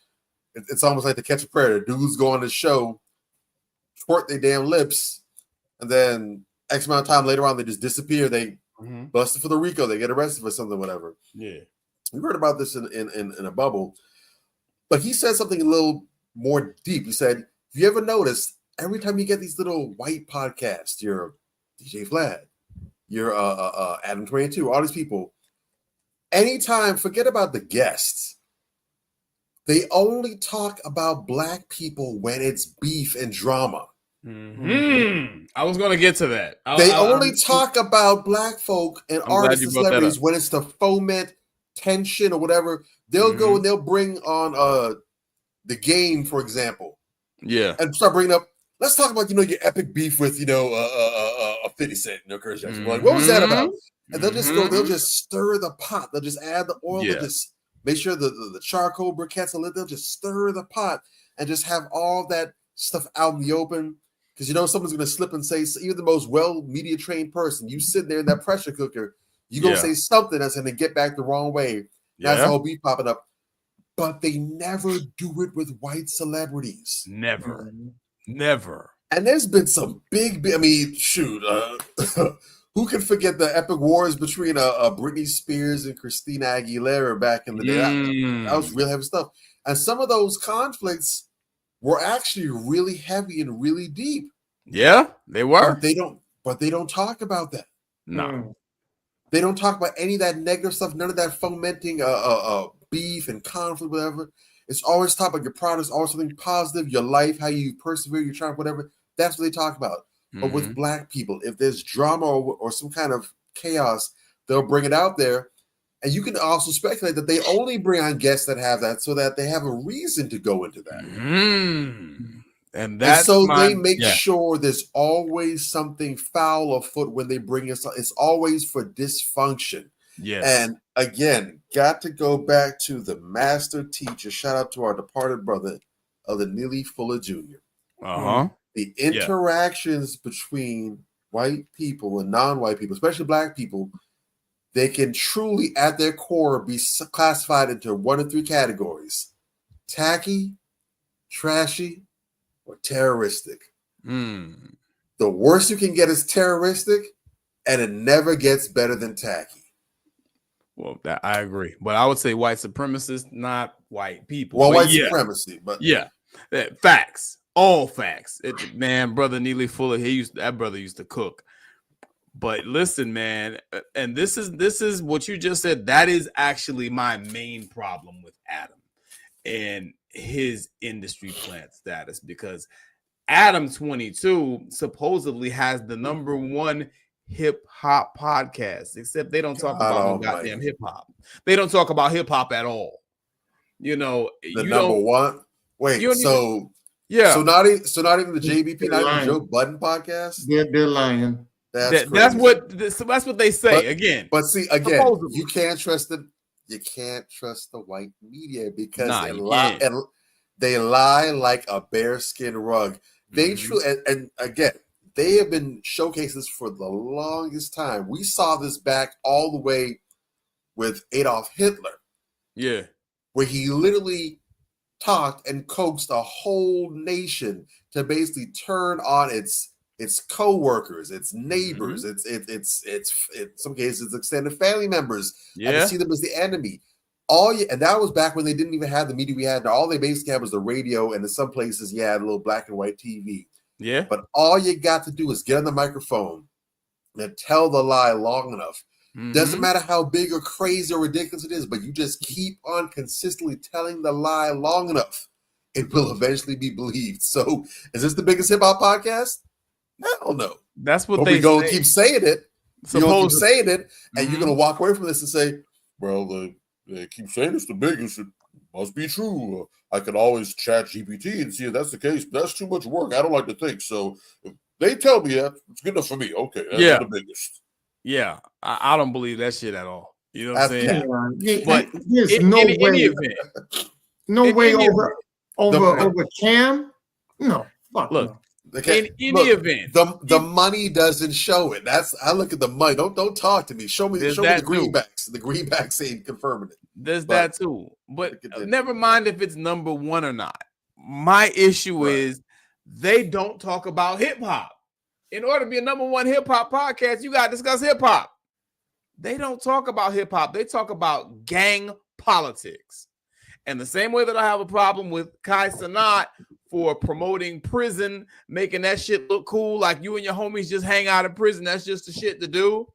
It's almost like the Catch a Predator. Dudes go on the show, twerk their damn lips, and then X amount of time later on they just disappear. They busted for the RICO. They get arrested for something, whatever. Yeah, we heard about this in a bubble. But he said something a little more deep. He said, "Have you ever noticed every time you get these little white podcasts, you're DJ Vlad, you're Adam 22, all these people, anytime, forget about the guests. They only talk about black people when it's beef and drama. I was going to get to that. They only talk about black folk and artists and celebrities when it's to foment tension or whatever. They'll go and they'll bring on The Game, for example. Yeah. And start bringing up, let's talk about, your epic beef with, 50 Cent, Curtis Jackson. Like, what was that about? And they'll just they'll just stir the pot. They'll just add the oil. They'll just make sure the charcoal briquettes are lit. They'll just stir the pot and just have all that stuff out in the open. Because someone's going to slip and say, even the most media trained person, you sit there in that pressure cooker, you're going to say something that's going to get back the wrong way. That's the whole beef popping up. But they never do it with white celebrities. Never. And there's been some big, shoot. Who can forget the epic wars between Britney Spears and Christina Aguilera back in the day? That was real heavy stuff. And some of those conflicts were actually really heavy and really deep. Yeah, they were. But they don't talk about that. No. They don't talk about any of that negative stuff, none of that fomenting beef and conflict, whatever. It's always talk about your products, always something positive, your life, how you persevere, your triumph, whatever. That's what they talk about. But with black people, if there's drama or some kind of chaos, they'll bring it out there. And you can also speculate that they only bring on guests that have that so that they have a reason to go into that. And they make sure there's always something foul afoot when they bring it. It's always for dysfunction. Yes. And again, got to go back to the master teacher. Shout out to our departed brother of the Neely Fuller Jr. The interactions between white people and non-white people, especially black people, they can truly, at their core, be classified into one of three categories: tacky, trashy, or terroristic. The worst you can get is terroristic, and it never gets better than tacky. Well, I agree. But I would say white supremacists, not white people. Well, white supremacy, but facts. All facts. Brother Neely Fuller, that brother used to cook. But listen, man, and this is what you just said. That is actually my main problem with Adam and his industry plant status, because Adam 22 supposedly has the number one hip hop podcast, except they don't talk about no goddamn hip hop. They don't talk about hip hop at all. The number one. Wait, so not even the JBP, not even Joe Budden podcast. They're lying. That's what they say. But see, supposedly. you can't trust the white media because they lie like a bearskin rug. They and again, they have been showcases for the longest time. We saw this back all the way with Adolf Hitler. Yeah. Where he literally talked and coaxed a whole nation to basically turn on its co-workers, its neighbors, it's in some cases it's extended family members, and to see them as the enemy. And that was back when they didn't even have the media we had. All they basically had was the radio, and in some places you had a little black and white TV. Yeah. But all you got to do is get on the microphone and tell the lie long enough. Doesn't matter how big or crazy or ridiculous it is, but you just keep on consistently telling the lie long enough, it will eventually be believed. So, is this the biggest hip hop podcast? Hell no. That's what we're going to keep saying it. You're going to keep saying it, and you're going to walk away from this and say, well, they keep saying it's the biggest. It must be true. I can always chat GPT and see if that's the case. But that's too much work. I don't like to think. So if they tell me that, it's good enough for me. Okay, that's the biggest. Yeah, I don't believe that shit at all. You know what I'm saying? There's no way. No way over Cam. No, fuck look. no. In any event, the money doesn't show it. I look at the money. Don't talk to me. Show me the greenbacks. The greenbacks ain't confirming it. There's that too. But never mind if it's number one or not. My issue is they don't talk about hip hop. In order to be a number one hip hop podcast, you got to discuss hip hop. They don't talk about hip hop. They talk about gang politics. And the same way that I have a problem with Kai Cenat for promoting prison, making that shit look cool, like you and your homies just hang out in prison, that's just the shit to do.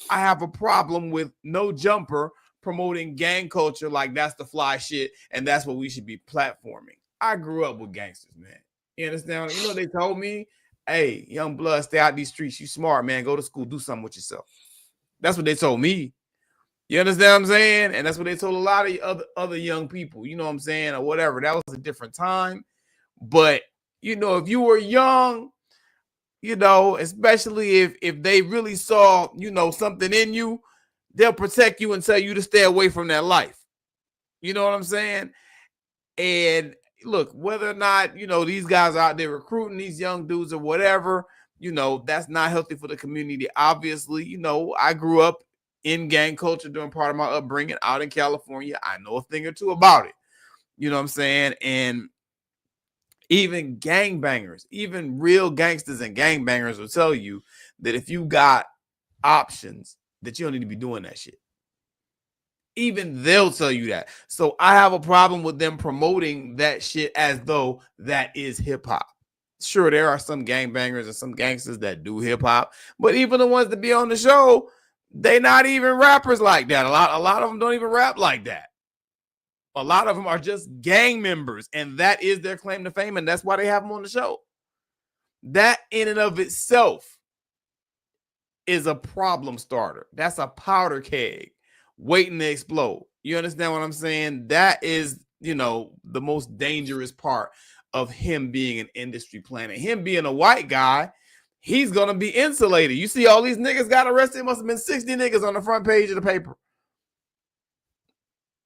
I have a problem with No Jumper promoting gang culture like that's the fly shit and that's what we should be platforming. I grew up with gangsters, man. You understand? You know what they told me? Hey, young blood, stay out these streets. You smart, man. Go to school, do something with yourself. That's what they told me. You understand what I'm saying? And that's what they told a lot of other young people, you know what I'm saying, or whatever. That was a different time. But, you know, if you were young, you know, especially if they really saw, you know, something in you, they'll protect you and tell you to stay away from that life. You know what I'm saying? And look, whether or not, you know, these guys are out there recruiting these young dudes or whatever, you know, that's not healthy for the community. Obviously, you know, I grew up in gang culture during part of my upbringing out in California. I know a thing or two about it. You know what I'm saying? And even gangbangers, even real gangsters and gangbangers will tell you that if you got options, that you don't need to be doing that shit. Even they'll tell you that. So I have a problem with them promoting that shit as though that is hip hop. Sure, there are some gangbangers and some gangsters that do hip hop, but even the ones that be on the show, they not even rappers like that. A lot of them don't even rap like that. A lot of them are just gang members, and that is their claim to fame, and that's why they have them on the show. That in and of itself is a problem starter. That's a powder keg waiting to explode. You understand what I'm saying? That is, you know, the most dangerous part of him being an industry planet. Him being a white guy, he's going to be insulated. You see all these niggas got arrested. It must have been 60 niggas on the front page of the paper.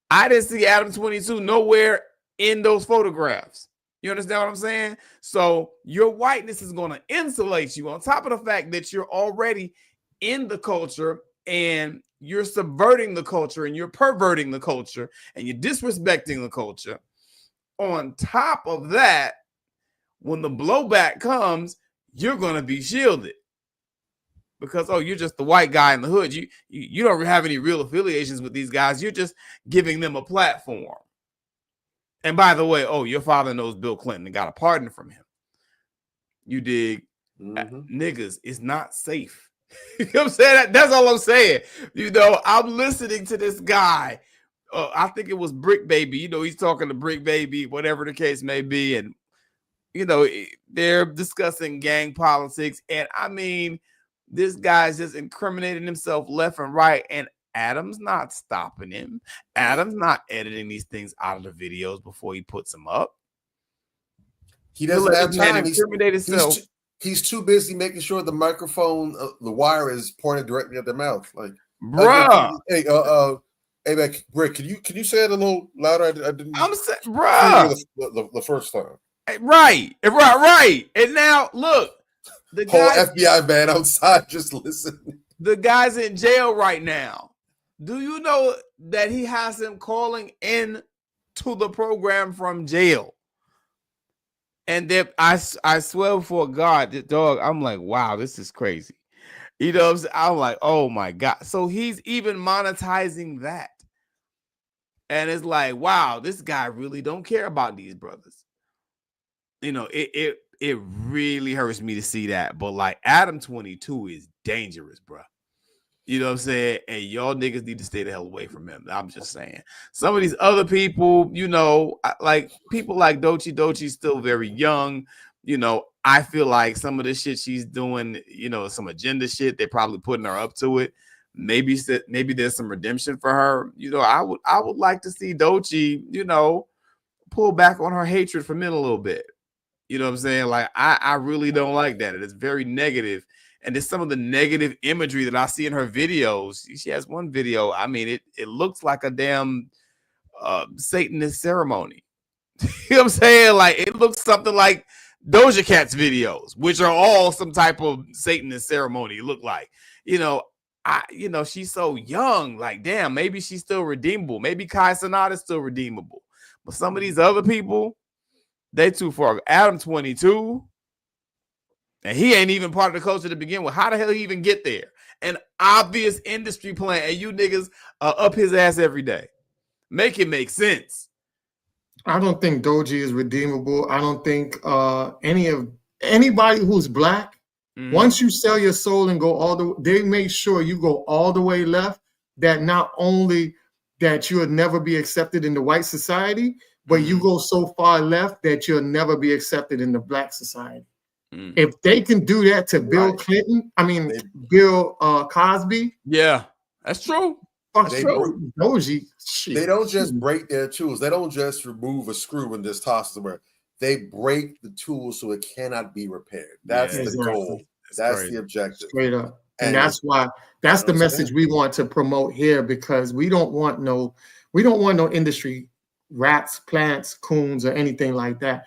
I didn't see Adam 22 nowhere in those photographs. You understand what I'm saying? So your whiteness is going to insulate you on top of the fact that you're already in the culture and you're subverting the culture and you're perverting the culture and you're disrespecting the culture. On top of that, when the blowback comes, you're going to be shielded. Because, oh, you're just the white guy in the hood. You don't have any real affiliations with these guys. You're just giving them a platform. And by the way, oh, your father knows Bill Clinton and got a pardon from him. You dig? Niggas, it's not safe. You know what I'm saying? That's all I'm saying. You know, I'm listening to this guy. I think it was Brick Baby. You know, he's talking to Brick Baby, whatever the case may be. And, you know, they're discussing gang politics. And I mean, this guy's just incriminating himself left and right, and Adam's not stopping him. Adam's not editing these things out of the videos before he puts them up. He doesn't have time. He's too busy making sure the microphone, the wire is pointed directly at their mouth. Like, bruh. Hey, man, Rick, can you say it a little louder? I didn't. I'm saying, bruh. The first time. Right. And now look. The whole FBI man outside just listening. The guy's in jail right now. Do you know that he has him calling in to the program from jail? And then I swear before God, the dog, I'm like, wow, this is crazy. You know what I'm saying? I'm like, oh my God. So he's even monetizing that. And it's like, wow, this guy really don't care about these brothers. You know, it really hurts me to see that. But like Adam 22 is dangerous, bro. You know what I'm saying? And y'all niggas need to stay the hell away from him. I'm just saying. Some of these other people, you know, like people like Doechii still very young. You know, I feel like some of the shit she's doing, you know, some agenda shit, they're probably putting her up to it. Maybe there's some redemption for her. You know, I would like to see Doechii, you know, pull back on her hatred for men a little bit. You know what I'm saying? Like, I really don't like that. It is very negative. And there's some of the negative imagery that I see in her videos. She has one video. I mean, it looks like a damn Satanist ceremony. You know what I'm saying? Like it looks something like Doja Cat's videos, which are all some type of Satanist ceremony. Look like, she's so young. Like, damn, maybe she's still redeemable. Maybe Kai Cenat is still redeemable. But some of these other people, they too far. Adam 22, and he ain't even part of the culture to begin with. How the hell he even get there? An obvious industry plan, and you niggas are up his ass every day. Make it make sense. I don't think Doji is redeemable. I don't think anybody who's black, once you sell your soul and go they make sure you go all the way left, that not only that you'll never be accepted in the white society, but you go so far left that you'll never be accepted in the black society. If they can do that to Bill Clinton, Bill Cosby. Yeah, that's true. Doji, they don't just break their tools. They don't just remove a screw and just toss it somewhere. They break the tool so it cannot be repaired. That's the goal. That's the objective. Straight up. And that's why that's the message we want to promote here, because we don't want no industry rats, plants, coons, or anything like that.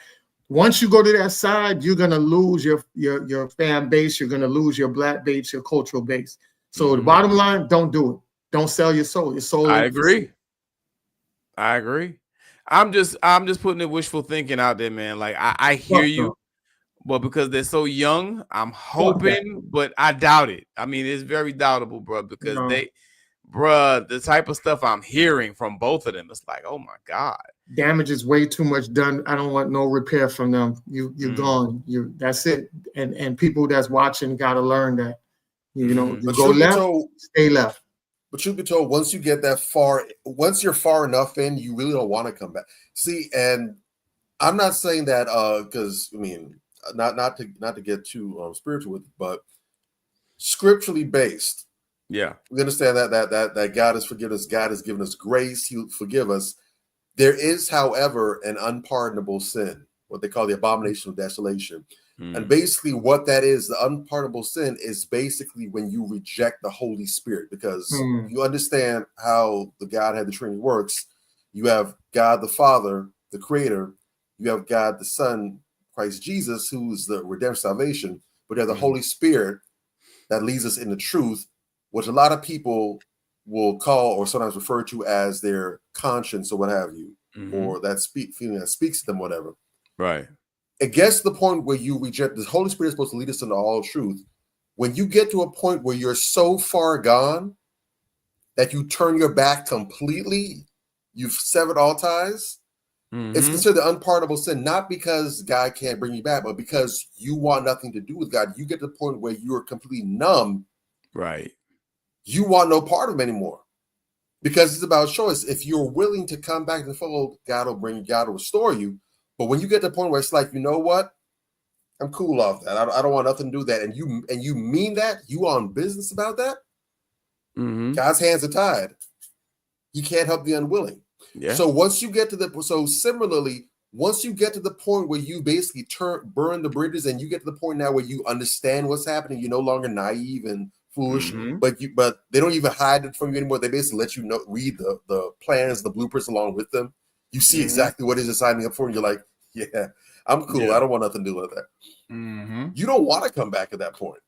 Once you go to that side, you're gonna lose your fan base, you're gonna lose your black base, your cultural base. So the bottom line, don't do it. Don't sell your soul. Your soul. I agree. I'm just putting the wishful thinking out there, man. Like I hear you, but because they're so young, I'm hoping, but I doubt it. I mean, it's very doubtable, bro, because the type of stuff I'm hearing from both of them, it's like, oh my God. Damage is way too much done. I don't want no repair from them. You're gone. That's it. And people that's watching gotta learn that. You go left, stay left. But you've been told once you get that far, once you're far enough in, you really don't want to come back. See, and I'm not saying that because not to get too spiritual with it, but scripturally based. Yeah, we understand that God has forgiven us. God has given us grace. He'll forgive us. There is, however, an unpardonable sin, what they call the abomination of desolation. And basically what that is, the unpardonable sin is basically when you reject the Holy Spirit, because you understand how the Godhead, the Trinity works. You have God the Father, the Creator. You have God the Son, Christ Jesus, who is the redemption salvation. But you have the Holy Spirit that leads us in the truth, which a lot of people will call or sometimes refer to as their conscience or what have you, or that feeling that speaks to them, whatever. Right. It gets to the point where you reject. The Holy Spirit is supposed to lead us into all truth. When you get to a point where you're so far gone that you turn your back completely, you've severed all ties, it's considered an unpardonable sin, not because God can't bring you back, but because you want nothing to do with God. You get to the point where you're completely numb. Right. You want no part of him anymore, because it's about choice. If you're willing to come back to the fold, God will restore you. But when you get to the point where it's like, you know what, I'm cool off that. I don't want nothing to do with that. And you mean that, you on business about that, God's hands are tied. He can't help the unwilling. Yeah. So once you get to similarly, once you get to the point where you basically burn the bridges, and you get to the point now where you understand what's happening, you're no longer naive and foolish, but they don't even hide it from you anymore. They basically let you know, read the plans, the blueprints along with them. You see exactly what it is you're signing up for, and you're like, yeah, I'm cool. Yeah. I don't want nothing to do with that. You don't want to come back at that point.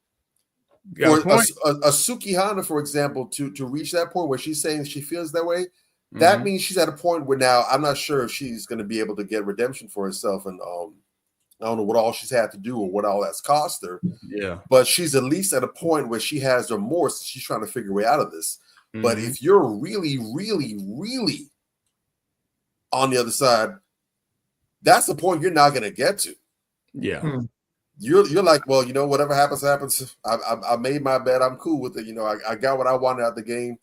Or a Suki Hana, for example, to reach that point where she's saying she feels that way, that means she's at a point where now I'm not sure if she's going to be able to get redemption for herself, and I don't know what all she's had to do or what all that's cost her. Yeah, but she's at least at a point where she has remorse. And she's trying to figure a way out of this. But if you're really, really, really on the other side, that's the point you're not going to get to. Yeah. You're like, well, whatever happens. I made my bet. I'm cool with it. I got what I wanted out of the game.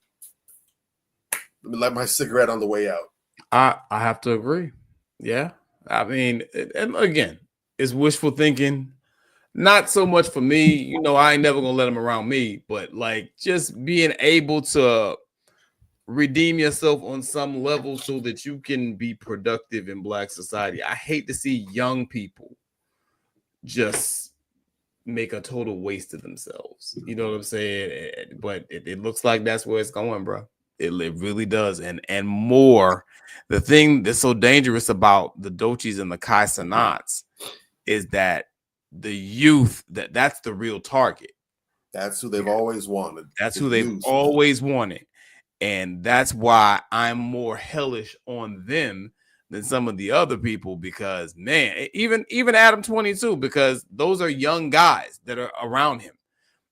Let me light my cigarette on the way out. I have to agree. Yeah. I mean, and again, it's wishful thinking. Not so much for me. I ain't never going to let them around me. But like just being able to redeem yourself on some level so that you can be productive in Black society. I hate to see young people just make a total waste of themselves. You know what I'm saying? But it looks like that's where it's going, bro. It really does. And more, the thing that's so dangerous about the Doechis and the Kai Cenats is that the youth, that's the real target. That's who they've always wanted. That's the who they've youth. always wanted. And that's why I'm more hellish on them than some of the other people, because man, even Adam 22, because those are young guys that are around him.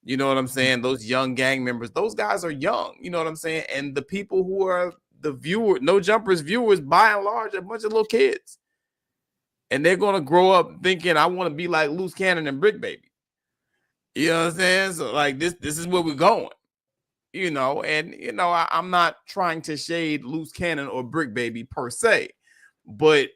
You know what I'm saying? Those young gang members, those guys are young. You know what I'm saying? And the people who are the viewer, No Jumpers viewers, by and large, are a bunch of little kids. And they're going to grow up thinking, I want to be like Loose Cannon and Brick Baby. You know what I'm saying? So like this is where we're going. You know, and you know, I'm not trying to shade Loose Cannon or Brick Baby per se, but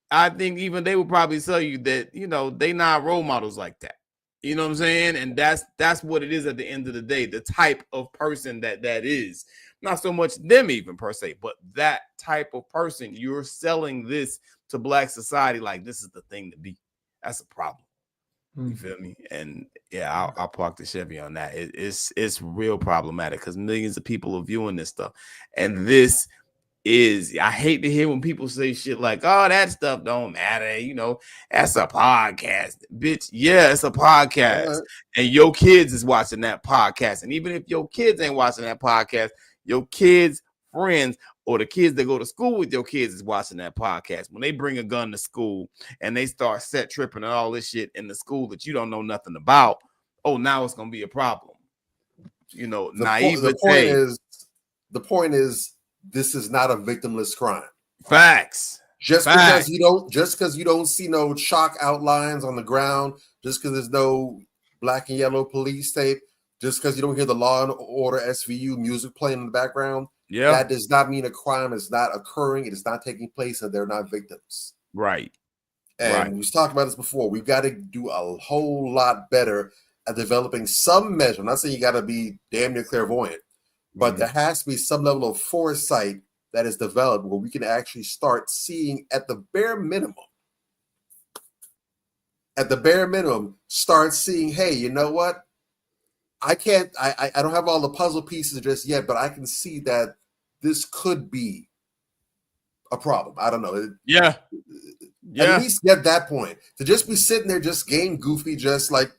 I think even they will probably tell you that, you know, they not role models like that. You know what I'm saying? And that's what it is at the end of the day, the type of person that is. Not so much them even per se, but that type of person. You're selling this to Black society like this is the thing to be. That's a problem. You feel me? And yeah, I'll park the Chevy on that. It's real problematic because millions of people are viewing this stuff. And this is, I hate to hear when people say shit like, oh, that stuff don't matter. You know, that's a podcast. Bitch, yeah, it's a podcast. And your kids is watching that podcast. And even if your kids ain't watching that podcast, your kids' friends or the kids that go to school with your kids is watching that podcast. When they bring a gun to school and they start set tripping and all this shit in the school that you don't know nothing about, oh, now it's going to be a problem. You know, the point is, this is not a victimless crime. Facts. Just because you don't see no chalk outlines on the ground, just because there's no black and yellow police tape, just because you don't hear the Law and Order SVU music playing in the background, that does not mean a crime is not occurring. It is not taking place, and they're not victims. Right. And we've talked about this before. We've got to do a whole lot better at developing some measure. I'm not saying you got to be damn near clairvoyant, but there has to be some level of foresight that is developed where we can actually start seeing at the bare minimum, start seeing, hey, you know what? I don't have all the puzzle pieces just yet, but I can see that this could be a problem. I don't know. Yeah. At least get that point. To just be sitting there just game goofy, just like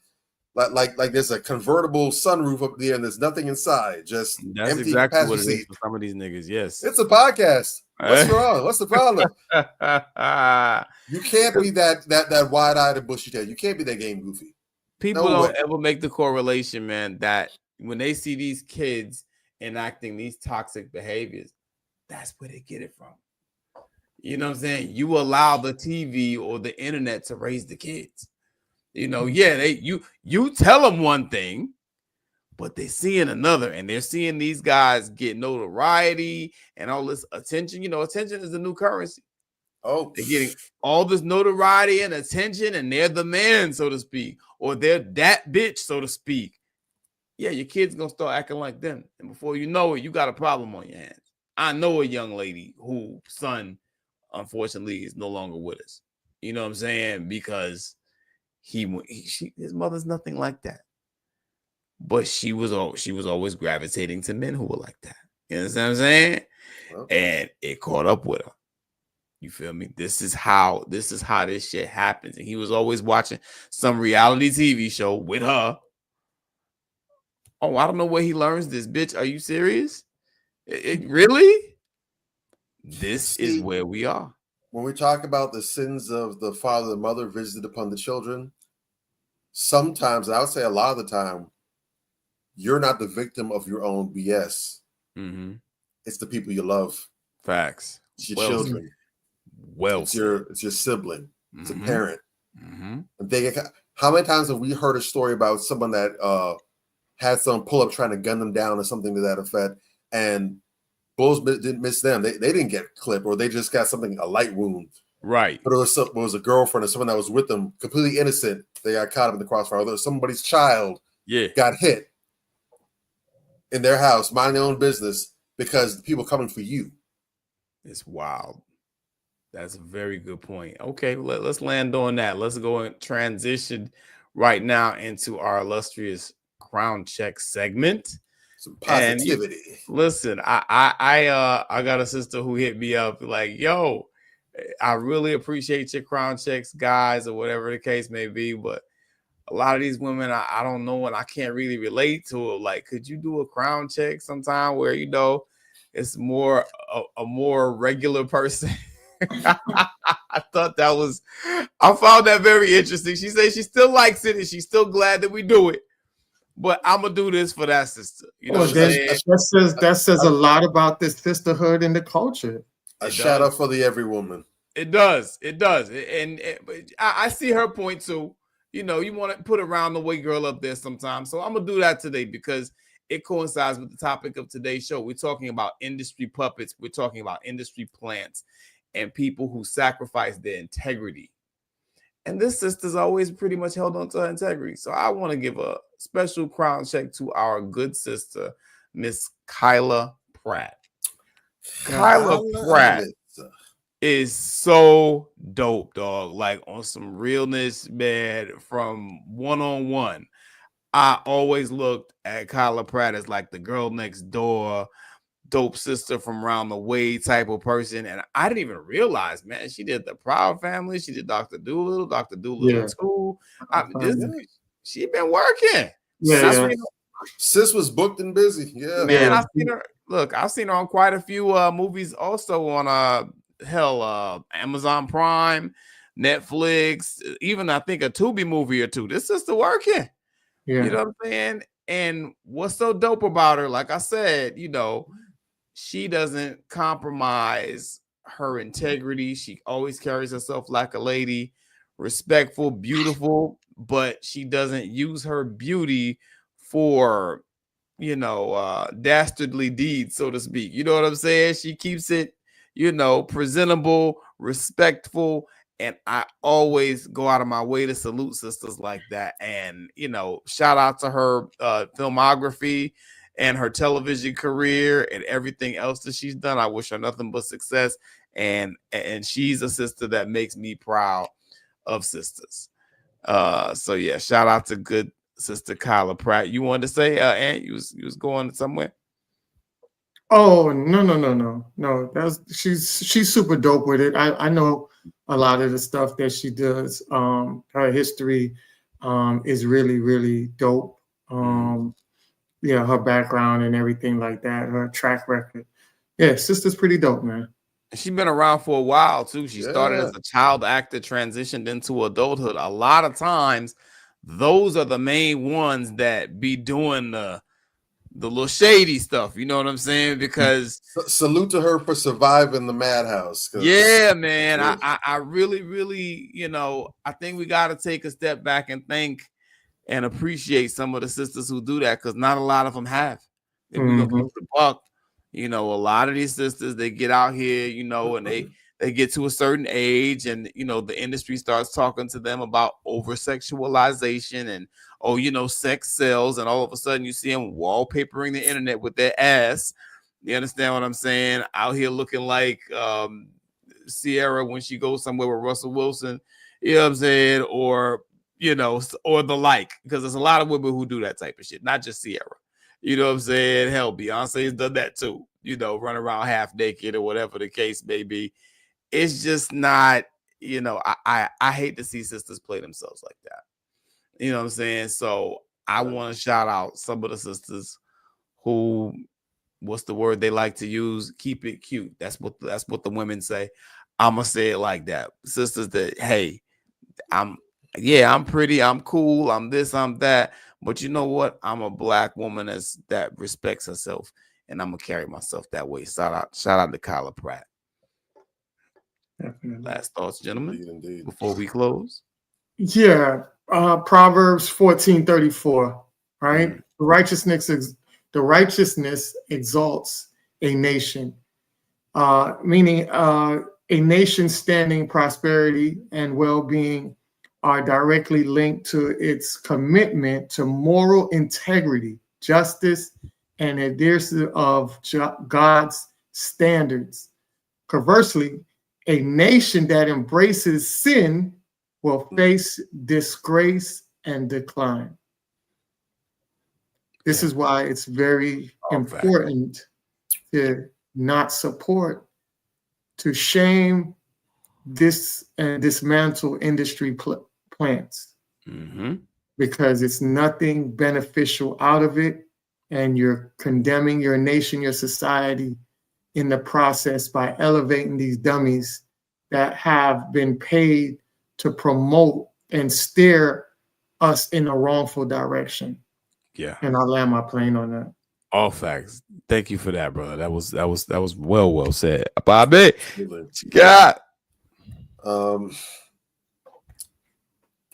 there's a convertible sunroof up there and there's nothing inside. Just that's empty exactly what it seat. is for some of these niggas. Yes. It's a podcast. What's wrong? What's the problem? You can't be that wide-eyed and bushy-tailed. You can't be that game goofy. People don't ever make the correlation, man, that when they see these kids enacting these toxic behaviors, that's where they get it from. You know what I'm saying? You allow the TV or the internet to raise the kids. You know, you tell them one thing, but they're seeing another, and they're seeing these guys get notoriety and all this attention. You know, attention is the new currency. Oh, they're getting all this notoriety and attention, and they're the man, so to speak, or they're that bitch, so to speak. Yeah, your kid's gonna start acting like them, and before you know it, you got a problem on your hands. I know a young lady whose son, unfortunately, is no longer with us. You know what I'm saying? Because his mother's nothing like that, but she was always gravitating to men who were like that. You know what I'm saying? And it caught up with her. You feel me? This is how this shit happens. And he was always watching some reality TV show with her. Oh, I don't know where he learns this, bitch. Are you serious? Really? This is where we are. When we talk about the sins of the father and mother visited upon the children, sometimes, and I would say a lot of the time, you're not the victim of your own BS. Mm-hmm. It's the people you love. Facts. It's your children. It's your sibling. It's a parent. Mm-hmm. How many times have we heard a story about someone that had some pull up trying to gun them down or something to that effect, and bullets didn't miss them. They didn't get clipped, or they just got a light wound. Right. But it was a girlfriend or someone that was with them, completely innocent. They got caught up in the crossfire. Or somebody's child got hit in their house, minding their own business, because the people coming for you. It's wild. That's a very good point. Okay, let's land on that. Let's go and transition right now into our illustrious Crown Check segment. Some positivity. Listen, I got a sister who hit me up like, yo, I really appreciate your crown checks, guys, or whatever the case may be, but a lot of these women, I don't know, and I can't really relate to it. Like, could you do a crown check sometime where, you know, it's more a more regular person? I thought that was, I found that very interesting. She said she still likes it and she's still glad that we do it. But I'm gonna do this for that sister. You know what I'm saying? That says a lot about this sisterhood and the culture. A shout out for the every woman. It does. It does. And I see her point too. You know, you want to put a round the way girl up there sometimes. So I'm gonna do that today because it coincides with the topic of today's show. We're talking about industry puppets. We're talking about industry plants and people who sacrifice their integrity. And this sister's always pretty much held on to her integrity. So I want to give a special crown check to our good sister, Miss Kyla Pratt. Kyla Pratt is so dope, dog. Like on some realness, man, from one-on-one. I always looked at Kyla Pratt as like the girl next door, dope sister from around the way type of person. And I didn't even realize, man, she did the Proud Family. She did Dr. Dolittle, Dr. Dolittle 2. She been working. Yeah. Sis was booked and busy. Yeah. Man, I've seen her. Look, I've seen her on quite a few movies also on Amazon Prime, Netflix, even I think a Tubi movie or two. This sister working. Yeah. You know what I'm saying? And what's so dope about her, like I said, you know, she doesn't compromise her integrity. She always carries herself like a lady, respectful, beautiful, but she doesn't use her beauty for, you know, dastardly deeds, so to speak. You know what I'm saying? She keeps it, you know, presentable, respectful. And I always go out of my way to salute sisters like that. And, you know, shout out to her filmography and her television career and everything else that she's done. I wish her nothing but success. And she's a sister that makes me proud of sisters. So yeah, shout out to good sister Kyla Pratt. You wanted to say, Aunt, you was going somewhere? Oh, no. She's super dope with it. I know a lot of the stuff that she does. Her history is really, really dope. Yeah, her background and everything like that, her track record. Yeah, sister's pretty dope, man. She's been around for a while too. She started as a child actor, transitioned into adulthood. A lot of times, those are the main ones that be doing the little shady stuff. You know what I'm saying? Because salute to her for surviving the madhouse. Yeah, man. I really, really, you know, I think we got to take a step back and thank and appreciate some of the sisters who do that, because not a lot of them have. If we gonna keep the buck, you know, a lot of these sisters, they get out here, you know, and they get to a certain age, and you know, the industry starts talking to them about over sexualization and you know, sex sells, and all of a sudden you see them wallpapering the internet with their ass. You understand what I'm saying? Out here looking like Sierra when she goes somewhere with Russell Wilson, you know what I'm saying? Or you know, or the like, because there's a lot of women who do that type of shit, not just Sierra. You know what I'm saying? Hell, Beyonce's done that too. You know, run around half naked or whatever the case may be. It's just not, you know, I hate to see sisters play themselves like that. You know what I'm saying? So I want to shout out some of the sisters who, what's the word they like to use? Keep it cute. That's what the women say. I'm gonna say it like that. Sisters that, hey, I'm pretty, I'm cool, I'm this, I'm that. But you know what? I'm a black woman that respects herself, and I'm gonna carry myself that way. Shout out to Kyla Pratt. Definitely. Last thoughts, gentlemen, indeed. Before we close. Yeah, Proverbs 14:34. Right, the righteousness exalts a nation, meaning a nation standing prosperity and well-being are directly linked to its commitment to moral integrity, justice, and adherence of God's standards. Conversely, a nation that embraces sin will face disgrace and decline. This is why it's very important to not support, to shame this and dismantle industry plants. Because it's nothing beneficial out of it, and you're condemning your nation, your society in the process by elevating these dummies that have been paid to promote and steer us in a wrongful direction. Yeah. And I'll land my plane on that. All facts. Thank you for that, brother. That was well said. Bobby, what you got?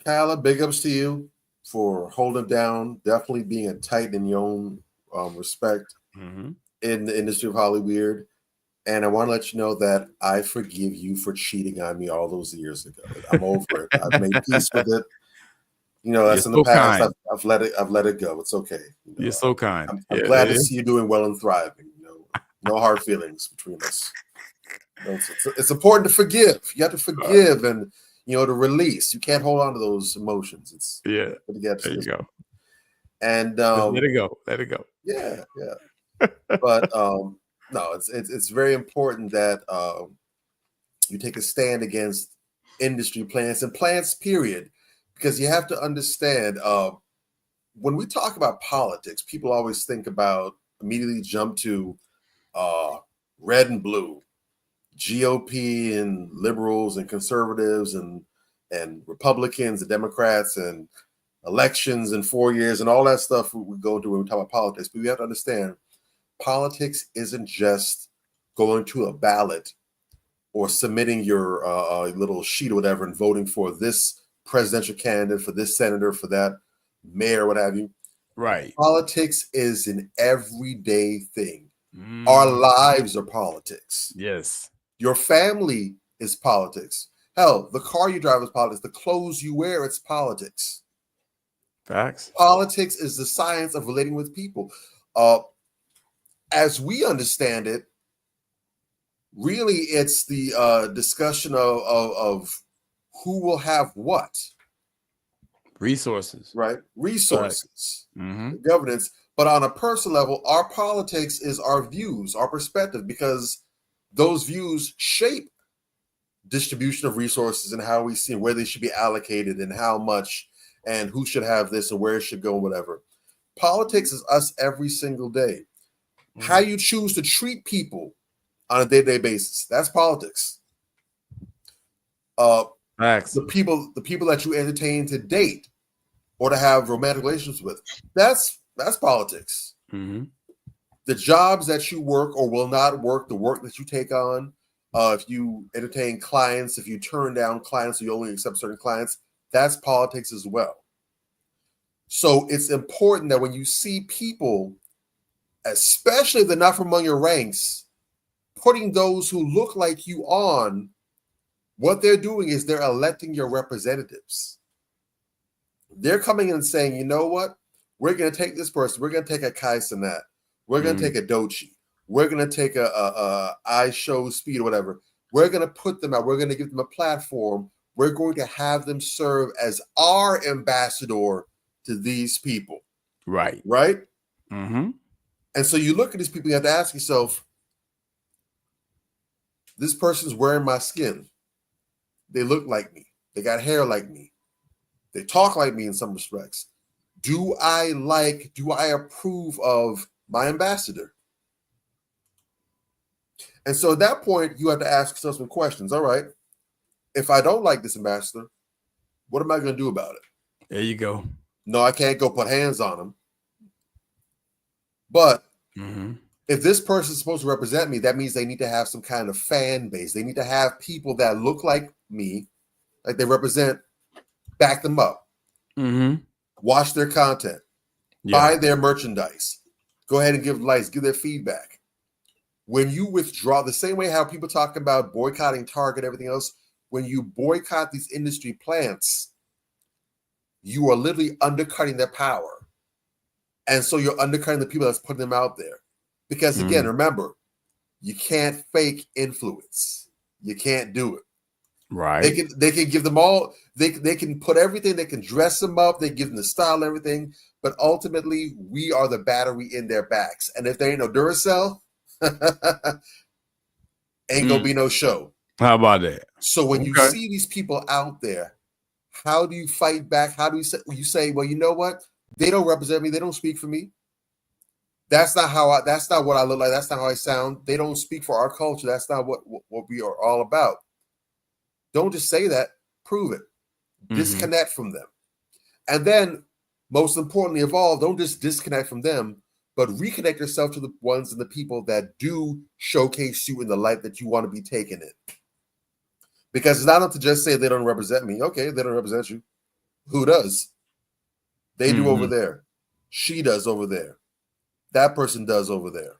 Kyla, big ups to you for holding down, definitely being a titan in your own respect in the industry of Hollywood. And I want to let you know that I forgive you for cheating on me all those years ago. I'm over it. I've made peace with it. You know, that's You're in the so past. kind. I've let it go. It's okay. You know, You're so kind. I'm glad to see you doing well and thriving. You know, no hard feelings between us. You know, it's important to forgive. You have to forgive and, you know, to release. You can't hold on to those emotions. It's there you go. And let it go. Let it go. Yeah. But no, it's very important that you take a stand against industry plants and plants, period, because you have to understand when we talk about politics, people always think about immediately jump to red and blue, GOP and liberals and conservatives and Republicans and Democrats and elections in 4 years and all that stuff we go into when we talk about politics. But we have to understand politics isn't just going to a ballot or submitting your little sheet or whatever and voting for this presidential candidate, for this senator, for that mayor, what have you. Right. Politics is an everyday thing. Our lives are politics. Yes. Your family is politics. Hell, the car you drive is politics. The clothes you wear, it's politics. Facts. Politics is the science of relating with people. As we understand it, really it's the discussion of who will have what. Resources. Right? Resources. Right. Governance. But on a personal level, our politics is our views, our perspective, because those views shape distribution of resources and how we see where they should be allocated and how much and who should have this and where it should go and whatever. Politics is us every single day. How you choose to treat people on a day-to-day basis, that's politics. The people that you entertain to date or to have romantic relationships with, that's politics. The jobs that you work or will not work, the work that you take on, if you entertain clients, if you turn down clients, or you only accept certain clients, that's politics as well. So it's important that when you see people, especially if they're not from among your ranks, putting those who look like you on, what they're doing is they're electing your representatives. They're coming in and saying, you know what? We're going to take this person. We're going to take a Kai Cenat. We're going to take a Dochi. We're going to take a I Show Speed or whatever. We're going to put them out. We're going to give them a platform. We're going to have them serve as our ambassador to these people. Right. Right? And so you look at these people, you have to ask yourself, this person's wearing my skin. They look like me. They got hair like me. They talk like me in some respects. Do I approve of my ambassador? And so at that point, you have to ask yourself some questions. All right, if I don't like this ambassador, what am I going to do about it? There you go. No, I can't go put hands on him. But if this person is supposed to represent me, that means they need to have some kind of fan base. They need to have people that look like me, like they represent, back them up. Watch their content. Buy their merchandise. Go ahead and give likes, give their feedback. When you withdraw, the same way how people talk about boycotting Target, everything else, when you boycott these industry plants, you are literally undercutting their power. And so you're undercutting the people that's putting them out there. Because again, remember, you can't fake influence. You can't do it. Right. They can give them all. They can put everything. They can dress them up. They give them the style, everything. But ultimately, we are the battery in their backs. And if there ain't no Duracell, ain't gonna be no show. How about that? So when you see these people out there, how do you fight back? How do you say, well, you know what? They don't represent me. They don't speak for me. That's not what I look like. That's not how I sound. They don't speak for our culture. That's not what we are all about. Don't just say that. Prove it. Disconnect from them. And then, most importantly of all, don't just disconnect from them, but reconnect yourself to the ones and the people that do showcase you in the light that you want to be taken in. Because it's not enough to just say they don't represent me. Okay, they don't represent you. Who does? They do over there. She does over there. That person does over there.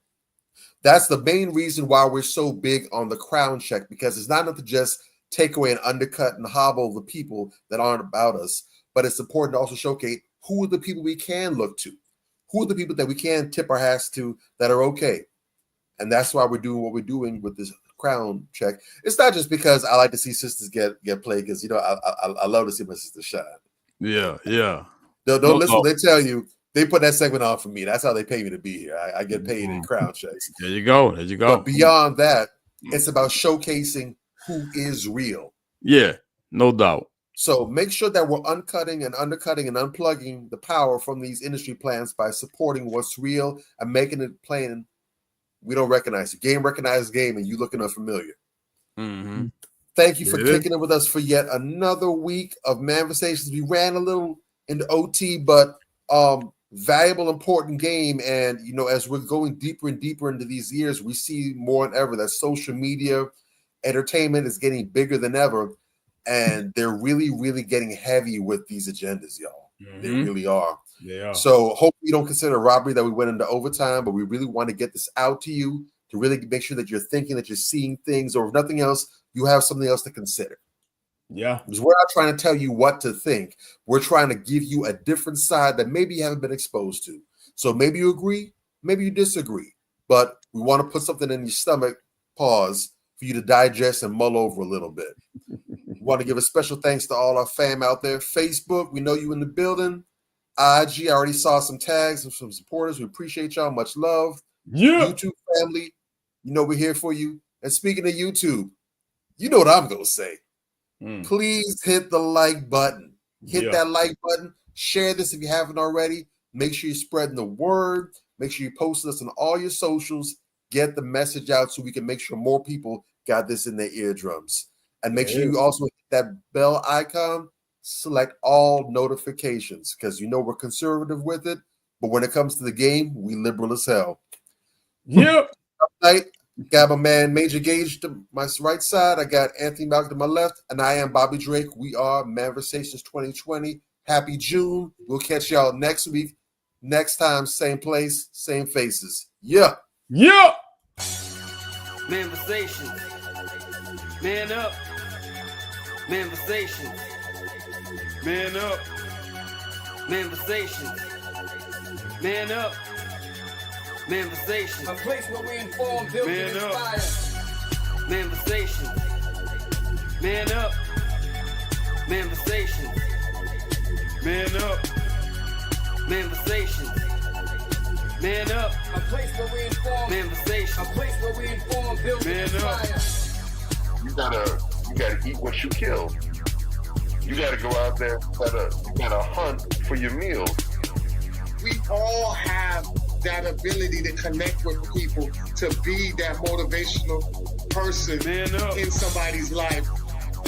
That's the main reason why we're so big on the crown check, because it's not enough to just take away and undercut and hobble the people that aren't about us, but it's important to also showcase who are the people we can look to, who are the people that we can tip our hats to that are okay. And that's why we're doing what we're doing with this crown check. It's not just because I like to see sisters get played, because I love to see my sisters shine. Yeah. Don't listen when they tell you. They put that segment on for me. That's how they pay me to be here. I get paid in crown checks. There you go. But beyond that, it's about showcasing who is real. Yeah, no doubt. So make sure that we're uncutting and undercutting and unplugging the power from these industry plans by supporting what's real and making it plain. We don't recognize you. Game recognizes game, and you looking unfamiliar. Thank you for kicking it with us for yet another week of Manversations. We ran a little into OT, but valuable, important game. And, as we're going deeper and deeper into these years, we see more than ever that social media entertainment is getting bigger than ever. And they're really, really getting heavy with these agendas, y'all. They really are. Yeah. So hopefully you don't consider robbery that we went into overtime, but we really want to get this out to you to really make sure that you're thinking, that you're seeing things, or if nothing else, you have something else to consider. Yeah. Because we're not trying to tell you what to think. We're trying to give you a different side that maybe you haven't been exposed to. So maybe you agree, maybe you disagree, but we want to put something in your stomach, pause, for you to digest and mull over a little bit. We want to give a special thanks to all our fam out there. Facebook, we know you in the building. IG, I already saw some tags of some supporters. We appreciate y'all. Much love. Yeah. YouTube family, we're here for you. And speaking of YouTube, you know what I'm going to say. Please hit the like button. Hit that like button. Share this if you haven't already. Make sure you're spreading the word. Make sure you post this on all your socials. Get the message out so we can make sure more people got this in their eardrums. And make sure you also hit that bell icon. Select all notifications, because we're conservative with it. But when it comes to the game, we liberal as hell. Yep. Night. Got my man Major Gage to my right side. I got Anthony Malcolm to my left. And I am Bobby Drake. We are Manversations 2020. Happy June. We'll catch y'all next week. Next time, same place, same faces. Yeah. Yeah. Manversations. Man up. Manversations. Man up. Manversations. Man up. Manversations. A place where we inform, build, and inspire. Manversations. Man up. Manversations. Man up. Manversations. Man up. A place where we inform. Manversations. A place where we inform, build, and inspire. You gotta eat what you kill. You gotta go out there, you gotta hunt for your meals. We all have that ability to connect with people, to be that motivational person in somebody's life.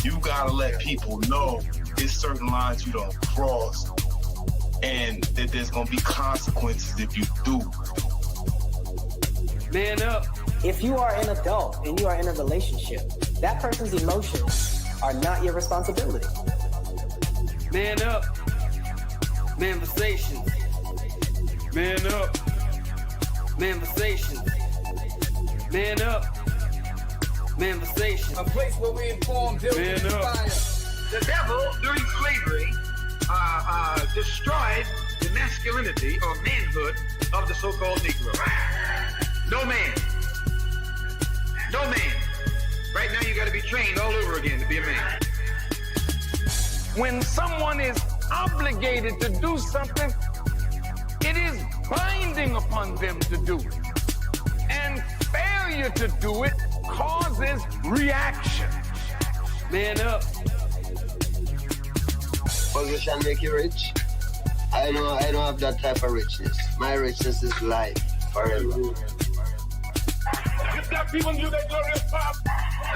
You gotta let people know there's certain lines you don't cross, and that there's gonna be consequences if you do. Man up. If you are an adult and you are in a relationship, that person's emotions are not your responsibility. Man up. Manversations. Man up. Manversations. Man up. Manversations. A place where we inform, build, and inspire. The devil, during slavery, destroyed the masculinity or manhood of the so-called Negro. No man Right now, you got to be trained all over again to be a man. When someone is obligated to do something, it is binding upon them to do it. And failure to do it causes reaction. Man up. Position make you rich. I don't have that type of richness. My richness is life forever. If that people knew their glorious past,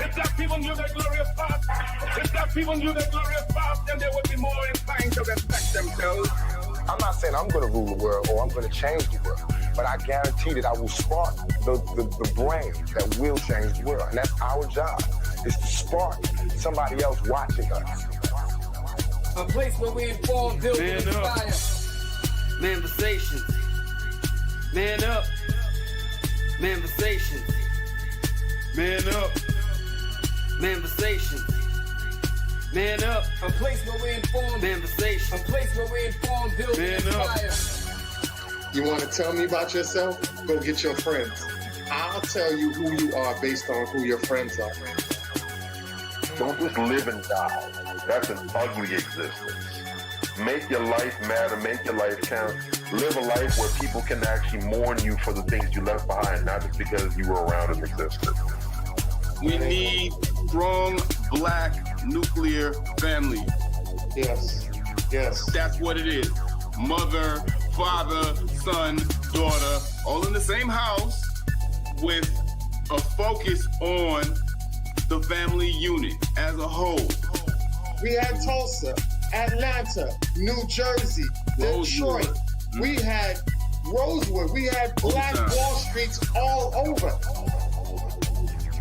if that people knew their glorious past, if that people knew their glorious past, then they would be more inclined to respect themselves. I'm not saying I'm going to rule the world or I'm going to change the world, but I guarantee that I will spark the brain that will change the world. And that's our job, is to spark somebody else watching us. A place where we inform, build, and inspire. Manifestations. Man up. Manifestations. Man up. Manifestations. Man up. A place where we inform. Manifestations. A place where we inform, build, and inspire. You want to tell me about yourself? Go get your friends. I'll tell you who you are based on who your friends are. Don't just live and die. That's an ugly existence. Make your life matter, make your life count. Live a life where people can actually mourn you for the things you left behind, not just because you were around and existed. We need strong black nuclear family. Yes. Yes. That's what it is. Mother, father, son, daughter, all in the same house with a focus on the family unit as a whole. We had Tulsa, Atlanta, New Jersey, Detroit. We had Rosewood. We had Black Wall Streets all over.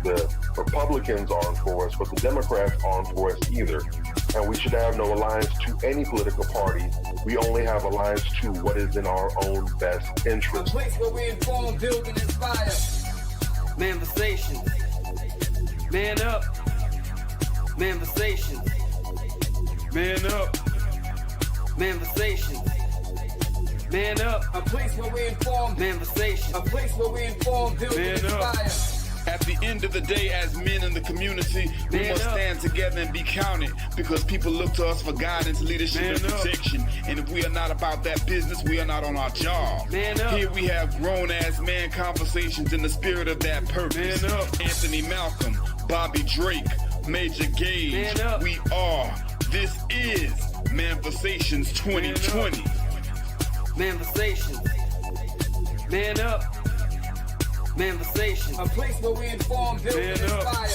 The Republicans aren't for us, but the Democrats aren't for us either. And we should have no alliance to any political party. We only have alliance to what is in our own best A interest. place where we inform, build, and inspire. Manifestations. Man up. Manifestations. Man up. Manifestations. Man up. A place where we inform. Manifestations. A place where we inform, build, and inspire. At the end of the day, as men in the community, we must stand together and be counted, because people look to us for guidance, leadership, and protection. And if we are not about that business, we are not on our job. Here we have grown-ass man conversations in the spirit of that purpose. Anthony Malcolm, Bobby Drake, Major Gage. We are. This is Manifestations 2020. Manifestations. Man up. Manifestations. A place where we inform, build, and inspire.